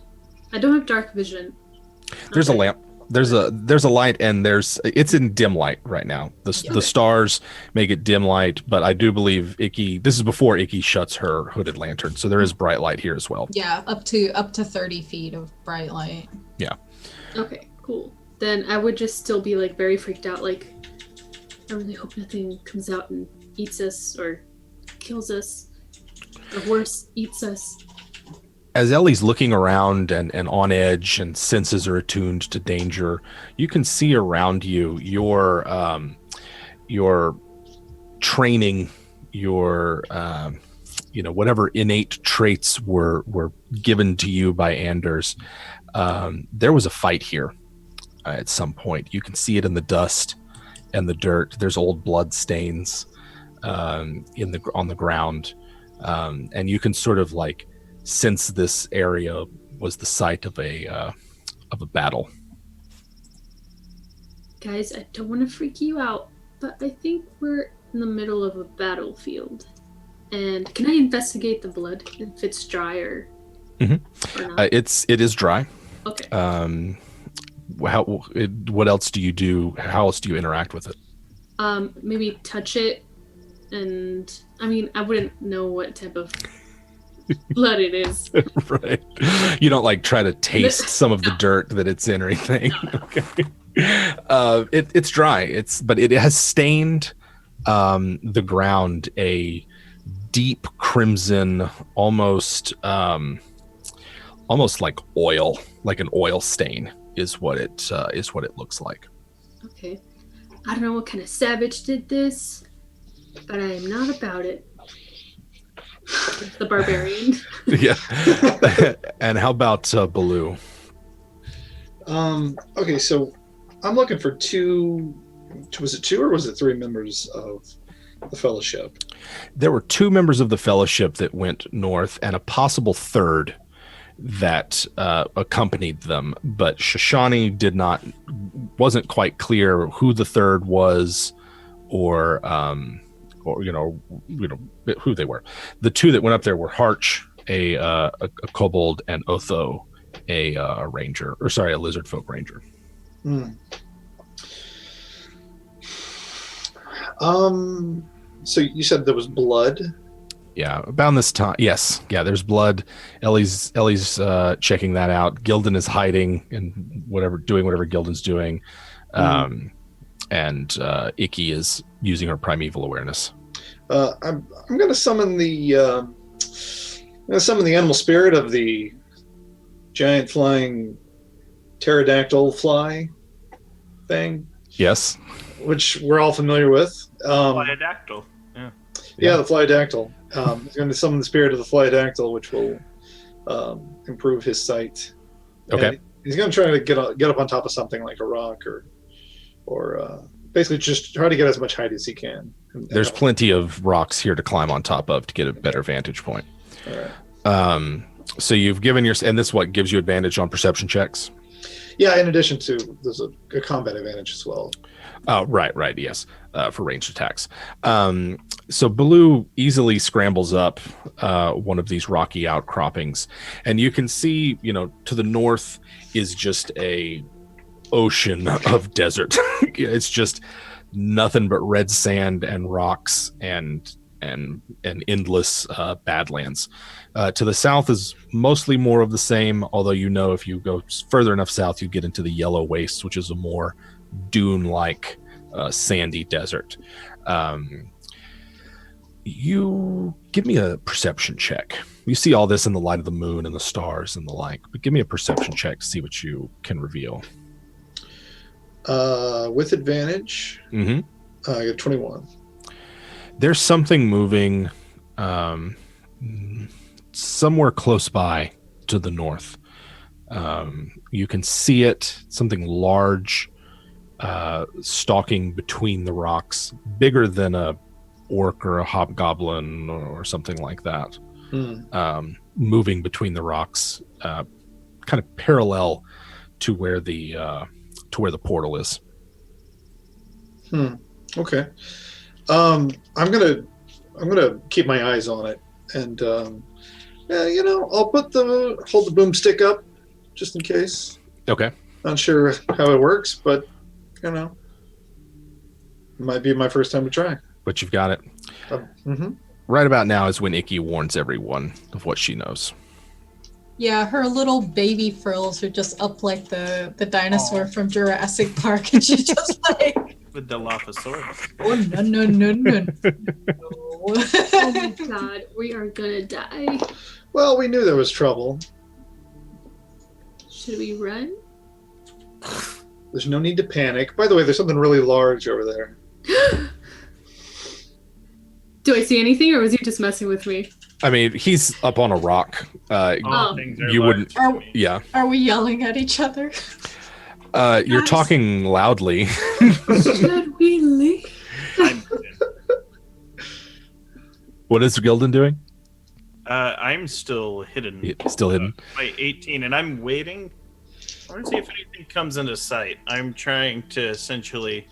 [SPEAKER 3] I don't have dark vision.
[SPEAKER 1] There's a lamp. There's a light, and it's in dim light right now. The stars make it dim light, but I do believe Icky. This is before Icky shuts her hooded lantern, so there is bright light here as well.
[SPEAKER 2] Yeah, up to 30 feet of bright light.
[SPEAKER 1] Yeah.
[SPEAKER 3] Okay, cool. Then I would just still be like very freaked out. Like, I really hope nothing comes out and eats us or kills us, or worse, eats us.
[SPEAKER 1] As Ellie's looking around and on edge and senses are attuned to danger, you can see around you your training, your whatever innate traits were given to you by Anders. There was a fight here at some point. You can see it in the dust and the dirt. There's old blood stains on the ground, and you can sort of like sense this area was the site of a battle.
[SPEAKER 3] Guys, I don't want to freak you out, but I think we're in the middle of a battlefield. And can I investigate the blood if it's dry or not?
[SPEAKER 1] It is dry.
[SPEAKER 3] Okay.
[SPEAKER 1] What else do you do? How else do you interact with it?
[SPEAKER 3] Maybe touch it, and I mean, I wouldn't know what type of blood it is.
[SPEAKER 1] Right. You don't like try to taste some of the dirt that it's in or anything.
[SPEAKER 3] No.
[SPEAKER 1] Okay. It's dry. But it has stained the ground a deep crimson, almost like oil, like an oil stain is what it looks like.
[SPEAKER 3] Okay. I don't know what kind of savage did this, but I am not about it. The barbarian.
[SPEAKER 1] Yeah. And how about Baloo?
[SPEAKER 4] Okay, so I'm looking for two. Was it 2 or was it 3 members of the Fellowship?
[SPEAKER 1] There were 2 members of the Fellowship that went north, and a possible third that accompanied them. But Shoshani wasn't quite clear who the third was, or who they were. The 2 that went up there were Harch, a kobold, and Otho, a ranger, a lizard folk ranger.
[SPEAKER 4] So you said there was blood?
[SPEAKER 1] Yeah, about this time. Yes, yeah. There's blood. Ellie's checking that out. Gildan is hiding and doing whatever Gildan's doing, and Icky is using her primeval awareness.
[SPEAKER 4] I'm going to summon the animal spirit of the giant flying pterodactyl fly thing.
[SPEAKER 1] Yes.
[SPEAKER 4] Which we're all familiar with.
[SPEAKER 5] Flyodactyl.
[SPEAKER 4] Yeah, the flydactyl. He's going to summon the spirit of the flydactyl, which will improve his sight.
[SPEAKER 1] Okay.
[SPEAKER 4] And he's going to try to get up on top of something like a rock or basically just try to get as much height as he can.
[SPEAKER 1] There's plenty of rocks here to climb on top of to get a better vantage point.
[SPEAKER 4] All right.
[SPEAKER 1] So you've given and this what gives you advantage on perception checks?
[SPEAKER 4] Yeah, in addition to there's a combat advantage as well.
[SPEAKER 1] Oh, right, yes, for ranged attacks. So Baloo easily scrambles up one of these rocky outcroppings, and you can see, to the north is just a ocean of desert. It's just nothing but red sand and rocks and endless badlands. To the south is mostly more of the same, although if you go further enough south, you get into the yellow wastes, which is a more dune-like sandy desert. You give me a perception check. You see all this in the light of the moon and the stars and the like, but give me a perception check to see what you can reveal.
[SPEAKER 4] With advantage, I got 21.
[SPEAKER 1] There's something moving somewhere close by to the north. You can see it, something large, stalking between the rocks, bigger than a orc or a hobgoblin or something like that. Moving between the rocks, kind of parallel to where the portal is.
[SPEAKER 4] Okay. I'm gonna keep my eyes on it, and I'll hold the boomstick up just in case.
[SPEAKER 1] Okay.
[SPEAKER 4] Not sure how it works, but it might be my first time to try.
[SPEAKER 1] But you've got it. Right about now is when Icky warns everyone of what she knows.
[SPEAKER 2] Yeah, her little baby frills are just up like the dinosaur from Jurassic Park, and she's just like
[SPEAKER 5] with the Dilophosaurus.
[SPEAKER 2] Oh no.
[SPEAKER 3] Oh my god, we are gonna die.
[SPEAKER 4] Well, we knew there was trouble.
[SPEAKER 3] Should we run?
[SPEAKER 4] There's no need to panic. By the way, there's something really large over there.
[SPEAKER 3] Do I see anything, or was he just messing with me?
[SPEAKER 1] I mean, he's up on a rock. You wouldn't. Yeah.
[SPEAKER 2] Are we yelling at each other?
[SPEAKER 1] You're talking loudly.
[SPEAKER 3] Should we leave?
[SPEAKER 1] What is Gildan doing?
[SPEAKER 5] I'm still hidden.
[SPEAKER 1] Still hidden?
[SPEAKER 5] By 18, and I'm waiting. I want to see if anything comes into sight. I'm trying to essentially...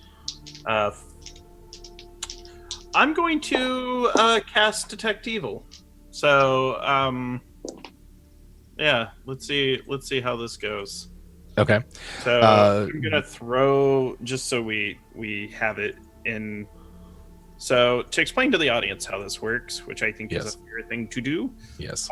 [SPEAKER 5] I'm going to cast Detect Evil. So, let's see how this goes.
[SPEAKER 1] Okay.
[SPEAKER 5] So I'm gonna throw, just so we have it in. So to explain to the audience how this works, which I think is a fair thing to do.
[SPEAKER 1] Yes.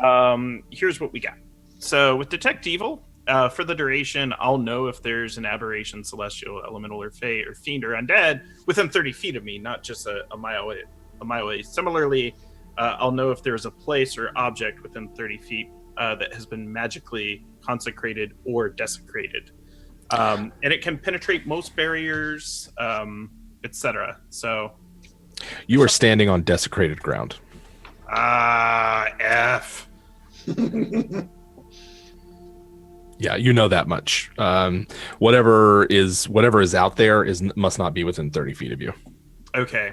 [SPEAKER 5] Here's what we got. So with Detect Evil, for the duration, I'll know if there's an aberration, celestial, elemental, or fey, or fiend, or undead within 30 feet of me, not just a mile away. Similarly, I'll know if there's a place or object within 30 feet that has been magically consecrated or desecrated. And it can penetrate most barriers, etc. So
[SPEAKER 1] you are standing on desecrated ground.
[SPEAKER 5] F.
[SPEAKER 1] Yeah, you know that much. Whatever is out there must not be within 30 feet of you.
[SPEAKER 5] Okay.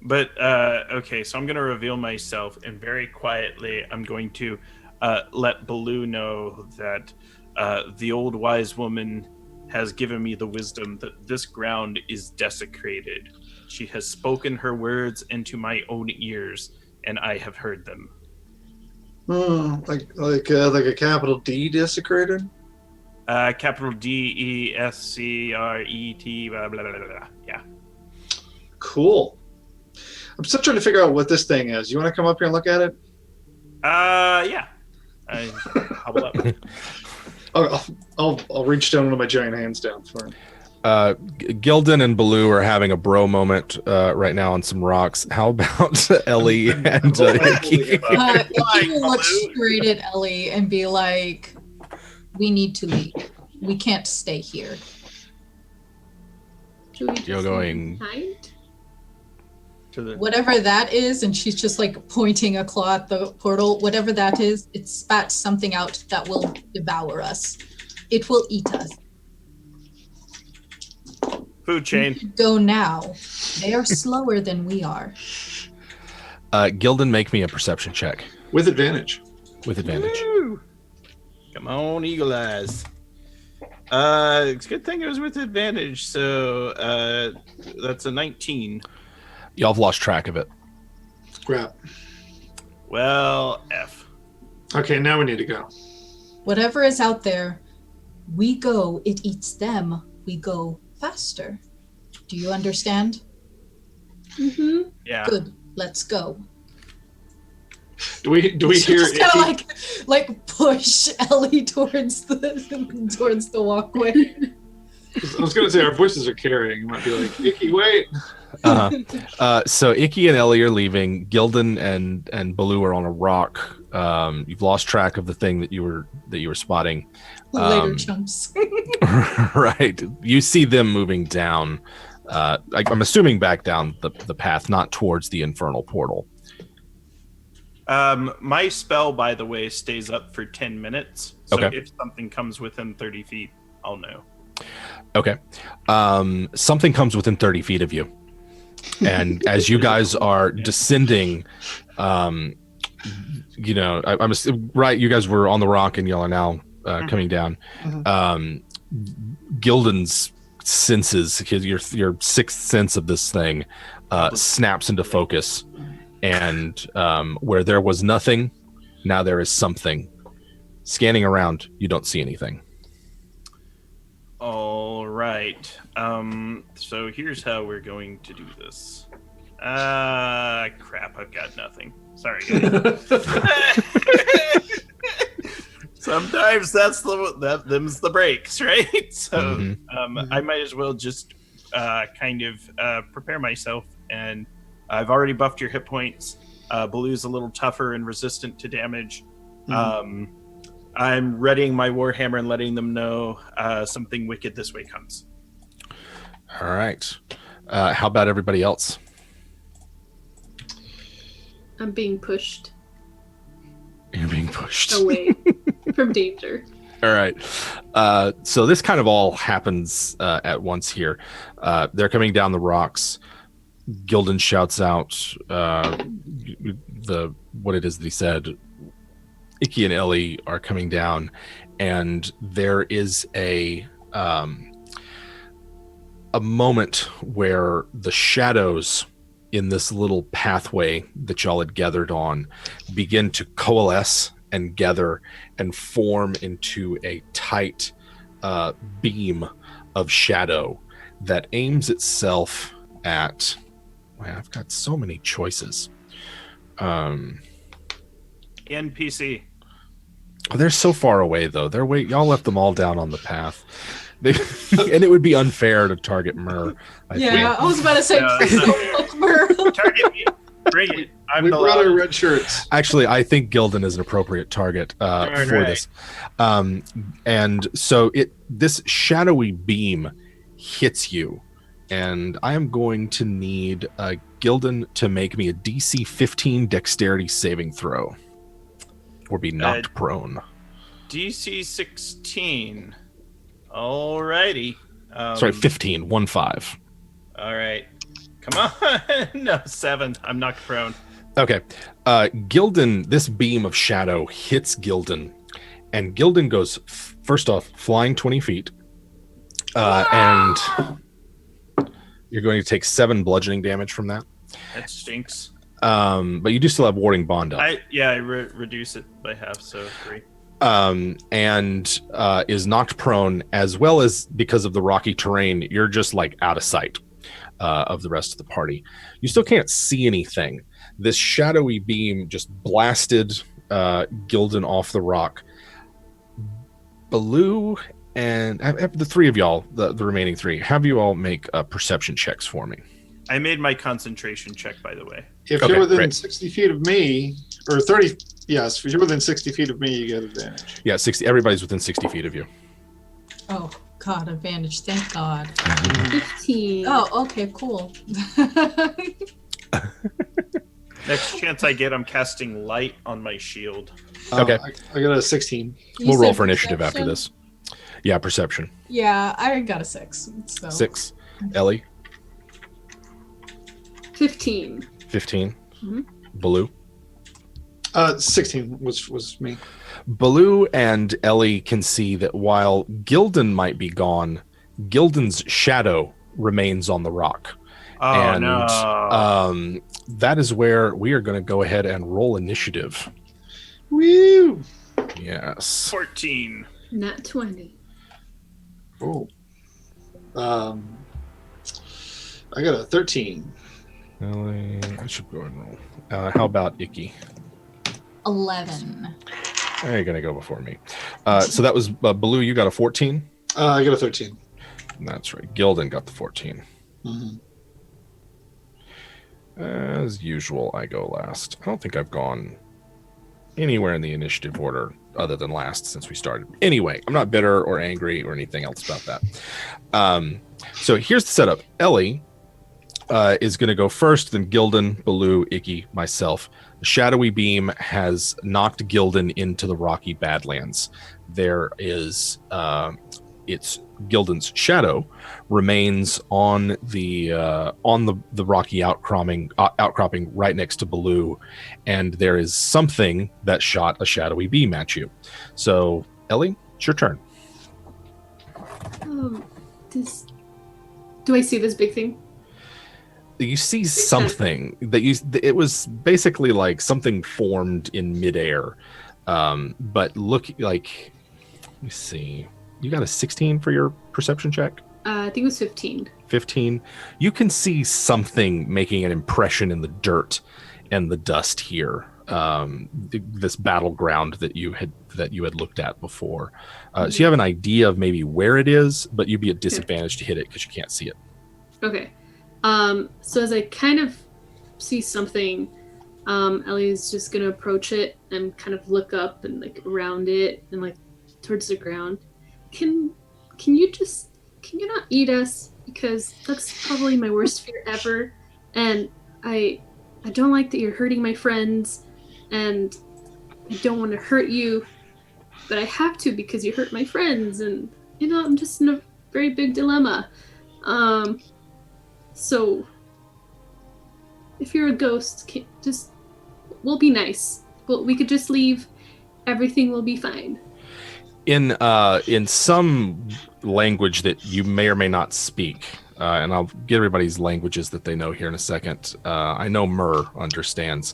[SPEAKER 5] But, so I'm going to reveal myself, and very quietly I'm going to let Baloo know that the old wise woman has given me the wisdom that this ground is desecrated. She has spoken her words into my own ears, and I have heard them.
[SPEAKER 4] Like a capital D desecrated?
[SPEAKER 5] Capital DESCRET, blah, blah, blah, blah. Yeah.
[SPEAKER 4] Cool. I'm still trying to figure out what this thing is. You want to come up here and look at it?
[SPEAKER 5] Yeah. Hobble up.
[SPEAKER 4] I'll reach down one of my giant hands down for him.
[SPEAKER 1] Gildan and Baloo are having a bro moment right now on some rocks. How about Ellie and Icky?
[SPEAKER 2] Icky will look straight at Ellie and be like, "We need to leave. We can't stay here."
[SPEAKER 3] Should we just
[SPEAKER 1] You're
[SPEAKER 3] leave
[SPEAKER 1] going-
[SPEAKER 3] behind?
[SPEAKER 2] Whatever that is, and she's just like pointing a claw at the portal. Whatever that is, it spats something out that will devour us. It will eat us.
[SPEAKER 5] Food chain.
[SPEAKER 2] Go now. They are slower than we are.
[SPEAKER 1] Gildan, make me a perception check
[SPEAKER 4] With advantage.
[SPEAKER 1] with advantage.
[SPEAKER 5] Woo! Come on, Eagle Eyes. It's a good thing it was with advantage. So that's a 19.
[SPEAKER 1] Y'all have lost track of it.
[SPEAKER 4] Crap.
[SPEAKER 5] Well, F.
[SPEAKER 4] Okay, now we need to go.
[SPEAKER 2] Whatever is out there, we go, it eats them. We go faster. Do you understand?
[SPEAKER 3] Mm-hmm.
[SPEAKER 5] Yeah.
[SPEAKER 2] Good. Let's go.
[SPEAKER 4] Do we hear
[SPEAKER 2] Just kind
[SPEAKER 4] Icky?
[SPEAKER 2] of like push Ellie towards the walkway.
[SPEAKER 4] I was going to say our voices are carrying. You might be like, Icky, wait.
[SPEAKER 1] So Icky and Ellie are leaving. Gildan and Baloo are on a rock. You've lost track of the thing that you were spotting.
[SPEAKER 2] Later chumps.
[SPEAKER 1] Right. You see them moving down. I'm assuming back down the path, not towards the infernal portal.
[SPEAKER 5] My spell, by the way, stays up for 10 minutes. So
[SPEAKER 1] Okay.
[SPEAKER 5] if something comes within 30 feet, I'll know.
[SPEAKER 1] Okay. Something comes within 30 feet of you. And as you guys are descending, I'm right. You guys were on the rock and y'all are now coming down. Gildan's senses, your sixth sense of this thing, snaps into focus. And where there was nothing, now there is something. Scanning around, you don't see anything.
[SPEAKER 5] All right. So here's how we're going to do this. Crap, I've got nothing. Sorry, guys. Sometimes them's the breaks, right? So I might as well just kind of prepare myself, and I've already buffed your hit points. Baloo's a little tougher and resistant to damage. I'm readying my warhammer and letting them know something wicked this way comes.
[SPEAKER 1] All right. How about everybody else?
[SPEAKER 3] I'm being pushed
[SPEAKER 1] You're being pushed.
[SPEAKER 3] away from danger.
[SPEAKER 1] All right. So this kind of all happens at once here. They're coming down the rocks. Gildan shouts out what it is that he said. Icky and Ellie are coming down, and there is a moment where the shadows in this little pathway that y'all had gathered on begin to coalesce and gather and form into a tight beam of shadow that aims itself at... Man, I've got so many choices.
[SPEAKER 5] NPC.
[SPEAKER 1] Oh, they're so far away, though. Y'all left them all down on the path. And it would be unfair to target Myrrh. I think.
[SPEAKER 2] I was about to say,
[SPEAKER 5] Yeah,
[SPEAKER 2] please don't look, Mer.
[SPEAKER 5] Target me. Bring it. I'm
[SPEAKER 4] We
[SPEAKER 5] the
[SPEAKER 4] brought our
[SPEAKER 5] loudest.
[SPEAKER 4] red shirts.
[SPEAKER 1] Actually, I think Gildan is an appropriate target for
[SPEAKER 5] right.
[SPEAKER 1] this. And so this shadowy beam hits you, and I am going to need Gildan to make me a DC 15 dexterity saving throw, or be knocked prone.
[SPEAKER 5] DC 16. Alrighty.
[SPEAKER 1] Sorry, 15, 1-5.
[SPEAKER 5] All right. Come on. No, 7. I'm knocked prone.
[SPEAKER 1] Okay. Gildan, this beam of shadow hits Gildan, and Gildan goes, first off, flying 20 feet. And you're going to take 7 bludgeoning damage from that.
[SPEAKER 5] That stinks.
[SPEAKER 1] But you do still have warding bond up.
[SPEAKER 5] I reduce it by half, so 3.
[SPEAKER 1] And is knocked prone, as well as because of the rocky terrain, you're just like out of sight of the rest of the party. You still can't see anything. This shadowy beam just blasted Gildan off the rock. Baloo and the three of y'all, the remaining three, have you all make perception checks for me.
[SPEAKER 5] I made my concentration check, by the way.
[SPEAKER 4] If
[SPEAKER 1] Okay,
[SPEAKER 4] you're within
[SPEAKER 1] great.
[SPEAKER 4] 60 feet of me, or 30, yes, if you're within 60 feet of me, you get advantage.
[SPEAKER 1] Yeah, 60. Everybody's within 60 feet of you.
[SPEAKER 2] Oh, God, advantage. Thank God.
[SPEAKER 3] 15.
[SPEAKER 2] Oh, okay, cool.
[SPEAKER 5] Next chance I get, I'm casting light on my shield.
[SPEAKER 1] Okay.
[SPEAKER 4] I got a 16.
[SPEAKER 2] You
[SPEAKER 1] We'll roll
[SPEAKER 2] said
[SPEAKER 1] for initiative after
[SPEAKER 2] perception?
[SPEAKER 1] this. Yeah, perception.
[SPEAKER 2] Yeah, I got a 6. So.
[SPEAKER 1] 6. Ellie,
[SPEAKER 3] 15.
[SPEAKER 1] 15.
[SPEAKER 3] Mhm.
[SPEAKER 1] Baloo.
[SPEAKER 4] 16 was me.
[SPEAKER 1] Baloo and Ellie can see that while Gildan might be gone, Gildan's shadow remains on the rock.
[SPEAKER 5] Oh,
[SPEAKER 1] and
[SPEAKER 5] no.
[SPEAKER 1] That is where we are going to go ahead and roll initiative.
[SPEAKER 4] Woo!
[SPEAKER 1] Yes.
[SPEAKER 5] 14.
[SPEAKER 3] Not 20.
[SPEAKER 4] Oh. I got a 13.
[SPEAKER 1] Ellie, I should go ahead and roll. How about Icky?
[SPEAKER 2] 11.
[SPEAKER 1] You're going to go before me. So that was Baloo, you got a 14?
[SPEAKER 4] I got a 13.
[SPEAKER 1] That's right. Gildan got the 14.
[SPEAKER 4] Mm-hmm.
[SPEAKER 1] As usual, I go last. I don't think I've gone anywhere in the initiative order other than last since we started. Anyway, I'm not bitter or angry or anything else about that. So here's the setup. Ellie is going to go first, then Gildan, Baloo, Icky, myself. The shadowy beam has knocked Gildan into the rocky badlands. There is it's Gildan's shadow remains on the rocky outcropping right next to Baloo, and there is something that shot a shadowy beam at you. So Ellie, it's your turn.
[SPEAKER 3] Do I see this big thing?
[SPEAKER 1] You see something it was basically like something formed in midair, but look like, let me see. You got a 16 for your perception check?
[SPEAKER 3] I think it was 15.
[SPEAKER 1] 15. You can see something making an impression in the dirt and the dust here. This battleground that you had looked at before. So you have an idea of maybe where it is, but you'd be at disadvantage to hit it because you can't see it.
[SPEAKER 3] Okay. So as I kind of see something, Ellie's just gonna approach it and kind of look up and like around it and like towards the ground. Can you not eat us? Because that's probably my worst fear ever. And I don't like that you're hurting my friends, and I don't want to hurt you, but I have to because you hurt my friends, and I'm just in a very big dilemma. So if you're a ghost, we'll be nice. We could just leave. Everything will be fine.
[SPEAKER 1] In some language that you may or may not speak, and I'll get everybody's languages that they know here in a second. I know Mur understands.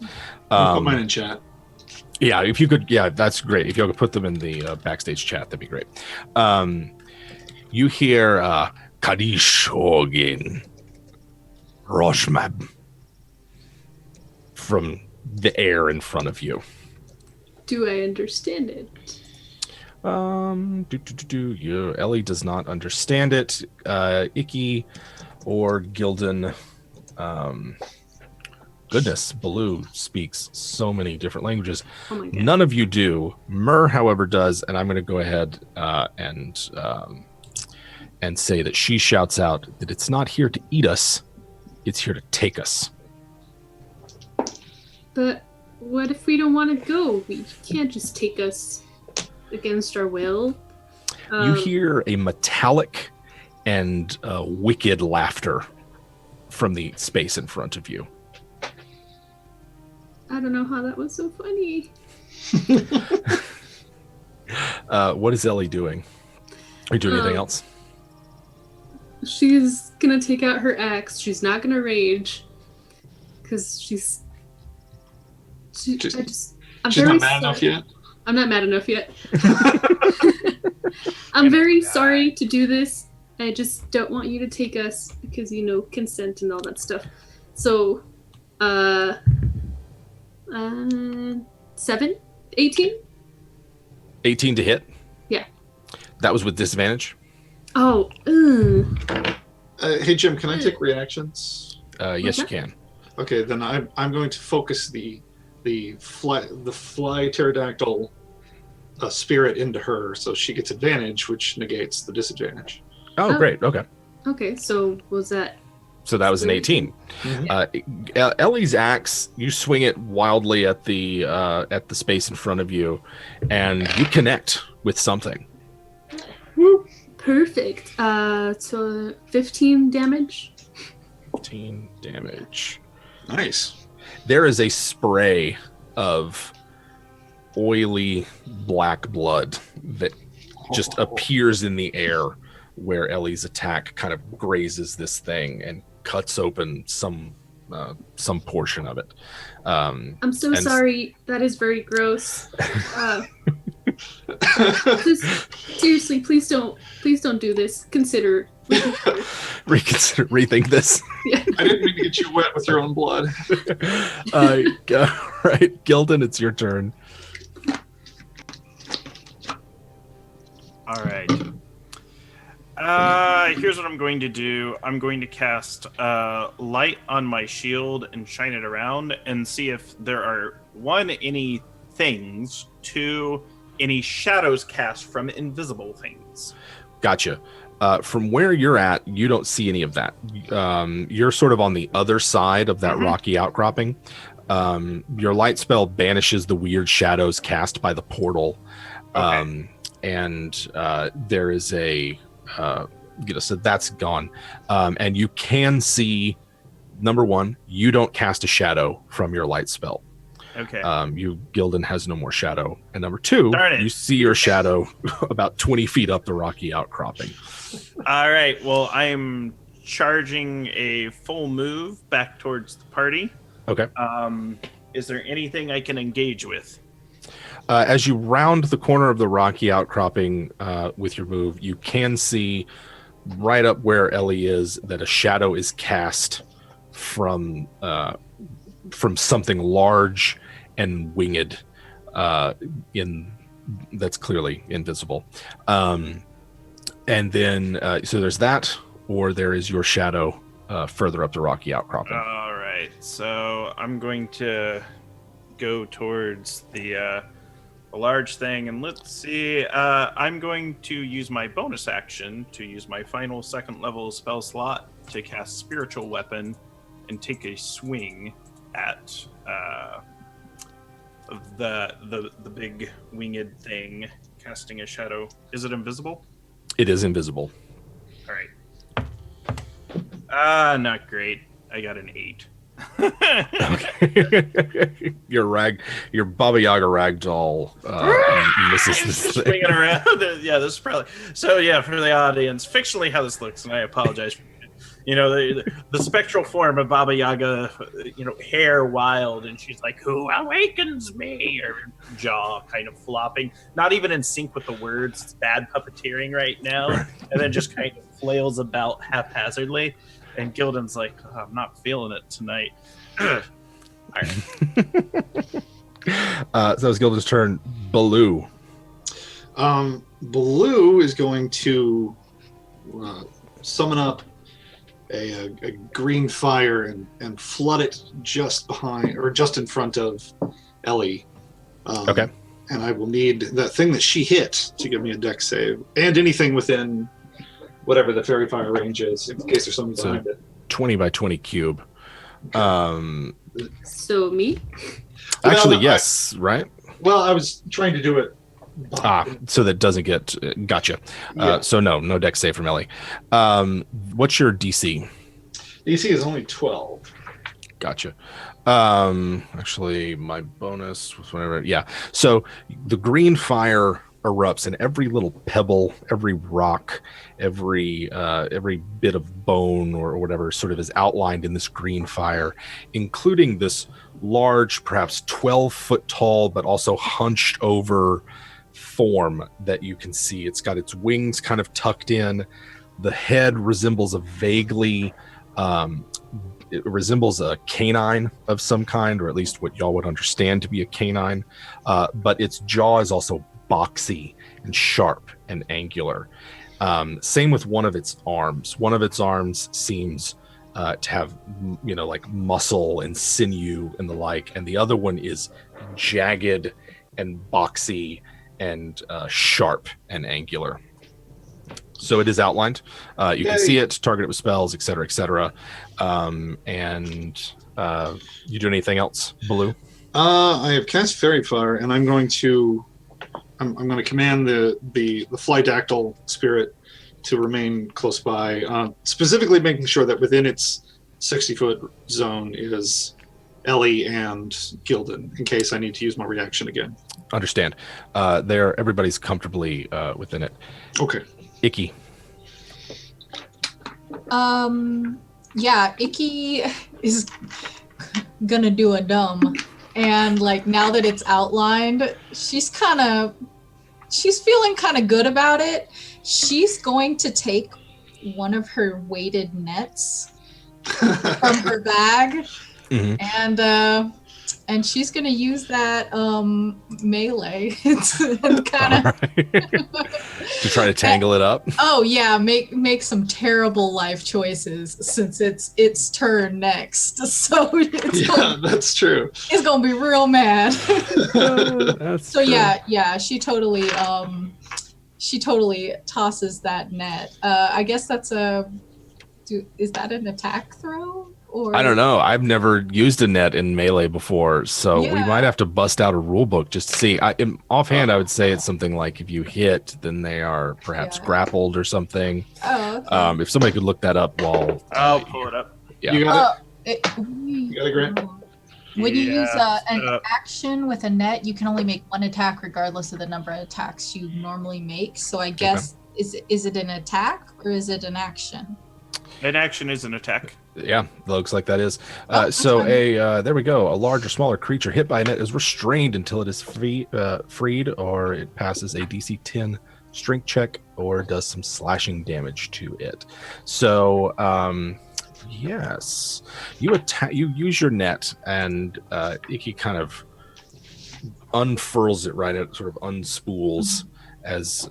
[SPEAKER 4] I'll put mine in chat.
[SPEAKER 1] Yeah, if you could, that's great. If you could put them in the backstage chat, that'd be great. You hear Kadishogin Roshmab from the air in front of you.
[SPEAKER 3] Do I understand it?
[SPEAKER 1] Ellie does not understand it. Icky or Gildan. Goodness, Baloo speaks so many different languages.
[SPEAKER 3] Oh my God.
[SPEAKER 1] None of you do. Mur, however, does, and I'm going to go ahead and say that she shouts out that it's not here to eat us, it's here to take us.
[SPEAKER 3] But what if we don't want to go? We can't just take us against our will.
[SPEAKER 1] You hear a metallic and wicked laughter from the space in front of you.
[SPEAKER 3] I don't know how that was so funny.
[SPEAKER 1] What is Ellie doing? Are you doing anything else?
[SPEAKER 3] She's gonna take out her axe. She's not gonna rage because she's
[SPEAKER 4] not mad enough yet.
[SPEAKER 3] I'm not mad enough yet. I'm very sorry to do this. I just don't want you to take us because consent and all that stuff. So 18
[SPEAKER 1] 18 to hit?
[SPEAKER 3] Yeah.
[SPEAKER 1] That was with disadvantage.
[SPEAKER 3] Oh,
[SPEAKER 4] Hey Jim, can I take reactions?
[SPEAKER 1] Yes, you can.
[SPEAKER 4] Okay, then I'm going to focus the fly pterodactyl spirit into her, so she gets advantage, which negates the disadvantage.
[SPEAKER 1] Oh, great. Okay.
[SPEAKER 3] Okay, so was that?
[SPEAKER 1] So that was an 18. Ellie's axe, you swing it wildly at the space in front of you, and you connect with something.
[SPEAKER 3] Perfect. So 15 damage.
[SPEAKER 1] 15 damage.
[SPEAKER 4] Nice.
[SPEAKER 1] There is a spray of oily black blood that just appears in the air where Ellie's attack kind of grazes this thing and cuts open some portion of it.
[SPEAKER 3] I'm so sorry. That is very gross. Just, seriously, please don't do this.
[SPEAKER 1] Rethink this.
[SPEAKER 3] Yeah.
[SPEAKER 4] I didn't mean to get you wet with your own blood.
[SPEAKER 1] Right, Gildan, it's your turn.
[SPEAKER 5] All right. Here's what I'm going to do. I'm going to cast light on my shield and shine it around and see if there are, one, any things, two, any shadows cast from invisible things.
[SPEAKER 1] Gotcha. From where you're at, you don't see any of that. You're sort of on the other side of that rocky outcropping. Your light spell banishes the weird shadows cast by the portal.
[SPEAKER 5] Okay.
[SPEAKER 1] And there is a... so that's gone. And you can see, number one, you don't cast a shadow from your light spell.
[SPEAKER 5] Okay.
[SPEAKER 1] Gildan has no more shadow. And number two, you see your shadow about 20 feet up the rocky outcropping.
[SPEAKER 5] All right. Well, I'm charging a full move back towards the party.
[SPEAKER 1] Okay.
[SPEAKER 5] Is there anything I can engage with?
[SPEAKER 1] As you round the corner of the rocky outcropping with your move, you can see right up where Ellie is that a shadow is cast from something large and winged that's clearly invisible. And then so there's that, or there is your shadow further up the rocky outcropping.
[SPEAKER 5] All right. So I'm going to go towards the large thing, and let's see. I'm going to use my bonus action to use my final second level spell slot to cast Spiritual Weapon and take a swing at the big winged thing casting a shadow. Is it invisible?
[SPEAKER 1] It is invisible.
[SPEAKER 5] All right. Not great. I got an 8.
[SPEAKER 1] Okay. your Baba Yaga ragdoll misses this thing.
[SPEAKER 5] Swinging around. Yeah, this is probably so. Yeah, for the audience, fictionally how this looks, and I apologize for the spectral form of Baba Yaga, hair wild, and she's like, "Who awakens me?" Her jaw kind of flopping, not even in sync with the words. It's bad puppeteering right now, and then just kind of flails about haphazardly. And Gildan's like, oh, I'm not feeling it tonight. All right.
[SPEAKER 1] So it's Gildan's turn. Baloo.
[SPEAKER 4] Baloo is going to summon up a green fire and flood it just behind or just in front of Ellie.
[SPEAKER 1] Okay.
[SPEAKER 4] And I will need that thing that she hit to give me a dex save, and anything within whatever the fairy fire range is, in case there's something behind it.
[SPEAKER 1] 20 by 20 cube.
[SPEAKER 3] So me?
[SPEAKER 1] Actually, yes, right?
[SPEAKER 4] Well, I was trying to do it.
[SPEAKER 1] So that doesn't get... gotcha.
[SPEAKER 4] Yeah.
[SPEAKER 1] So no dex save from Ellie. What's your DC?
[SPEAKER 4] DC is only 12.
[SPEAKER 1] Gotcha. Actually, my bonus was whatever. Yeah. So the green fire erupts, and every little pebble, every rock, every bit of bone or whatever sort of is outlined in this green fire, including this large, perhaps 12-foot tall, but also hunched over form that you can see. It's got its wings kind of tucked in. The head resembles it resembles a canine of some kind, or at least what y'all would understand to be a canine. But its jaw is also boxy and sharp and angular. Same with one of its arms. One of its arms seems to have, like muscle and sinew and the like, and the other one is jagged and boxy and sharp and angular. So it is outlined. You can see it, target it with spells, etc., etc. And you do anything else, Baloo?
[SPEAKER 4] I have cast Fairy Fire, and I'm going to command the Flydactyl spirit to remain close by, specifically making sure that within its 60-foot zone is Ellie and Gildan, in case I need to use my reaction again.
[SPEAKER 1] Understand. Everybody's comfortably within it.
[SPEAKER 4] Okay.
[SPEAKER 1] Icky.
[SPEAKER 2] Yeah, Icky is gonna do a dumb, and like now that it's outlined, she's feeling kind of good about it. She's going to take one of her weighted nets from her bag, and she's gonna use that melee to kind of
[SPEAKER 1] to try to tangle it up.
[SPEAKER 2] Oh yeah, make some terrible life choices since it's its turn next. So
[SPEAKER 4] that's true.
[SPEAKER 2] It's gonna be real mad.
[SPEAKER 1] So
[SPEAKER 2] true. Yeah, she totally tosses that net. I guess that's is that an attack throw? Or
[SPEAKER 1] I don't know. I've never used a net in Melee before, so we might have to bust out a rule book just to see. Offhand, I would say it's something like if you hit, then they are perhaps grappled or something.
[SPEAKER 2] Oh, okay.
[SPEAKER 1] If somebody could look that up while
[SPEAKER 5] I'll pull it up.
[SPEAKER 1] Yeah.
[SPEAKER 4] You got it. You got it, Grant.
[SPEAKER 2] When you use an action with a net, you can only make one attack regardless of the number of attacks you normally make. So I guess is it an attack or is it an action?
[SPEAKER 5] An action is an attack.
[SPEAKER 1] Yeah, looks like that is. There we go. A large or smaller creature hit by a net is restrained until it is freed, or it passes a DC 10 strength check, or does some slashing damage to it. So, yes, you use your net, and Icky kind of unfurls it right. It sort of unspools as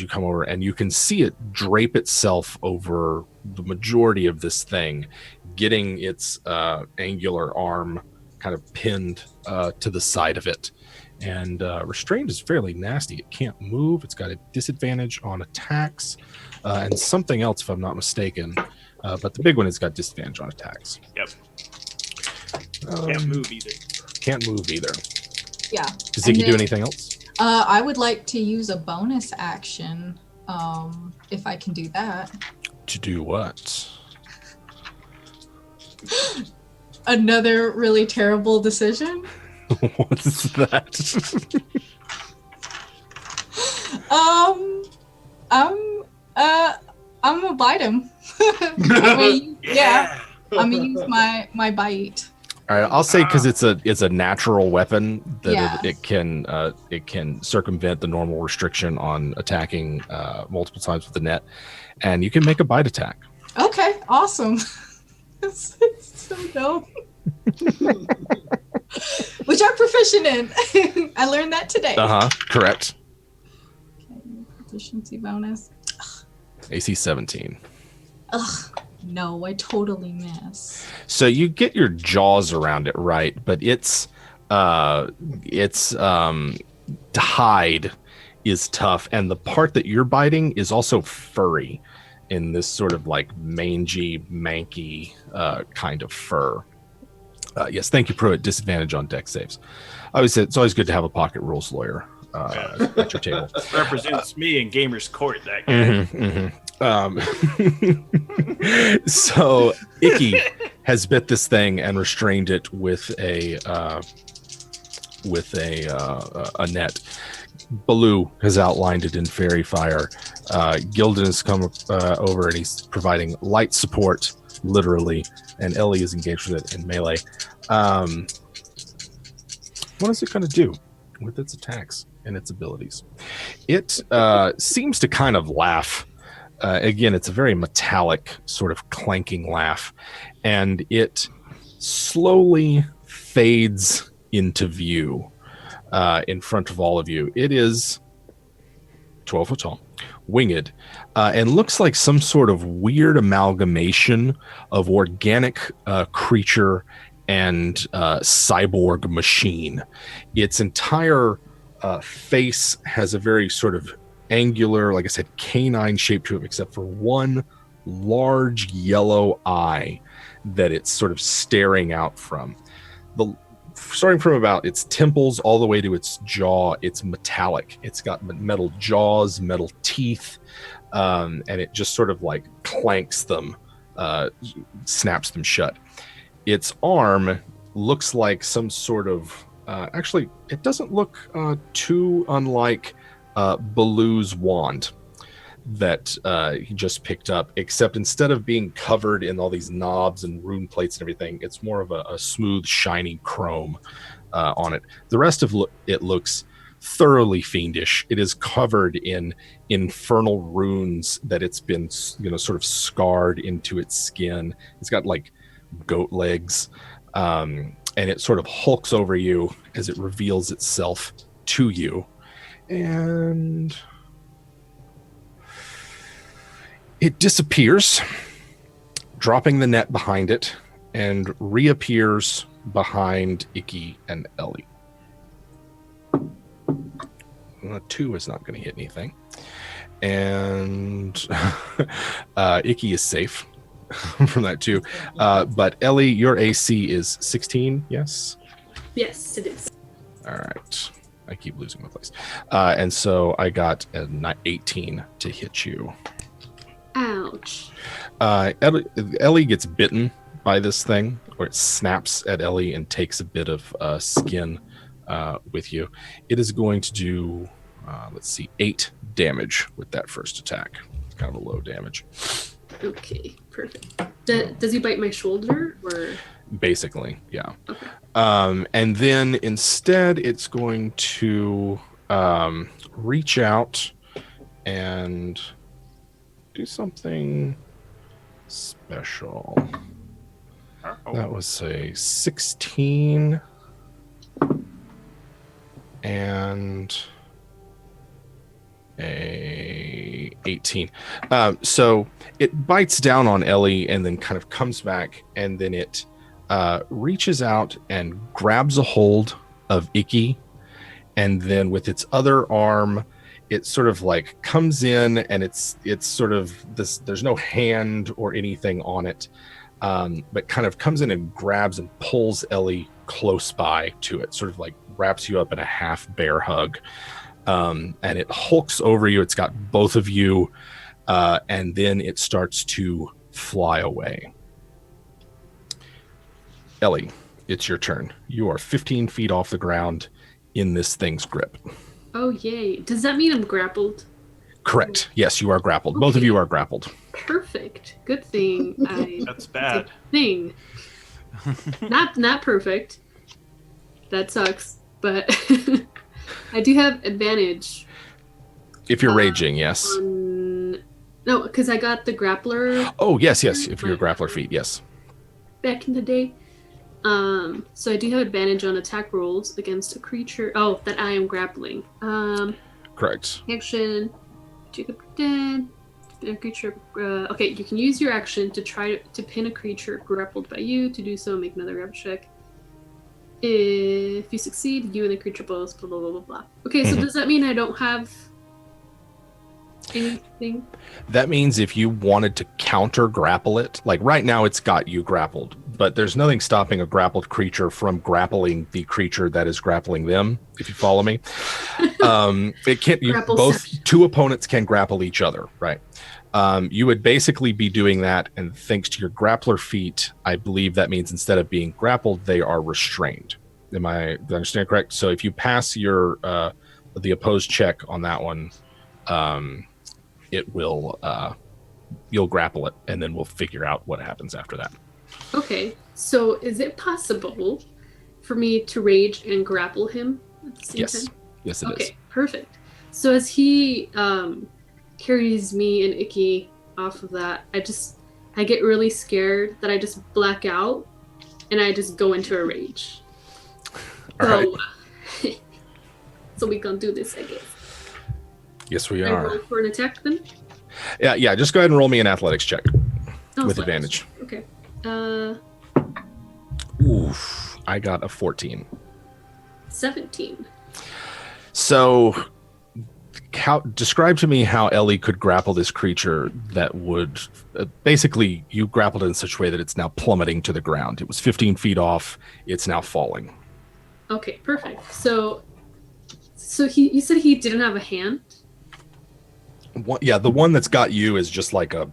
[SPEAKER 1] you come over, and you can see it drape itself over the majority of this thing, getting its angular arm kind of pinned to the side of it. And restrained is fairly nasty. It can't move. It's got a disadvantage on attacks and something else, if I'm not mistaken. But the big one has got disadvantage on attacks.
[SPEAKER 5] Yep. Can't move either.
[SPEAKER 1] Can't move either.
[SPEAKER 2] Yeah.
[SPEAKER 1] Does Icky do anything else?
[SPEAKER 2] I would like to use a bonus action, if I can do that.
[SPEAKER 1] To do what?
[SPEAKER 2] Another really terrible decision.
[SPEAKER 1] What's that?
[SPEAKER 2] I'm gonna bite him. I'm gonna use my bite.
[SPEAKER 1] All right, I'll say because it's a natural weapon that it can circumvent the normal restriction on attacking multiple times with the net, and you can make a bite attack.
[SPEAKER 2] Okay, awesome. It's so dumb. Which I'm proficient in. I learned that today.
[SPEAKER 1] Correct.
[SPEAKER 2] Okay, proficiency bonus.
[SPEAKER 1] AC 17.
[SPEAKER 2] Ugh. No, I totally miss.
[SPEAKER 1] So you get your jaws around it, right? But its hide is tough, and the part that you're biting is also furry, in this sort of like mangy, manky kind of fur. Yes, thank you, Pruitt. Disadvantage on dex saves. It's always good to have a pocket rules lawyer at your table.
[SPEAKER 5] Represents me in Gamers Court, that guy.
[SPEAKER 1] So Icky has bit this thing and restrained it with a net. Baloo has outlined it in fairy fire. Gildan has come over and he's providing light support, literally, and Ellie is engaged with it in melee. What is it going to do with its attacks and its abilities? It seems to kind of laugh. Again, it's a very metallic sort of clanking laugh, and it slowly fades into view. in front of all of you. It is 12 foot tall, winged, and looks like some sort of weird amalgamation of organic creature and cyborg machine. Its entire face has a very sort of angular, like I said, canine shape to it, except for one large yellow eye that it's sort of staring out from. Starting from about its temples all the way to its jaw, it's metallic. It's got metal jaws, metal teeth, and it just sort of like clanks them, snaps them shut. Its arm looks like some sort of, actually, it doesn't look too unlike Baloo's wand that he just picked up, except instead of being covered in all these knobs and rune plates and everything, it's more of a smooth, shiny chrome on it. The rest of it looks thoroughly fiendish. It is covered in infernal runes that it's been, sort of scarred into its skin. It's got like goat legs, and it sort of hulks over you as it reveals itself to you. And it disappears, dropping the net behind it, and reappears behind Icky and Ellie. 2 is not going to hit anything. And Icky is safe from that too. But Ellie, your AC is 16, yes?
[SPEAKER 3] Yes, it is.
[SPEAKER 1] All right. I keep losing my place. And so I got an 18 to hit you.
[SPEAKER 3] Ouch.
[SPEAKER 1] Ellie gets bitten by this thing, or it snaps at Ellie and takes a bit of skin with you. It is going to do, 8 damage with that first attack. It's kind of a low damage.
[SPEAKER 3] Okay, perfect. Does he bite my shoulder, or?
[SPEAKER 1] Basically, yeah.
[SPEAKER 3] Okay.
[SPEAKER 1] And then instead, it's going to reach out and do something special.
[SPEAKER 5] Uh-oh.
[SPEAKER 1] That was a 16 and a 18. So it bites down on Ellie and then kind of comes back, and then it reaches out and grabs a hold of Icky, and then with its other arm, it sort of like comes in, and it's sort of this, there's no hand or anything on it, but kind of comes in and grabs and pulls Ellie close by to it, sort of like wraps you up in a half bear hug. And it hulks over you. It's got both of you, and then it starts to fly away. Ellie, it's your turn. You are 15 feet off the ground in this thing's grip.
[SPEAKER 3] Oh, yay. Does that mean I'm grappled?
[SPEAKER 1] Correct. Yes, you are grappled. Both of you are grappled.
[SPEAKER 3] Perfect. Good thing.
[SPEAKER 5] That's bad.
[SPEAKER 3] Thing. Not perfect. That sucks. But I do have advantage.
[SPEAKER 1] If you're raging, yes.
[SPEAKER 3] No, because I got the grappler.
[SPEAKER 1] Oh, yes. If you're grappler feet, yes.
[SPEAKER 3] Back in the day. So I do have advantage on attack rolls against a creature. Oh, that I am grappling.
[SPEAKER 1] Correct.
[SPEAKER 3] Action. Take a pretend. Pin a creature. Okay, you can use your action to try to pin a creature grappled by you. To do so, make another grapple check. If you succeed, you and the creature both. Blah blah blah blah blah. Okay, so does that mean I don't have anything?
[SPEAKER 1] That means if you wanted to counter grapple it, like right now it's got you grappled, but there's nothing stopping a grappled creature from grappling the creature that is grappling them, if you follow me. It can't, two opponents can grapple each other, right? You would basically be doing that, and thanks to your grappler feat, I believe that means instead of being grappled, they are restrained. Did I understand correct? So if you pass your the opposed check on that one, it will you'll grapple it, and then we'll figure out what happens after that.
[SPEAKER 3] Okay, so is it possible for me to rage and grapple him at the same time?
[SPEAKER 1] Yes, it is.
[SPEAKER 3] Okay, perfect. So as he carries me and Icky off of that, I get really scared that I just black out and I just go into a rage.
[SPEAKER 1] All right.
[SPEAKER 3] So we can do this, I guess.
[SPEAKER 1] Yes, we
[SPEAKER 3] I
[SPEAKER 1] are.
[SPEAKER 3] roll for an attack then?
[SPEAKER 1] Yeah. Just go ahead and roll me an athletics check
[SPEAKER 3] Oh,
[SPEAKER 1] with
[SPEAKER 3] so-
[SPEAKER 1] advantage.
[SPEAKER 3] Okay.
[SPEAKER 1] Oof. I got a 14.
[SPEAKER 3] 17.
[SPEAKER 1] So, describe to me how Ellie could grapple this creature that would basically you grappled it in such a way that it's now plummeting to the ground. It was 15 feet off. It's now falling.
[SPEAKER 3] Okay, perfect. So you said he didn't have a hand?
[SPEAKER 1] The one that's got you is just like a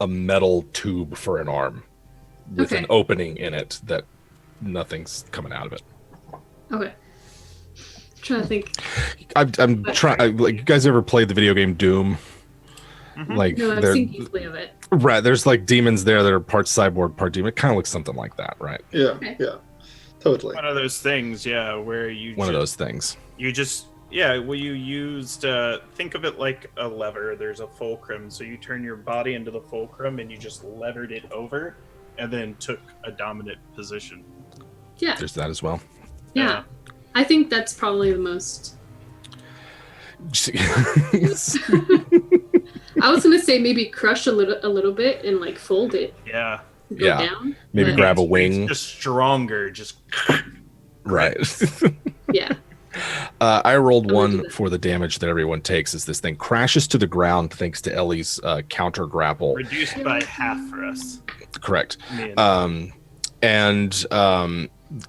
[SPEAKER 1] metal tube for an arm with an opening in it that nothing's coming out of it.
[SPEAKER 3] Okay. Trying to think.
[SPEAKER 1] I'm trying. Like, you guys ever played the video game Doom? Like,
[SPEAKER 3] No, I've seen gameplay of it.
[SPEAKER 1] Right, there's like demons there that are part cyborg, part demon. It kind of looks something like that, right?
[SPEAKER 4] Yeah,
[SPEAKER 3] Okay.
[SPEAKER 4] yeah, totally.
[SPEAKER 5] One of those things, yeah, where you
[SPEAKER 1] One of those things.
[SPEAKER 5] You just well, you used think of it like a lever. There's a fulcrum, so you turn your body into the fulcrum and you just levered it over, and then took a dominant position.
[SPEAKER 3] Yeah.
[SPEAKER 1] There's that as well.
[SPEAKER 3] Yeah. I think that's probably the most. I was gonna say maybe crush a little bit and like fold it.
[SPEAKER 5] Yeah.
[SPEAKER 3] Go down.
[SPEAKER 1] Maybe
[SPEAKER 3] but-
[SPEAKER 1] grab a wing.
[SPEAKER 5] It's just stronger. Just
[SPEAKER 1] Right.
[SPEAKER 3] Yeah.
[SPEAKER 1] I rolled
[SPEAKER 3] I'm gonna do
[SPEAKER 1] one
[SPEAKER 3] that.
[SPEAKER 1] for the damage that everyone takes as this thing crashes to the ground thanks to Ellie's counter grapple.
[SPEAKER 5] reduced by half for us.
[SPEAKER 1] Correct.
[SPEAKER 5] Me and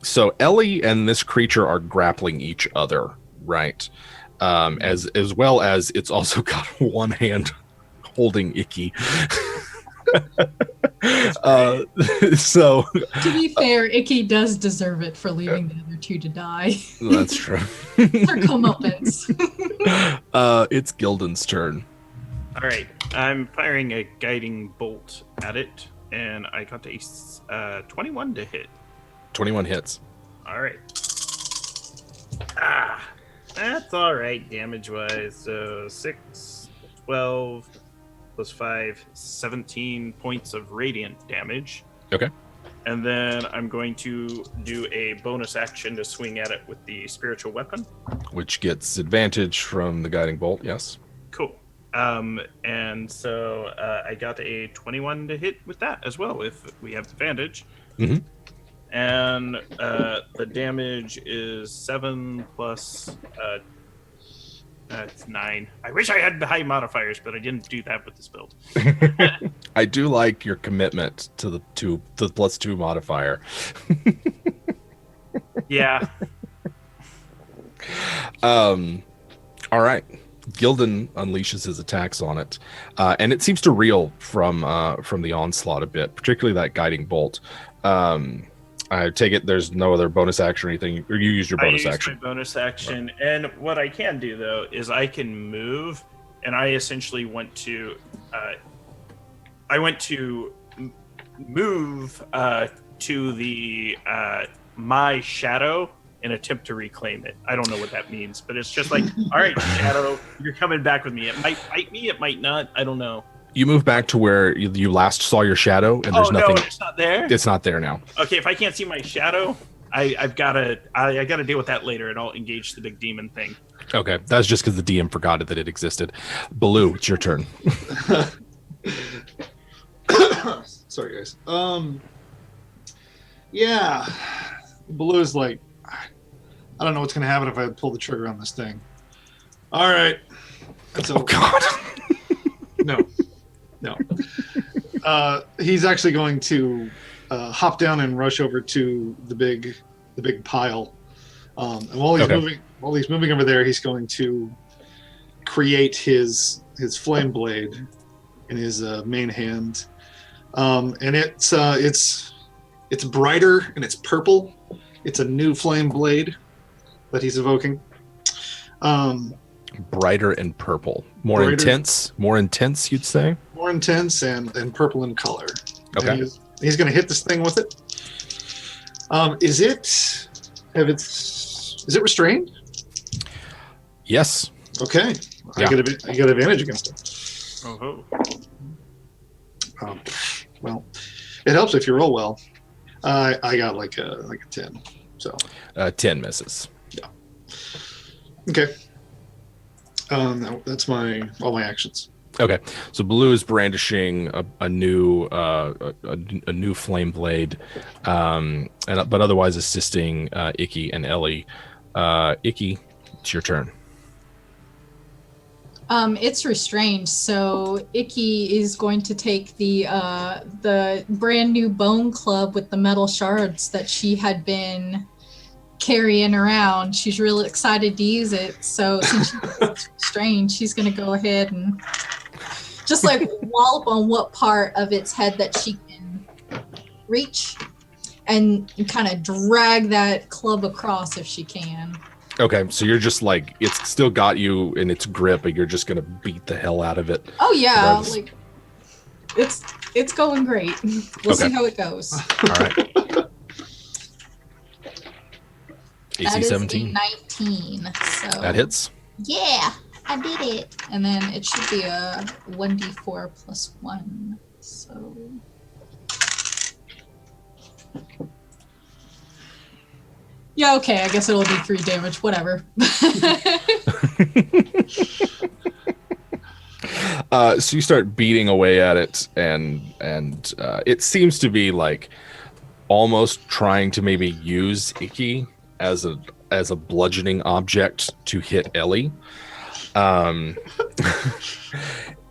[SPEAKER 1] So Ellie and this creature are grappling each other, right? As well as it's also got one hand holding Icky. So
[SPEAKER 2] To be fair, Icky does deserve it for leaving the other two to die.
[SPEAKER 1] that's true.
[SPEAKER 2] Their comeuppance.
[SPEAKER 1] It's Gildan's turn.
[SPEAKER 5] All right, I'm firing a guiding bolt at it, and I got a 21 to hit.
[SPEAKER 1] 21 hits.
[SPEAKER 5] All right. That's all right damage-wise. So 6, 12, plus 5, 17 points of radiant damage.
[SPEAKER 1] Okay.
[SPEAKER 5] And then I'm going to do a bonus action to swing at it with the spiritual weapon.
[SPEAKER 1] Which gets advantage from the guiding bolt, yes.
[SPEAKER 5] Cool. And so I got a 21 to hit with that as well, if we have advantage.
[SPEAKER 1] Mhm.
[SPEAKER 5] And the damage is 7 plus it's 9. I wish I had high modifiers, but I didn't do that with this build.
[SPEAKER 1] I do like your commitment to the +2 modifier.
[SPEAKER 5] Yeah.
[SPEAKER 1] All right. Gildan unleashes his attacks on it, and it seems to reel from the onslaught a bit, particularly that guiding bolt. I take it there's no other bonus action or anything, or you use your bonus
[SPEAKER 5] I
[SPEAKER 1] action.
[SPEAKER 5] used my bonus action, and what I can do though is I can move, and I essentially went to move to the my shadow and attempt to reclaim it. I don't know what that means, but it's just like, all right, shadow, you're coming back with me. It might fight me, it might not. I don't know.
[SPEAKER 1] You move back to where you last saw your shadow, and there's nothing.
[SPEAKER 5] No, it's not there.
[SPEAKER 1] It's not there now.
[SPEAKER 5] Okay, if I can't see my shadow, I gotta deal with that later, and I'll engage the big demon thing.
[SPEAKER 1] Okay, that's just because the DM forgot that it existed. Baloo, it's your turn.
[SPEAKER 4] Sorry, guys. Yeah, Baloo's like, I don't know what's gonna happen if I pull the trigger on this thing. All right, so
[SPEAKER 1] Oh God.
[SPEAKER 4] no. He's actually going to hop down and rush over to the big pile. And while he's moving over there, he's going to create his flame blade in his main hand, and it's brighter and it's purple. It's a new flame blade that he's evoking.
[SPEAKER 1] Brighter and purple, more
[SPEAKER 4] Brighter.
[SPEAKER 1] intense, you'd say.
[SPEAKER 4] More intense and purple in color.
[SPEAKER 1] Okay.
[SPEAKER 4] And he's going to hit this thing with it. Is it restrained?
[SPEAKER 1] Yes.
[SPEAKER 4] Okay.
[SPEAKER 1] Yeah.
[SPEAKER 4] I get advantage against it.
[SPEAKER 5] Oh,
[SPEAKER 4] Well, it helps if you roll well. I got like a 10. So
[SPEAKER 1] 10 misses.
[SPEAKER 4] Okay. That's all my actions.
[SPEAKER 1] Okay, so Blue is brandishing a new flame blade, but otherwise assisting Icky and Ellie. Icky, it's your turn.
[SPEAKER 2] It's restrained, so Icky is going to take the brand new bone club with the metal shards that she had been carrying around. She's really excited to use it. So since she's restrained, she's going to go ahead and just like wallop on what part of its head that she can reach, and kind of drag that club across if she can.
[SPEAKER 1] Okay, so you're just like, it's still got you in its grip, but you're just gonna beat the hell out of it.
[SPEAKER 2] Oh yeah,
[SPEAKER 1] regardless.
[SPEAKER 2] like it's going great. We'll see how it goes.
[SPEAKER 1] All right.
[SPEAKER 2] That
[SPEAKER 1] AC
[SPEAKER 2] is
[SPEAKER 1] 17.
[SPEAKER 2] a 19. So
[SPEAKER 1] That hits.
[SPEAKER 2] Yeah, I did it. And then it should be a 1d4 plus 1. So yeah, okay, I guess it'll be 3 damage, whatever.
[SPEAKER 1] So you start beating away at it, and it seems to be like almost trying to maybe use Icky as a bludgeoning object to hit Ellie. And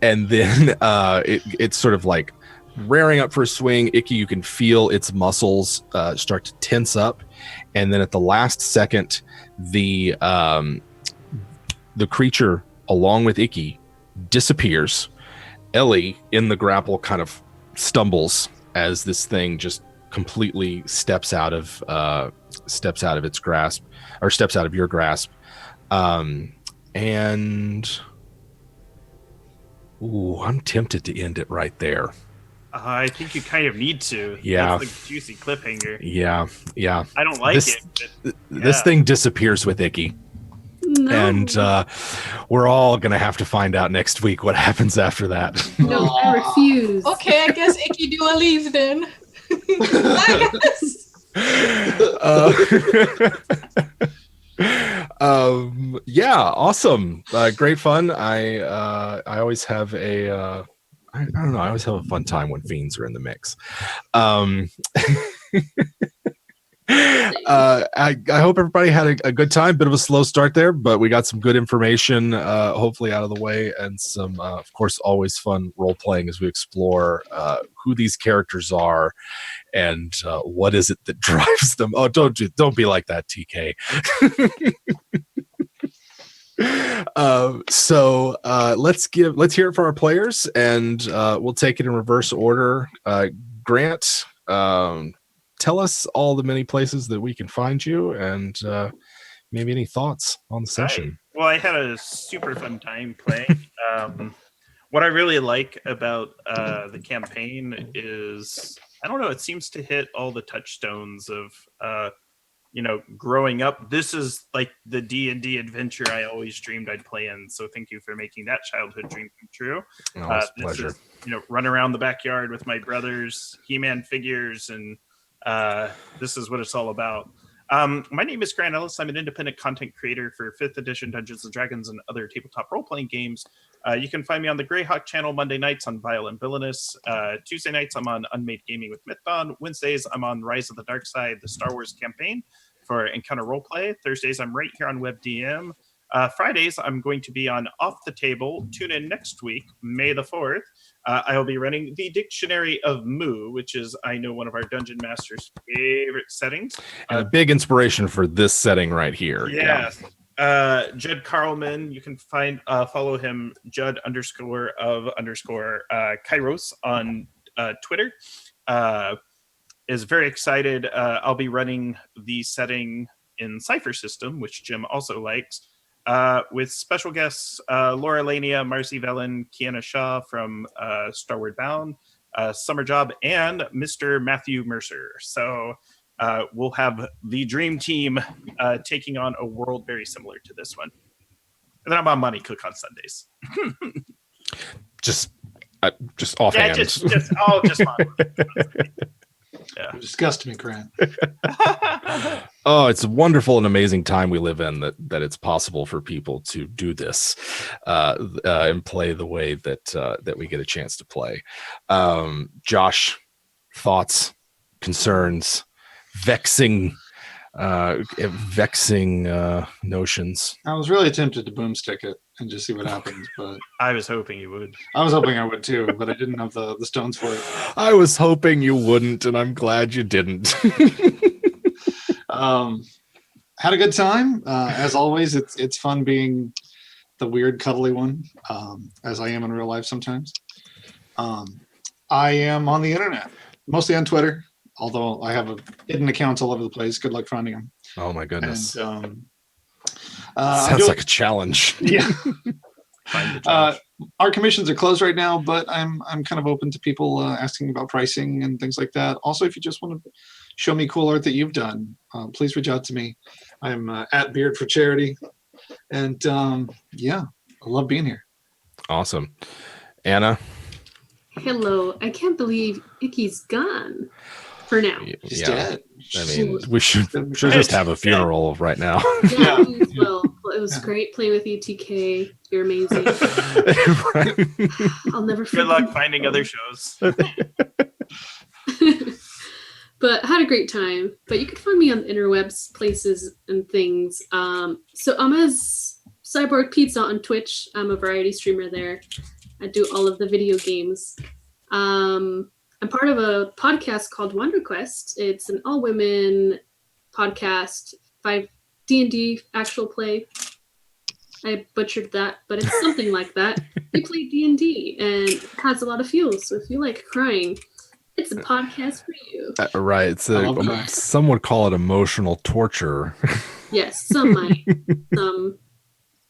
[SPEAKER 1] then it's sort of like rearing up for a swing. Icky, you can feel its muscles start to tense up, and then at the last second, the creature along with Icky disappears. Ellie in the grapple kind of stumbles as this thing just completely steps out of its grasp, or steps out of your grasp. And I'm tempted to end it right there.
[SPEAKER 5] I think you kind of need to.
[SPEAKER 1] Yeah.
[SPEAKER 5] That's the juicy cliffhanger.
[SPEAKER 1] Yeah.
[SPEAKER 5] I don't like
[SPEAKER 1] This-
[SPEAKER 5] it. But
[SPEAKER 1] This thing disappears with Icky.
[SPEAKER 3] No.
[SPEAKER 1] And we're all going to have to find out next week what happens after that.
[SPEAKER 3] No, I refuse.
[SPEAKER 2] Okay, I guess Icky do a leave then. I guess.
[SPEAKER 1] Yeah, awesome. Great fun. I always have I don't know. I always have a fun time when fiends are in the mix. I hope everybody had a good time. Bit of a slow start there, but we got some good information, hopefully out of the way, and some, of course, always fun role playing as we explore who these characters are and what is it that drives them. Oh, don't be like that, TK. So let's hear it for our players, and we'll take it in reverse order. Grant, tell us all the many places that we can find you, and maybe any thoughts on the session.
[SPEAKER 5] Well, I had a super fun time playing. What I really like about the campaign is, I don't know, it seems to hit all the touchstones of growing up. This is like the D&D adventure I always dreamed I'd play in. So thank you for making that childhood dream come true.
[SPEAKER 1] Oh, it's a pleasure.
[SPEAKER 5] Is, run around the backyard with my brothers, He-Man figures, and this is what it's all about. My name is Grant Ellis. I'm an independent content creator for 5th edition Dungeons & Dragons and other tabletop role-playing games. You can find me on the Greyhawk channel Monday nights on Vile and Villainous. Tuesday nights, I'm on Unmade Gaming with Mython. Wednesdays, I'm on Rise of the Dark Side, the Star Wars campaign for Encounter Roleplay. Thursdays, I'm right here on WebDM. Fridays, I'm going to be on Off the Table. Tune in next week, May the 4th. I will be running the Dictionary of Moo, which is, I know, one of our Dungeon Master's favorite settings.
[SPEAKER 1] And a big inspiration for this setting right here.
[SPEAKER 5] Yes. Judd Carlman, you can follow him, Judd_of_Kairos on Twitter. Is very excited. I'll be running the setting in Cypher System, which Jim also likes, with special guests Laura Lania, Marcy Vellin, Kiana Shaw from Starward Bound, Summer Job, and Mr. Matthew Mercer. So we'll have the dream team taking on a world very similar to this one. And then I'm on Money Cook on Sundays.
[SPEAKER 1] Just offhand.
[SPEAKER 5] Yeah, just fun.
[SPEAKER 4] You disgust me, Grant.
[SPEAKER 1] Oh, it's a wonderful and amazing time we live in that it's possible for people to do this and play the way that we get a chance to play. Josh, thoughts, concerns, vexing notions.
[SPEAKER 4] I was really tempted to boomstick it and just see what happens, but
[SPEAKER 5] I was hoping you would.
[SPEAKER 4] I was hoping I would too, but I didn't have the stones for it.
[SPEAKER 1] I was hoping you wouldn't, and I'm glad you didn't.
[SPEAKER 4] Had a good time. As always, it's fun being the weird, cuddly one, as I am in real life sometimes. I am on the internet, mostly on Twitter, although I have hidden accounts all over the place. Good luck finding them.
[SPEAKER 1] Oh my goodness.
[SPEAKER 4] And,
[SPEAKER 1] sounds like a challenge.
[SPEAKER 4] Yeah.
[SPEAKER 5] Find the challenge.
[SPEAKER 4] Our commissions are closed right now, but I'm kind of open to people asking about pricing and things like that. Also, if you just want to show me cool art that you've done, please reach out to me. I'm at Beard for Charity, and yeah, I love being here.
[SPEAKER 1] Awesome. Anna?
[SPEAKER 3] Hello. I can't believe Icky's gone for now.
[SPEAKER 4] She's dead.
[SPEAKER 1] I mean, we should just have a funeral right now.
[SPEAKER 3] Yeah, well, it was great playing with you, TK. You're amazing. I'll never forget.
[SPEAKER 5] Good luck finding other shows.
[SPEAKER 3] But I had a great time. But you can find me on the interwebs, places, and things. So I'm as Cyborg Pizza on Twitch. I'm a variety streamer there. I do all of the video games. I'm part of a podcast called Wonder Quest. It's an all-women podcast, 5 D&D actual play. I butchered that, but it's something like that. We play D&D, and it has a lot of fuel. So if you like crying, it's a podcast for you.
[SPEAKER 1] Right. It's some would call it emotional torture.
[SPEAKER 3] Yes, some might. Some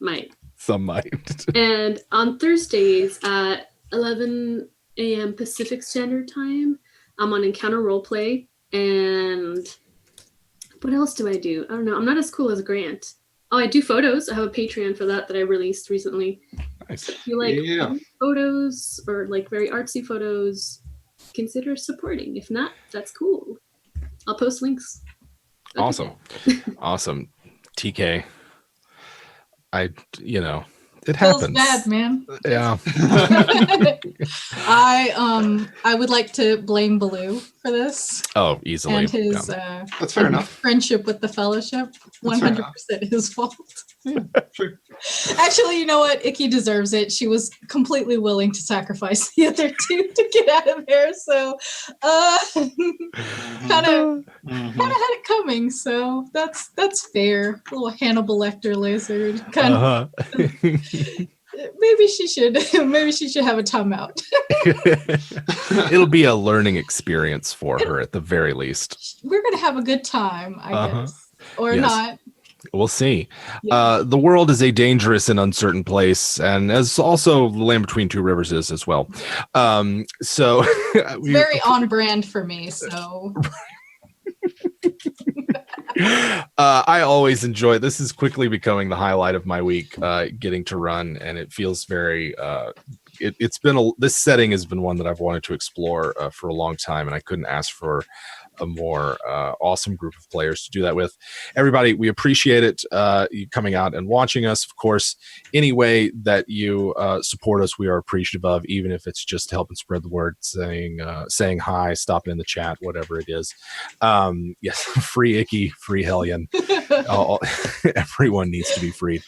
[SPEAKER 3] might.
[SPEAKER 1] Some might.
[SPEAKER 3] And on Thursdays at 11 a.m. Pacific Standard Time, I'm on Encounter Roleplay. And what else do I do? I don't know. I'm not as cool as Grant. Oh, I do photos. I have a Patreon for that I released recently.
[SPEAKER 1] Nice.
[SPEAKER 3] If you like photos or like very artsy photos, consider supporting. If not, that's cool. I'll post links. Okay.
[SPEAKER 1] Awesome. TK. It
[SPEAKER 2] Feels
[SPEAKER 1] happens.
[SPEAKER 2] bad, man.
[SPEAKER 1] Yeah.
[SPEAKER 2] I would like to blame Baloo for this
[SPEAKER 1] Oh, easily.
[SPEAKER 2] and his
[SPEAKER 4] That's fair enough.
[SPEAKER 2] friendship with the Fellowship.
[SPEAKER 4] That's fair
[SPEAKER 2] 100% his fault.
[SPEAKER 4] Sure.
[SPEAKER 2] Actually, you know what? Icky deserves it. She was completely willing to sacrifice the other two to get out of there. So, kind of had it coming. So that's fair. A little Hannibal Lecter lizard. Kind of. Maybe she should have a timeout.
[SPEAKER 1] It'll be a learning experience for her at the very least.
[SPEAKER 2] We're gonna have a good time, I guess, or
[SPEAKER 1] Yes.
[SPEAKER 2] not.
[SPEAKER 1] We'll see.
[SPEAKER 2] Yeah.
[SPEAKER 1] The world is a dangerous and uncertain place, and as also the land between two rivers is as well. So
[SPEAKER 2] Very on brand for me. So
[SPEAKER 1] I always enjoy. This is quickly becoming the highlight of my week, getting to run, and it feels very. This setting has been one that I've wanted to explore for a long time, and I couldn't ask for a more awesome group of players to do that with. Everybody, we appreciate it, you coming out and watching us. Of course, any way that you support us, we are appreciative of, even if it's just helping spread the word, saying hi, stopping in the chat, whatever it is. Yes, free Icky, free Hellion. Everyone needs to be freed.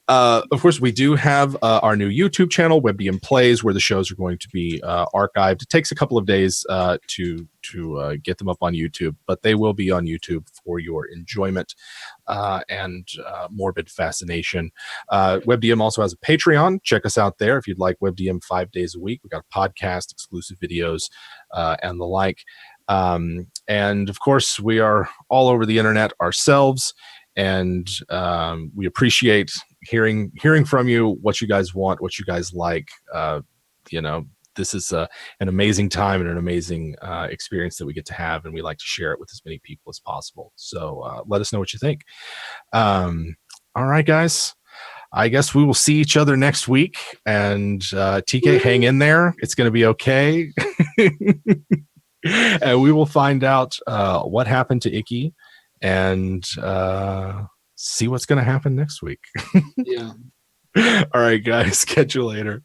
[SPEAKER 1] Of course, we do have our new YouTube channel, WebDM Plays, where the shows are going to be archived. It takes a couple of days to get them up on YouTube, but they will be on YouTube for your enjoyment and morbid fascination. WebDM also has a Patreon. Check us out there if you'd like WebDM 5 days a week. We've got a podcast, exclusive videos, and the like. And of course, we are all over the internet ourselves, and we appreciate hearing from you, what you guys want, what you guys like. This is an amazing time and an amazing experience that we get to have, and we like to share it with as many people as possible. So let us know what you think. All right, guys. I guess we will see each other next week. And TK, hang in there. It's going to be okay. And we will find out what happened to Icky and see what's going to happen next week.
[SPEAKER 4] Yeah.
[SPEAKER 1] All right, guys. Catch you later.